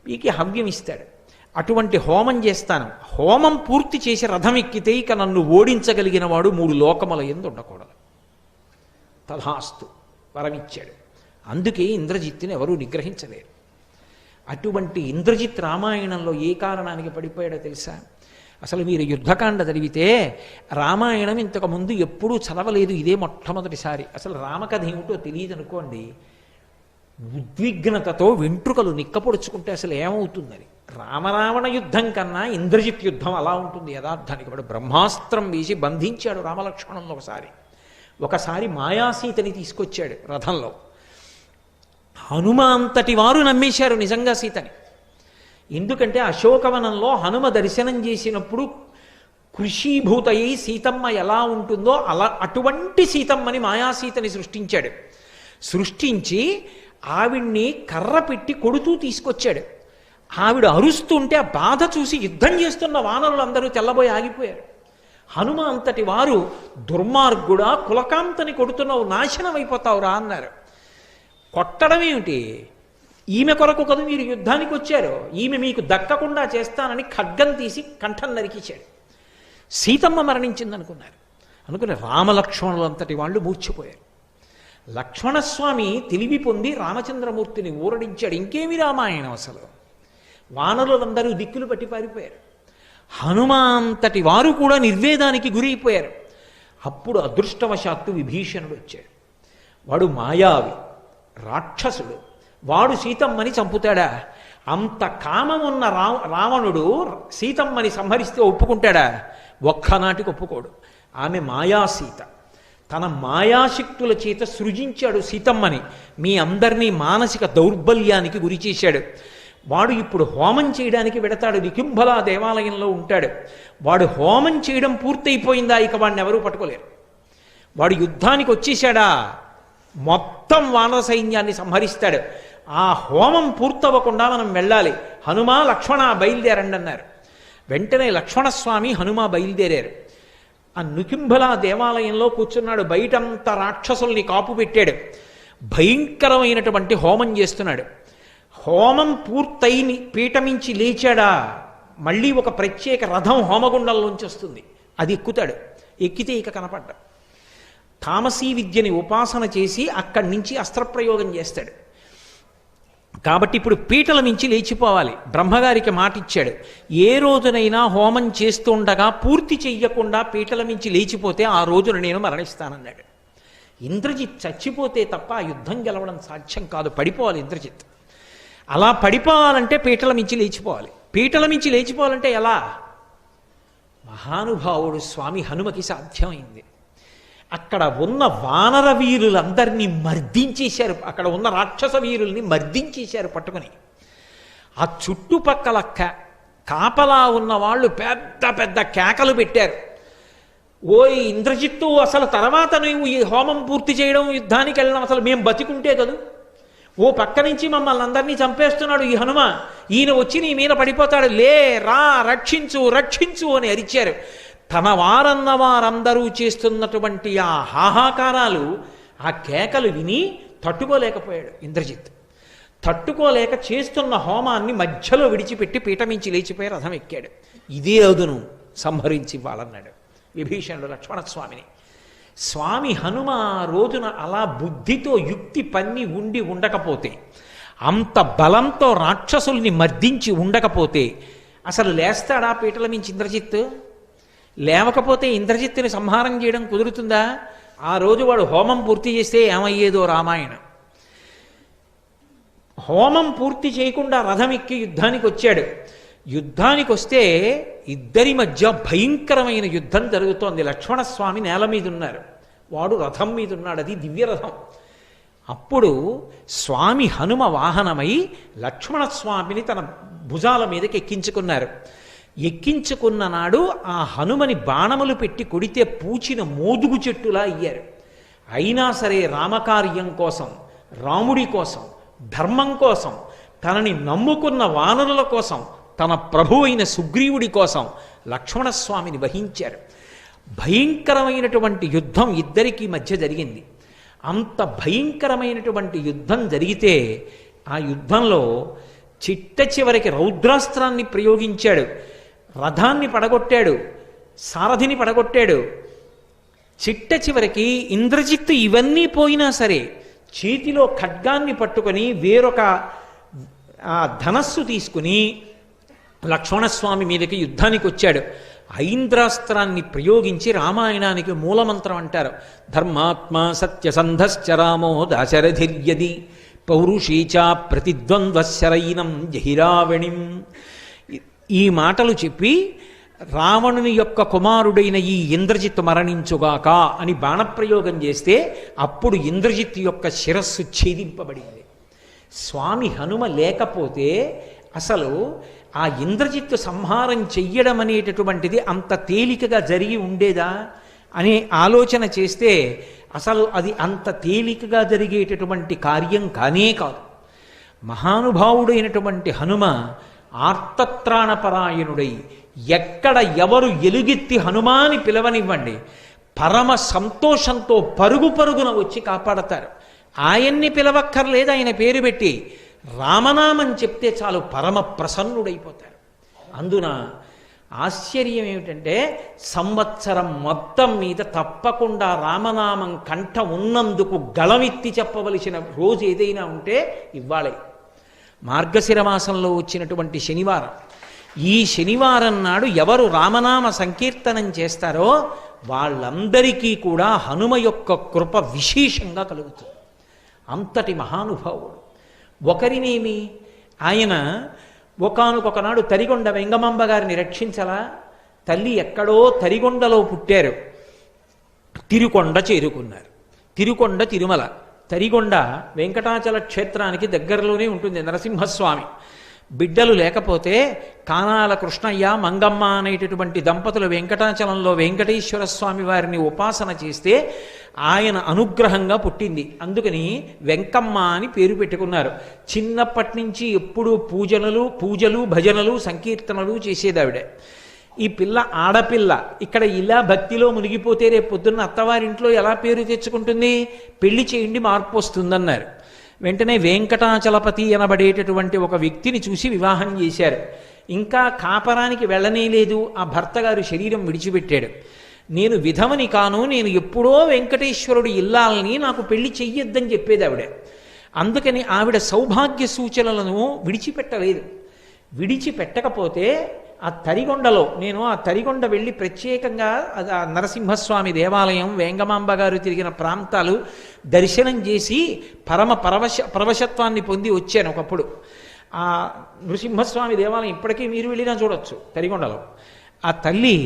పీకి హవ్యం ఇస్తాడు. అటువంటి హోమం చేస్తాను. హోమం పూర్తి చేసి రథం ఎక్కితే ఇక నన్ను ఓడించగలిగిన వాడు 3 లోకముల యందు ఉండకూడదు. తథాస్తు వరమిచ్చాడు. అందుకే ఇంద్రజిత్తుని ఎవరూ నిగ్రహించలేరు. అటువంటి ఇంద్రజిత్ రామాయణంలో ఏ కారణానికి పడిపోయాడో తెలుసా? అసలు మీరు యుద్ధకాండ చదివితే రామాయణం ఇంతకుముందు ఎప్పుడూ చదవలేదు, ఇదే మొట్టమొదటిసారి. అసలు రామకథ ఏమిటో తెలియదు అనుకోండి, ఉద్విగ్నతతో వెంట్రుకలు నిక్కపొడుచుకుంటే అసలు ఏమవుతుందని. రామరావణ యుద్ధం కన్నా ఇంద్రజిత్ యుద్ధం అలా ఉంటుంది యథార్థానికి. వాడు బ్రహ్మాస్త్రం వేసి బంధించాడు రామలక్ష్మణులను. ఒకసారి మాయాసీతని తీసుకొచ్చాడు రథంలో. హనుమ అంతటి వారు నమ్మేశారు నిజంగా సీతని. ఎందుకంటే అశోకవనంలో హనుమ దర్శనం చేసినప్పుడు కృషీభూతయ్యి సీతమ్మ ఎలా ఉంటుందో అటువంటి సీతమ్మని మాయాసీతని సృష్టించాడు. సృష్టించి ఆవిడ్ని కర్ర పెట్టి కొడుతూ తీసుకొచ్చాడు. ఆవిడ అరుస్తుంటే ఆ బాధ చూసి యుద్ధం చేస్తున్న వానరులందరూ తెల్లబోయి ఆగిపోయారు. హనుమ అంతటి వారు దుర్మార్గుడా, కులకాంతని కొడుతున్నావు, నాశనం అయిపోతావురా అన్నారు. కొట్టడం ఏమిటి? ఈమె కొరకు కదా మీరు యుద్ధానికి వచ్చారు, ఈమె మీకు దక్కకుండా చేస్తానని ఖడ్గం తీసి కంఠం నరికించాడు. సీతమ్మ మరణించిందనుకున్నారు. అనుకుని రామలక్ష్మణులు అంతటి వాళ్ళు మూర్చిపోయారు. లక్ష్మణస్వామి తెలివి పొంది రామచంద్రమూర్తిని ఊరడించాడు. ఇంకేమి రామాయణం అసలు. వానరులందరూ దిక్కులు పట్టి పారిపోయారు. హనుమాంతటి వారు కూడా నిర్వేదానికి గురైపోయారు. అప్పుడు అదృష్టవశాత్తు విభీషణుడు వచ్చాడు. వాడు మాయావి, రాక్షసుడు. వాడు సీతమ్మని చంపుతాడా? అంత కామమున్న రావణుడు సీతమ్మని సంహరిస్తే ఒప్పుకుంటాడా? ఒక్కనాటికి ఒప్పుకోడు. ఆమె మాయాసీత. తన మాయాశక్తుల చేత సృజించాడు సీతమ్మని. మీ అందరినీ మానసిక దౌర్బల్యానికి గురి చేశాడు. వాడు ఇప్పుడు హోమం చేయడానికి వెడతాడు. నికుంభల దేవాలయంలో ఉంటాడు. వాడు హోమం చేయడం పూర్తయిపోయిందా, ఇక వాడిని ఎవరూ పట్టుకోలేరు. వాడు యుద్ధానికి వచ్చేశాడా, మొత్తం వానర సైన్యాన్ని సంహరిస్తాడు. ఆ హోమం పూర్తవ్వకుండా మనం వెళ్ళాలి. హనుమ లక్ష్మణ బయలుదేరండి అన్నారు. వెంటనే లక్ష్మణస్వామి హనుమ బయలుదేరారు. ఆ నికుంభల దేవాలయంలో కూర్చున్నాడు. బయటంతా రాక్షసుల్ని కాపు పెట్టాడు. భయంకరమైనటువంటి హోమం చేస్తున్నాడు. హోమం పూర్తయి పీఠమించి లేచాడా, మళ్ళీ ఒక ప్రత్యేక రథం హోమగుండంలోంచి వస్తుంది. అది ఎక్కుతాడు. ఎక్కితే ఇక కనపడ్డా. తామసీ విద్యని ఉపాసన చేసి అక్కడి నుంచి అస్త్రప్రయోగం చేస్తాడు. కాబట్టి ఇప్పుడు పీటల మించి లేచిపోవాలి. బ్రహ్మగారికి మాటిచ్చాడు, ఏ రోజునైనా హోమం చేస్తుండగా పూర్తి చెయ్యకుండా పీటల మించి లేచిపోతే ఆ రోజున నేను మరణిస్తానన్నాడు. ఇంద్రజిత్ చచ్చిపోతే తప్ప ఆ యుద్ధం గెలవడం సాధ్యం కాదు. పడిపోవాలి ఇంద్రజిత్. అలా పడిపోవాలంటే పీటల మించి లేచిపోవాలి. పీటల మించి లేచిపోవాలంటే ఎలా? మహానుభావుడు స్వామి హనుమకి సాధ్యమైంది. అక్కడ ఉన్న వానర వీరులందరినీ మర్దించేశారు. అక్కడ ఉన్న రాక్షస వీరుల్ని మర్దించేశారు పట్టుకుని. ఆ చుట్టుపక్కల కాపలా ఉన్న వాళ్ళు పెద్ద పెద్ద కేకలు పెట్టారు. ఓయ్ ఇంద్రజిత్తు, అసలు తర్వాత నువ్వు ఈ హోమం పూర్తి చేయడం, యుద్ధానికి వెళ్ళడం, అసలు మేము బతికుంటే కదూ. ఓ పక్క నుంచి మమ్మల్ని అందరినీ చంపేస్తున్నాడు ఈ హనుమ, ఈయన వచ్చి నీ మీద పడిపోతాడు, లే రా, రక్షించు రక్షించు అని అరిచారు. తన వారన్న వారందరూ చేస్తున్నటువంటి ఆ హాహాకారాలు, ఆ కేకలు విని తట్టుకోలేకపోయాడు ఇంద్రజిత్. తట్టుకోలేక చేస్తున్న హోమాన్ని మధ్యలో విడిచిపెట్టి పీఠమించి లేచిపోయి రథం ఎక్కాడు. ఇదే అదును, సంహరించి ఇవ్వాలన్నాడు విభీషణుడు లక్ష్మణస్వామిని. స్వామి హనుమ రోజున అలా బుద్ధితో యుక్తి పన్ని ఉండి ఉండకపోతే, అంత బలంతో రాక్షసుల్ని మర్దించి ఉండకపోతే అసలు లేస్తాడా పీటల మించి ఇంద్రజిత్? లేవకపోతే ఇంద్రజిత్తుని సంహారం చేయడం కుదురుతుందా? ఆ రోజు వాడు హోమం పూర్తి చేస్తే ఏమయ్యేదో రామాయణం. హోమం పూర్తి చేయకుండా రథం ఎక్కి యుద్ధానికి వచ్చాడు. యుద్ధానికి వస్తే ఇద్దరి మధ్య భయంకరమైన యుద్ధం జరుగుతోంది. లక్ష్మణస్వామి నేల మీద ఉన్నారు, వాడు రథం మీద ఉన్నాడు, అది దివ్యరథం. అప్పుడు స్వామి హనుమ వాహనమై లక్ష్మణస్వామిని తన భుజాల మీదకి ఎక్కించుకున్నారు. ఎక్కించుకున్న నాడు ఆ హనుమని బాణములు పెట్టి కొడితే పూచిన మోదుగు చెట్టులా అయ్యారు. అయినా సరే రామకార్యం కోసం, రాముడి కోసం, ధర్మం కోసం, తనని నమ్ముకున్న వానరుల కోసం, తన ప్రభువైన సుగ్రీవుడి కోసం లక్ష్మణస్వామిని వహించారు. భయంకరమైనటువంటి యుద్ధం ఇద్దరికీ మధ్య జరిగింది. అంత భయంకరమైనటువంటి యుద్ధం జరిగితే ఆ యుద్ధంలో చిట్ట చివరికి రౌద్రాస్త్రాన్ని ప్రయోగించాడు. రథాన్ని పడగొట్టాడు, సారథిని పడగొట్టాడు. చిట్ట చివరికి ఇంద్రజిత్తు ఇవన్నీ పోయినా సరే చేతిలో ఖడ్గాన్ని పట్టుకొని వేరొక ధనస్సు తీసుకుని లక్ష్మణస్వామి మీదకి యుద్ధానికి వచ్చాడు. ఐంద్రాస్త్రాన్ని ప్రయోగించి రామాయణానికి మూలమంత్రం అంటారు. ధర్మాత్మ సత్యసంధశ్చ రామో దాశరథిర్యది పౌరుషీచ ప్రతిద్వంద్వశరైనం జహిరావణిం. ఈ మాటలు చెప్పి రావణుని యొక్క కుమారుడైన ఈ ఇంద్రజిత్తు మరణించుగాక అని బాణప్రయోగం చేస్తే అప్పుడు ఇంద్రజిత్తు యొక్క శిరస్సు ఛేదింపబడింది. స్వామి హనుమ లేకపోతే అసలు ఆ ఇంద్రజిత్తు సంహారం చెయ్యడం అనేటటువంటిది అంత తేలికగా జరిగి ఉండేదా అనే ఆలోచన చేస్తే అసలు అది అంత తేలికగా జరిగేటటువంటి కార్యం కానే కాదు. మహానుభావుడైనటువంటి హనుమ ఆర్తత్రాణపరాయణుడై ఎక్కడ ఎవరు ఎలుగెత్తి హనుమాని పిలవనివ్వండి, పరమ సంతోషంతో పరుగు పరుగున వచ్చి కాపాడతారు. ఆయన్ని పిలవక్కర్లేదు, ఆయన పేరు పెట్టి రామనామం చెప్తే చాలు పరమ ప్రసన్నుడైపోతారు. అందున ఆశ్చర్యం ఏమిటంటే సంవత్సరం మొత్తం మీద తప్పకుండా రామనామం కంఠ ఉన్నందుకు గళమెత్తి చెప్పవలసిన రోజు ఏదైనా ఉంటే ఇవ్వాలే. మార్గశిర మాసంలో వచ్చినటువంటి శనివారం. ఈ శనివారం నాడు ఎవరు రామనామ సంకీర్తనం చేస్తారో వాళ్ళందరికీ కూడా హనుమ యొక్క కృప విశేషంగా కలుగుతుంది. అంతటి మహానుభావుడు. ఒకరినేమి, ఆయన ఒకానొకనాడు తరిగొండ వెంగమాంబ గారిని రక్షించలా. తల్లి ఎక్కడో తరిగొండలో పుట్టారు, తిరుకొండ చేరుకున్నారు. తిరుకొండ తిరుమల, తరిగొండ వెంకటాచల క్షేత్రానికి దగ్గరలోనే ఉంటుంది. నరసింహస్వామి బిడ్డలు లేకపోతే కానాల కృష్ణయ్య మంగమ్మ అనేటటువంటి దంపతులు వెంకటాచలంలో వెంకటేశ్వర స్వామి వారిని ఉపాసన చేస్తే ఆయన అనుగ్రహంగా పుట్టింది. అందుకని వెంకమ్మ అని పేరు పెట్టుకున్నారు. చిన్నప్పటి నుంచి ఎప్పుడూ పూజలు భజనలు సంకీర్తనలు చేసేదావిడ. ఈ పిల్ల ఆడపిల్ల ఇక్కడ ఇలా భక్తిలో మునిగిపోతే రేపు పొద్దున్న అత్తవారింట్లో ఎలా పేరు తెచ్చుకుంటుంది? పెళ్లి చేయండి, మార్పు వస్తుందన్నారు. వెంటనే వెంకటాచలపతి అనబడేటటువంటి ఒక వ్యక్తిని చూసి వివాహం చేశారు. ఇంకా కాపరానికి వెళ్ళనే లేదు, ఆ భర్త గారు శరీరం విడిచిపెట్టాడు. నేను విధవని కాను, నేను ఎప్పుడో వెంకటేశ్వరుడు ఇల్లాలని, నాకు పెళ్లి చెయ్యొద్దని చెప్పేది ఆవిడ. అందుకని ఆవిడ సౌభాగ్య సూచనలను విడిచిపెట్టలేదు. విడిచిపెట్టకపోతే ఆ తరిగొండలో నేను ఆ తరిగొండ వెళ్ళి ప్రత్యేకంగా ఆ నరసింహస్వామి దేవాలయం, వేంగమాంబ గారు తిరిగిన ప్రాంతాలు దర్శనం చేసి పరమ పరవశత్వాన్ని పొంది వచ్చాను ఒకప్పుడు. ఆ నృసింహస్వామి దేవాలయం ఇప్పటికీ మీరు వెళ్ళినా చూడొచ్చు తరిగొండలో. ఆ తల్లి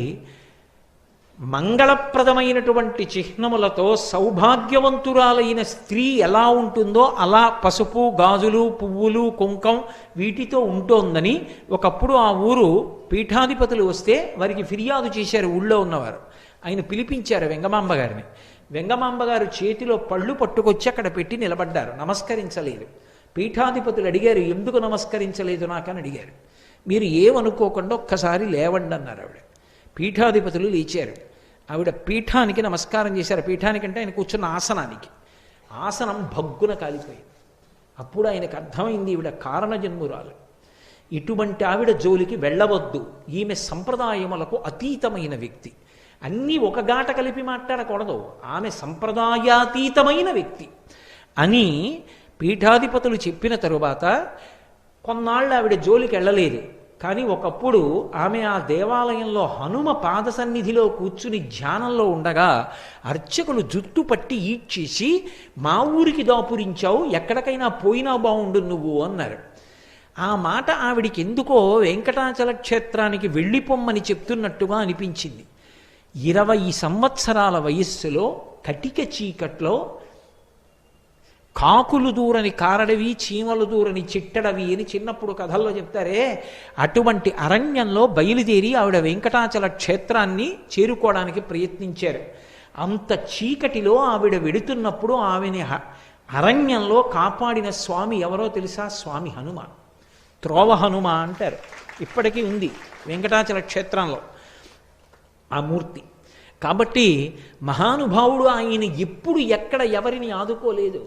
మంగళప్రదమైనటువంటి చిహ్నములతో సౌభాగ్యవంతురాలైన స్త్రీ ఎలా ఉంటుందో అలా పసుపు, గాజులు, పువ్వులు, కుంకం వీటితో ఉంటోందని ఒకప్పుడు ఆ ఊరు పీఠాధిపతులు వస్తే వారికి ఫిర్యాదు చేశారు. ఊళ్ళో ఉన్నవారు ఆయన పిలిపించారు వెంగమాంబ గారిని. వెంగమాంబ గారు చేతిలో పళ్ళు పట్టుకొచ్చి అక్కడ పెట్టి నిలబడ్డారు, నమస్కరించలేదు. పీఠాధిపతులు అడిగారు, ఎందుకు నమస్కరించలేదు నాకని అడిగారు. మీరు ఏమనుకోకుండా ఒక్కసారి లేవండి అన్నారు ఆవిడ. పీఠాధిపతులు లేచారు. ఆవిడ పీఠానికి నమస్కారం చేశారు. పీఠానికంటే ఆయన కూర్చున్న ఆసనానికి. ఆసనం భగ్గున కాలిపోయింది. అప్పుడు ఆయనకు అర్థమైంది ఈవిడ కారణజన్మురాలు. ఇటువంటి ఆవిడ జోలికి వెళ్ళవద్దు, ఈమె సంప్రదాయములకు అతీతమైన వ్యక్తి. అన్నీ ఒక గాట కలిపి మాట్లాడకూడదు, ఆమె సంప్రదాయాతీతమైన వ్యక్తి అని పీఠాధిపతులు చెప్పిన తరువాత కొన్నాళ్ళు ఆవిడ జోలికి వెళ్ళలేదు. కానీ ఒకప్పుడు ఆమె ఆ దేవాలయంలో హనుమ పాద సన్నిధిలో కూర్చుని ధ్యానంలో ఉండగా అర్చకులు జుట్టు పట్టి ఈడ్చేసి, మా ఊరికి దాపురించావు, ఎక్కడికైనా పోయినా బాగుండు నువ్వు అన్నారు. ఆ మాట ఆవిడికి ఎందుకో వెంకటాచల క్షేత్రానికి వెళ్ళిపోమ్మని చెప్తున్నట్టుగా అనిపించింది. 20 సంవత్సరాల వయస్సులో కటిక చీకట్లో కాకులు దూరని కారడవి, చీమలు దూరని చిట్టడవి అని చిన్నప్పుడు కథల్లో చెప్తారే, అటువంటి అరణ్యంలో బయలుదేరి ఆవిడ వెంకటాచల క్షేత్రాన్ని చేరుకోవడానికి ప్రయత్నించారు. అంత చీకటిలో ఆవిడ వెడుతున్నప్పుడు ఆమెని అరణ్యంలో కాపాడిన స్వామి ఎవరో తెలుసా? స్వామి హనుమ. త్రోవ హనుమ అంటారు, ఇప్పటికీ ఉంది వెంకటాచల క్షేత్రంలో ఆ మూర్తి. కాబట్టి మహానుభావుడు ఆయన ఎప్పుడు ఎక్కడ ఎవరిని ఆదుకోలేదు.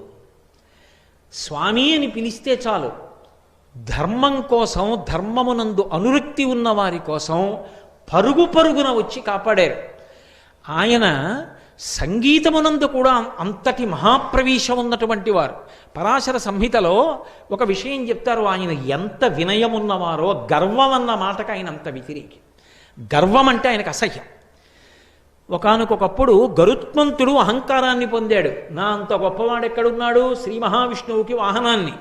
స్వామి అని పిలిస్తే చాలు, ధర్మం కోసం, ధర్మమునందు అనురక్తి ఉన్న వారి కోసం పరుగు పరుగున వచ్చి కాపాడారు. ఆయన సంగీతమునందు కూడా అంతటి మహాప్రవేశం ఉన్నటువంటి వారు. పరాశర సంహితలో ఒక విషయం చెప్తారు, ఆయన ఎంత వినయమున్నవారో. గర్వం అన్న మాటకు ఆయన అంత వ్యతిరేకి. గర్వం అంటే ఆయనకు అసహ్యం. ఒకానొకప్పుడు గరుత్మంతుడు అహంకారాన్ని పొందాడు. నా అంత గొప్పవాడు ఎక్కడున్నాడు? శ్రీ మహావిష్ణువుకి వాహనాన్ని.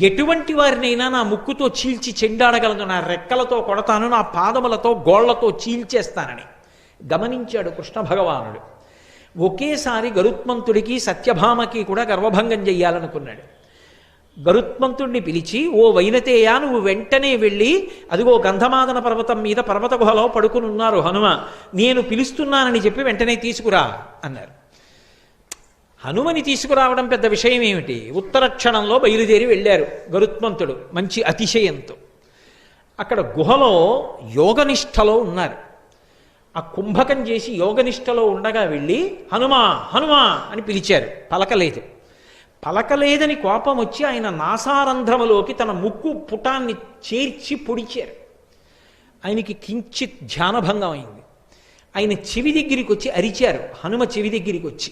ఎటువంటి వారినైనా నా ముక్కుతో చీల్చి చెండాడగలను, నా రెక్కలతో కొడతాను, నా పాదములతో గోళ్లతో చీల్చేస్తానని గమనించాడు కృష్ణ భగవానుడు. ఒకేసారి గరుత్మంతుడికి సత్యభామకి కూడా గర్వభంగం చెయ్యాలనుకున్నాడు. గరుత్మంతుడిని పిలిచి, ఓ వైనతేయ, నువ్వు వెంటనే వెళ్ళి, అదిగో గంధమాదన పర్వతం మీద పర్వత గుహలో పడుకుని ఉన్నారు హనుమ, నేను పిలుస్తున్నానని చెప్పి వెంటనే తీసుకురా అన్నారు. హనుమని తీసుకురావడం పెద్ద విషయం ఏమిటి? ఉత్తర క్షణంలో బయలుదేరి వెళ్ళారు గరుత్మంతుడు మంచి అతిశయంతో. అక్కడ గుహలో యోగనిష్టలో ఉన్నారు. ఆ కుంభకం చేసి యోగనిష్టలో ఉండగా వెళ్ళి హనుమా హనుమా అని పిలిచారు. పలకలేదు. పలకలేదని కోపం వచ్చి ఆయన నాసారంధ్రములోకి తన ముక్కు పుటాన్ని చేర్చి పొడిచారు. ఆయనకి కించిత్ ధ్యానభంగం అయింది. ఆయన చెవి దగ్గరికి వచ్చి అరిచారు. హనుమ చెవి దగ్గరికి వచ్చి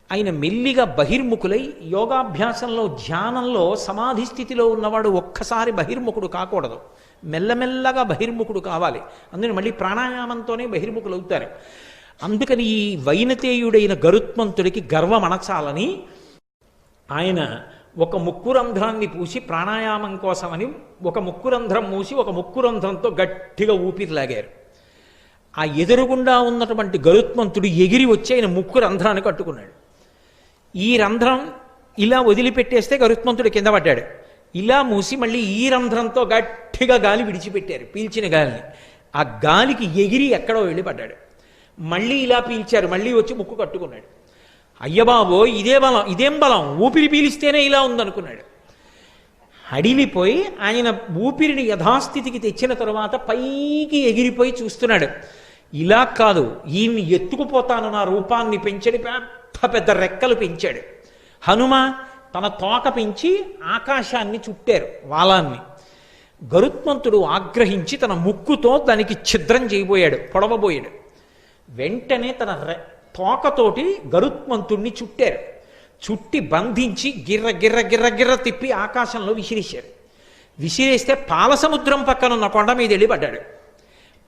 ఆయన మెల్లిగా బహిర్ముఖులై, యోగాభ్యాసంలో ధ్యానంలో సమాధి స్థితిలో ఉన్నవాడు ఒక్కసారి బహిర్ముఖుడు కాకూడదు, మెల్లమెల్లగా బహిర్ముఖుడు కావాలి. అందుకని మళ్ళీ ప్రాణాయామంతోనే బహిర్ముఖులు అవుతారు. అందుకని ఈ వైనతేయుడైన గరుత్మంతుడికి గర్వం అణచాలని ఆయన ఒక ముక్కురంధ్రాన్ని పూసి ప్రాణాయామం కోసమని ఒక ముక్కురంధ్రం మూసి ఒక ముక్కురంధ్రంతో గట్టిగా ఊపిరిలాగారు. ఆ ఎదురుగుండా ఉన్నటువంటి గరుత్మంతుడు ఎగిరి వచ్చి ఆయన ముక్కు రంధ్రాన్ని కట్టుకున్నాడు. ఈ రంధ్రం ఇలా వదిలిపెట్టేస్తే గరుత్మంతుడు కింద పడ్డాడు. ఇలా మూసి మళ్ళీ ఈ రంధ్రంతో గట్టిగా గాలి విడిచిపెట్టారు, పీల్చిన గాలిని. ఆ గాలికి ఎగిరి ఎక్కడో వెళ్ళి పడ్డాడు. మళ్ళీ ఇలా పీల్చారు, మళ్ళీ వచ్చి ముక్కు కట్టుకున్నాడు. అయ్యబాబో ఇదే బలం, ఇదేం బలం, ఊపిరి పీలిస్తేనే ఇలా ఉందనుకున్నాడు. అడిలిపోయి ఆయన ఊపిరిని యథాస్థితికి తెచ్చిన తరువాత పైకి ఎగిరిపోయి చూస్తున్నాడు. ఇలా కాదు, ఈయన్ని ఎత్తుకుపోతాను, నా రూపాన్ని పెంచడి, పెద్ద పెద్ద రెక్కలు పెంచాడు. హనుమ తన తోక పెంచి ఆకాశాన్ని చుట్టారు, వాలాన్ని. గరుత్మంతుడు ఆగ్రహించి తన ముక్కుతో దానికి ఛిద్రం చేయబోయాడు, పొడవబోయాడు. వెంటనే తన తోకతోటి గరుత్మంతుణ్ణి చుట్టారు. చుట్టి బంధించి గిర్ర గిర్ర గిర్ర గిర్ర తిప్పి ఆకాశంలో విసిరేశారు. విసిరేస్తే పాలసముద్రం పక్కనున్న కొండ మీద వెళ్ళి పడ్డాడు.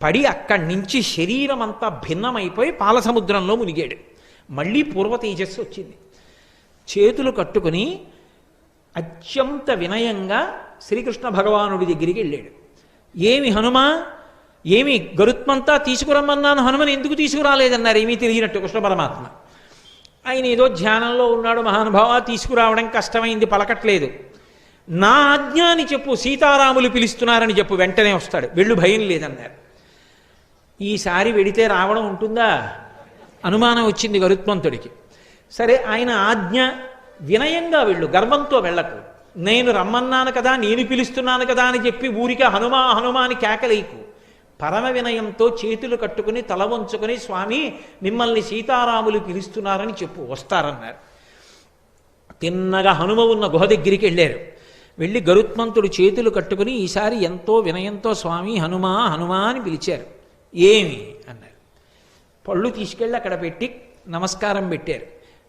పడి అక్కడి నుంచి శరీరం అంతా భిన్నమైపోయి పాలసముద్రంలో మునిగాడు. మళ్ళీ పూర్వ తేజస్సు వచ్చింది. చేతులు కట్టుకుని అత్యంత వినయంగా శ్రీకృష్ణ భగవానుడి దగ్గరికి వెళ్ళాడు. ఏమి హనుమా, ఏమి గరుత్మంతా తీసుకురమ్మన్నాను, హనుమని ఎందుకు తీసుకురాలేదన్నారు. ఏమీ తెలియనట్టు కృష్ణ పరమాత్మ. ఆయన ఏదో ధ్యానంలో ఉన్నాడు, మహానుభావ తీసుకురావడం కష్టమైంది, పలకట్లేదు. నా ఆజ్ఞాని చెప్పు, సీతారాములు పిలుస్తున్నారని చెప్పు, వెంటనే వస్తాడు, వెళ్ళు, భయం లేదన్నారు. ఈసారి వెడితే రావడం ఉంటుందా? అనుమానం వచ్చింది గరుత్మంతుడికి. సరే, ఆయన ఆజ్ఞ, వినయంగా వెళ్ళు, గర్వంతో వెళ్ళకు. నేను రమ్మన్నాను కదా, నేను పిలుస్తున్నాను కదా అని చెప్పి ఊరికే హనుమా హనుమా అని కేకలేకు. పరమ వినయంతో చేతులు కట్టుకుని తల వంచుకొని, స్వామి మిమ్మల్ని సీతారాములు పిలుస్తున్నారని చెప్పు, వస్తారన్నారు. తిన్నగా హనుమ ఉన్న గుహ దగ్గరికి వెళ్ళారు. వెళ్ళి గరుత్మంతుడు చేతులు కట్టుకుని ఈసారి ఎంతో వినయంతో స్వామి హనుమా హనుమా అని పిలిచారు. ఏమి అన్నారు. పళ్ళు తీసుకెళ్ళి అక్కడ పెట్టి నమస్కారం పెట్టారు.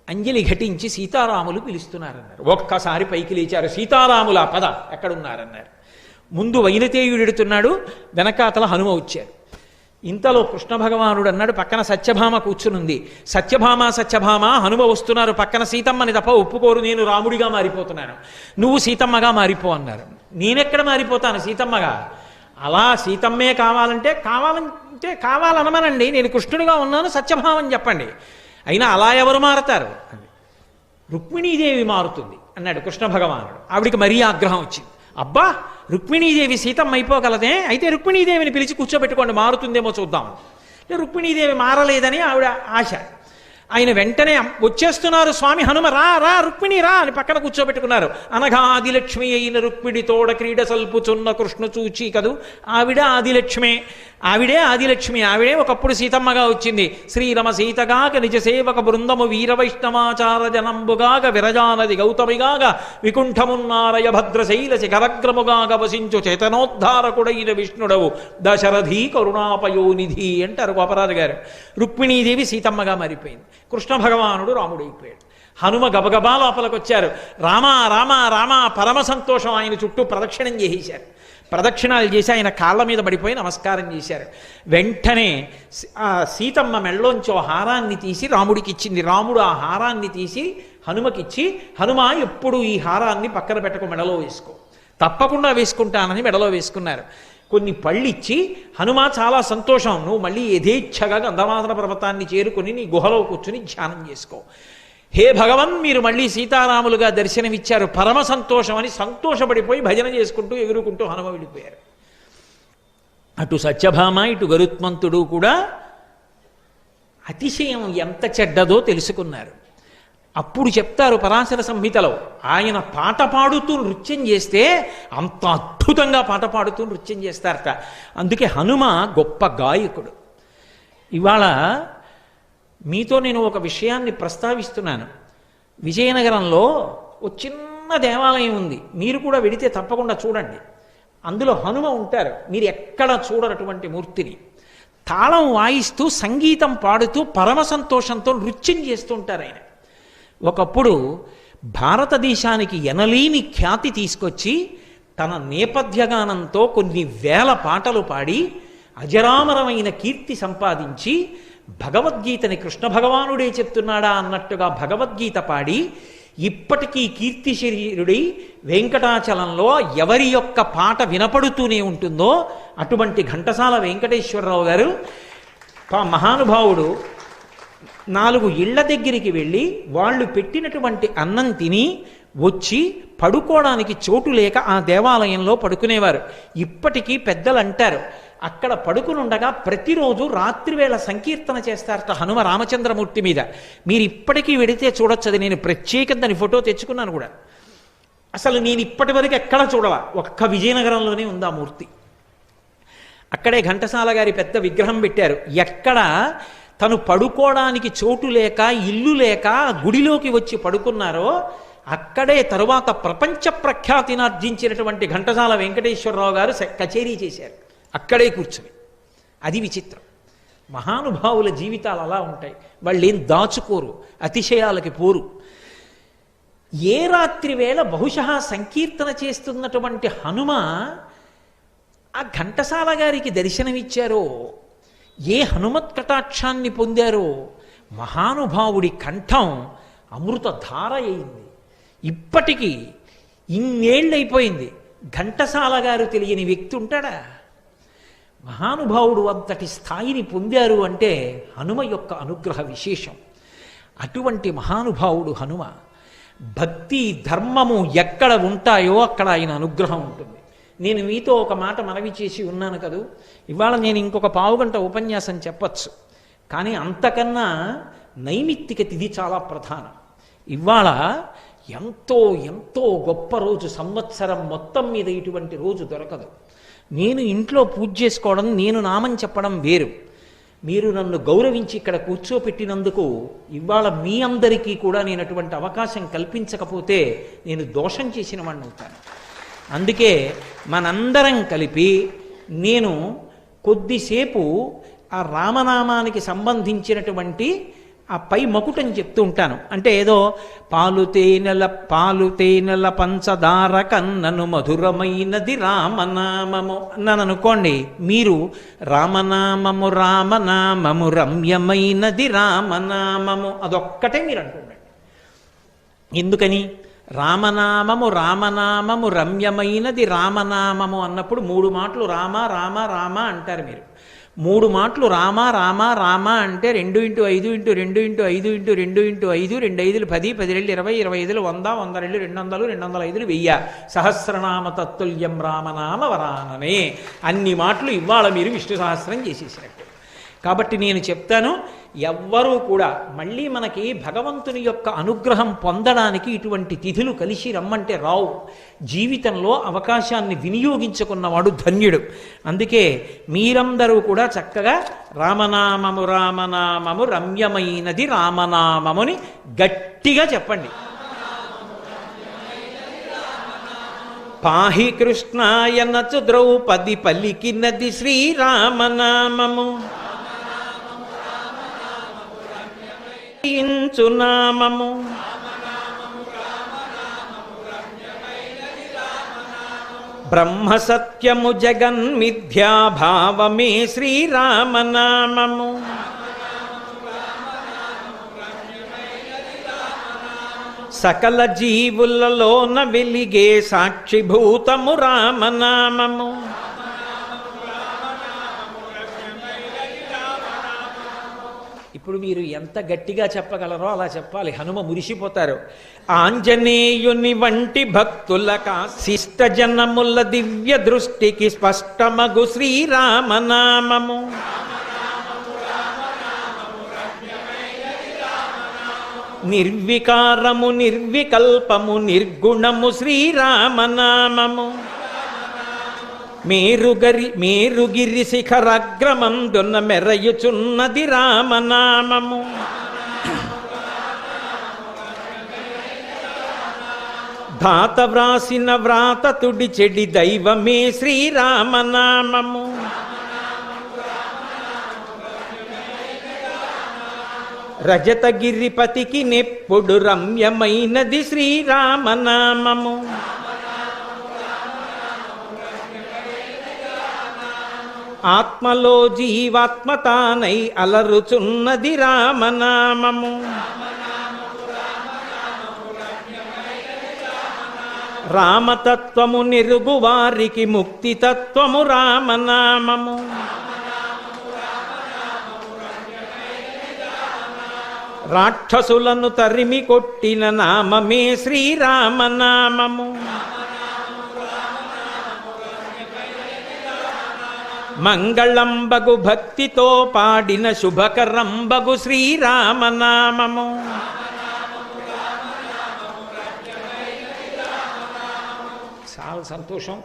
అంజలి ఘటించి సీతారాములు పిలుస్తున్నారన్నారు. ఒక్కసారి పైకి లేచారు. సీతారాముల పద ఎక్కడున్నారన్నారు. ముందు వైనతేయుడెడుతున్నాడు, వెనకాతల హనుమ వచ్చారు. ఇంతలో కృష్ణ భగవానుడు అన్నాడు, పక్కన సత్యభామ కూర్చునుంది. సత్యభామ హనుమ వస్తున్నారు, పక్కన సీతమ్మని తప్ప ఒప్పుకోరు, నేను రాముడిగా మారిపోతున్నాను, నువ్వు సీతమ్మగా మారిపో అన్నారు. నేనెక్కడ మారిపోతాను సీతమ్మగా? అలా సీతమ్మే కావాలంటే కావాలనమనండి, నేను కృష్ణుడిగా ఉన్నాను సత్యభామని చెప్పండి. అయినా అలా ఎవరు మారతారు? రుక్మిణీదేవి మారుతుంది అన్నాడు కృష్ణ భగవానుడు. ఆవిడికి మరీ ఆగ్రహం వచ్చింది. అబ్బా, రుక్మిణీదేవి సీతమ్మ అయిపోగలదే, అయితే రుక్మిణీదేవిని పిలిచి కూర్చోబెట్టుకోండి, మారుతుందేమో చూద్దాం. రుక్మిణీదేవి మారలేదని ఆవిడ ఆశ. ఆయన వెంటనే వచ్చేస్తున్నారు స్వామి హనుమ, రా రా రుక్మిణి రా అని పక్కన కూర్చోబెట్టుకున్నారు. అనగా ఆదిలక్ష్మి అయిన రుక్మిణి తోడ క్రీడ సల్పుచున్న కృష్ణ చూచి కదూ, ఆవిడే ఆదిలక్ష్మి, ఆవిడే ఒకప్పుడు సీతమ్మగా వచ్చింది. శ్రీరమ సీతగాక నిజ సేవక బృందము వీర వైష్ణవాచార జనంబుగాక విరజానది గౌతమిగాక వికుంఠమున్నారయ భద్రశైల శిఖరగ్రముగాక వసించు చేతనోద్ధారకుడైన విష్ణుడవు దశరథి కరుణాపయోనిధి అంటారు గోపరాజు గారు. రుక్మిణీదేవి సీతమ్మగా మారిపోయింది. కృష్ణ భగవానుడు రాముడైపోయాడు. హనుమ గబగబా లోపలికి వచ్చారు. రామా రామా రామా పరమ సంతోషం. ఆయన చుట్టూ ప్రదక్షిణం చేసేశారు. ప్రదక్షిణాలు చేసి ఆయన కాళ్ళ మీద పడిపోయి నమస్కారం చేశారు. వెంటనే ఆ సీతమ్మ మెళ్ళలోంచి హారాన్ని తీసి రాముడికి ఇచ్చింది. రాముడు ఆ హారాన్ని తీసి హనుమకిచ్చి, హనుమ ఎప్పుడు ఈ హారాన్ని పక్కన పెట్టకు, మెడలో వేసుకో. తప్పకుండా వేసుకుంటానని మెడలో వేసుకున్నారు. కొన్ని పళ్ళిచ్చి, హనుమ చాలా సంతోషం, నువ్వు మళ్ళీ యథేచ్ఛగా గంధమాదన పర్వతాన్ని చేరుకుని నీ గుహలో కూర్చుని ధ్యానం చేసుకో. హే భగవన్, మీరు మళ్ళీ సీతారాములుగా దర్శనమిచ్చారు, పరమ సంతోషం అని సంతోషపడిపోయి భజన చేసుకుంటూ ఎగురుకుంటూ హనుమ వెళ్ళిపోయారు. అటు సత్యభామ ఇటు గరుత్మంతుడు కూడా అతిశయం ఎంత చెడ్డదో తెలుసుకున్నారు. అప్పుడు చెప్తారు పరాశర సంహితలో, ఆయన పాట పాడుతూ నృత్యం చేస్తే అంత అద్భుతంగా పాట పాడుతూ నృత్యం చేస్తారట. అందుకే హనుమ గొప్ప గాయకుడు. ఇవాళ మీతో నేను ఒక విషయాన్ని ప్రస్తావిస్తున్నాను. విజయనగరంలో ఒక చిన్న దేవాలయం ఉంది, మీరు కూడా వెడితే తప్పకుండా చూడండి. అందులో హనుమ ఉంటారు, మీరు ఎక్కడ చూడనటువంటి మూర్తిని. తాళం వాయిస్తూ సంగీతం పాడుతూ పరమ సంతోషంతో నృత్యం చేస్తూ ఉంటారు ఆయన. ఒకప్పుడు భారతదేశానికి ఎనలేని ఖ్యాతి తీసుకొచ్చి తన నేపథ్యగానంతో కొన్ని వేల పాటలు పాడి అజరామరమైన కీర్తి సంపాదించి భగవద్గీతని కృష్ణ భగవానుడే చెప్తున్నాడా అన్నట్టుగా భగవద్గీత పాడి ఇప్పటికీ కీర్తి శరీరుడై వెంకటాచలంలో ఎవరి యొక్క పాట వినపడుతూనే ఉంటుందో అటువంటి ఘంటసాల వెంకటేశ్వరరావు గారు మహానుభావుడు 4 ఇళ్ల దగ్గరికి వెళ్ళి వాళ్ళు పెట్టినటువంటి అన్నం తిని వచ్చి పడుకోవడానికి చోటు లేక ఆ దేవాలయంలో పడుకునేవారు. ఇప్పటికీ పెద్దలు అంటారు, అక్కడ పడుకునుండగా ప్రతిరోజు రాత్రివేళ సంకీర్తన చేస్తారట హనుమ రామచంద్రమూర్తి మీద. మీరు ఇప్పటికీ వెడితే చూడొచ్చు. అది నేను ప్రత్యేకంగా దాని ఫోటో తెచ్చుకున్నాను కూడా. అసలు నేను ఇప్పటి వరకు ఎక్కడ చూడవా, ఒక్క విజయనగరంలోనే ఉంది ఆ మూర్తి. అక్కడే ఘంటసాల గారి పెద్ద విగ్రహం పెట్టారు. ఎక్కడ తను పడుకోవడానికి చోటు లేక ఇల్లు లేక గుడిలోకి వచ్చి పడుకున్నారో అక్కడే తరువాత ప్రపంచ ప్రఖ్యాతిని ఆర్జించినటువంటి ఘంటసాల వెంకటేశ్వరరావు గారు కచేరీ చేశారు అక్కడే కూర్చుని. అది విచిత్రం. మహానుభావుల జీవితాలు అలా ఉంటాయి. వాళ్ళు ఏం దాచుకోరు, అతిశయాలకి పోరు. ఏ రాత్రి వేళ బహుశः సంకీర్తన చేస్తున్నటువంటి హనుమ ఆ ఘంటసాల గారికి దర్శనమిచ్చారో, ఏ హనుమత్ కటాక్షాన్ని పొందారో, మహానుభావుడి కంఠం అమృతధార అయింది. ఇప్పటికీ ఇన్నేళ్ళైపోయింది, ఘంటసాల గారు తెలియని వ్యక్తి ఉంటాడా? మహానుభావుడు అంతటి స్థాయిని పొందారు అంటే హనుమ యొక్క అనుగ్రహ విశేషం. అటువంటి మహానుభావుడు హనుమ. భక్తి ధర్మము ఎక్కడ ఉంటాయో అక్కడ ఆయన అనుగ్రహం ఉంటుంది. నేను మీతో ఒక మాట మనవి చేసి ఉన్నాను కదూ, ఇవాళ నేను ఇంకొక పావుగంట ఉపన్యాసం చెప్పచ్చు, కానీ అంతకన్నా నైమిత్తిక తిథి చాలా ప్రధానం. ఇవాళ ఎంతో ఎంతో గొప్ప రోజు, సంవత్సరం మొత్తం మీద ఇటువంటి రోజు దొరకదు. నేను ఇంట్లో పూజ చేసుకోవడం, నేను నామం చెప్పడం వేరు. మీరు నన్ను గౌరవించి ఇక్కడ కూర్చోపెట్టినందుకు ఇవాళ మీ అందరికీ కూడా నేను అటువంటి అవకాశం కల్పించకపోతే నేను దోషం చేసిన వాడిని అవుతాను. అందుకే మనందరం కలిపి నేను కొద్దిసేపు ఆ రామనామానికి సంబంధించినటువంటి ఆ పై మకుటని చెప్తూ ఉంటాను. అంటే ఏదో పాలు తేనెల పంచదార కన్నను మధురమైనది రామనామము నన్ను అనుకోండి. మీరు రామనామము రమ్యమైనది రామనామము అదొక్కటే మీరు అనుకోండి. ఎందుకని? రామనామము రమ్యమైనది రామనామము అన్నప్పుడు 3 మాటలు రామ రామ రామ అంటారు. మీరు 3 మాటలు రామ రామ రామ అంటే 2 × 5 × 2 × 5 × 2 × 5 2 5 10 10 20 20 100 100 200 205 1000 సహస్రనామ తత్తుల్యం రామనామ వరాననే అన్ని మాటలు ఇవాళ మీరు విష్ణు సహస్రం చేసేసినట్టు. కాబట్టి నేను చెప్తాను, ఎవ్వరూ కూడా మళ్ళీ మనకి భగవంతుని యొక్క అనుగ్రహం పొందడానికి ఇటువంటి తిథులు కలిసి రమ్మంటే రావు. జీవితంలో అవకాశాన్ని వినియోగించుకున్నవాడు ధన్యుడు. అందుకే మీరందరూ కూడా చక్కగా రామనామము రమ్యమైనది రామనామముని గట్టిగా చెప్పండి. పాహి కృష్ణాయనచు ద్రౌపది పలికినది శ్రీరామనామము నామము బ్రహ్మ సత్యము జగన్మిథ్యాభావమే శ్రీరామనామము సకల జీవులలోన వెలిగే సాక్షిభూతము రామనామము ఇప్పుడు మీరు ఎంత గట్టిగా చెప్పగలరో అలా చెప్పాలి. హనుమ మురిసిపోతారు. ఆంజనేయుని వంటి భక్తులక శిష్ట జనముల దివ్య దృష్టికి స్పష్టమగు శ్రీరామనామము నిర్వికారము నిర్వికల్పము నిర్గుణము శ్రీరామనామము మేరుగిరి శిఖరగ్రమందున మెరయుచున్నది రామనామము ధాత వ్రాసిన వ్రాత తుడి చెడి దైవమే శ్రీరామనామము రజతగిరిపతికి నెప్పుడు రమ్యమైనది శ్రీరామనామము ఆత్మలో జీవాత్మతానై అలరుచున్నది రామనామము రామతత్వము నిరుగు వారికి ముక్తి తత్వము రామనామము రాక్షసులను తరిమి కొట్టిన నామమే శ్రీరామనామము మంగళంబగు భక్తితో పాడిన శుభకరంబగు శ్రీరామనామము చాలా సంతోషం.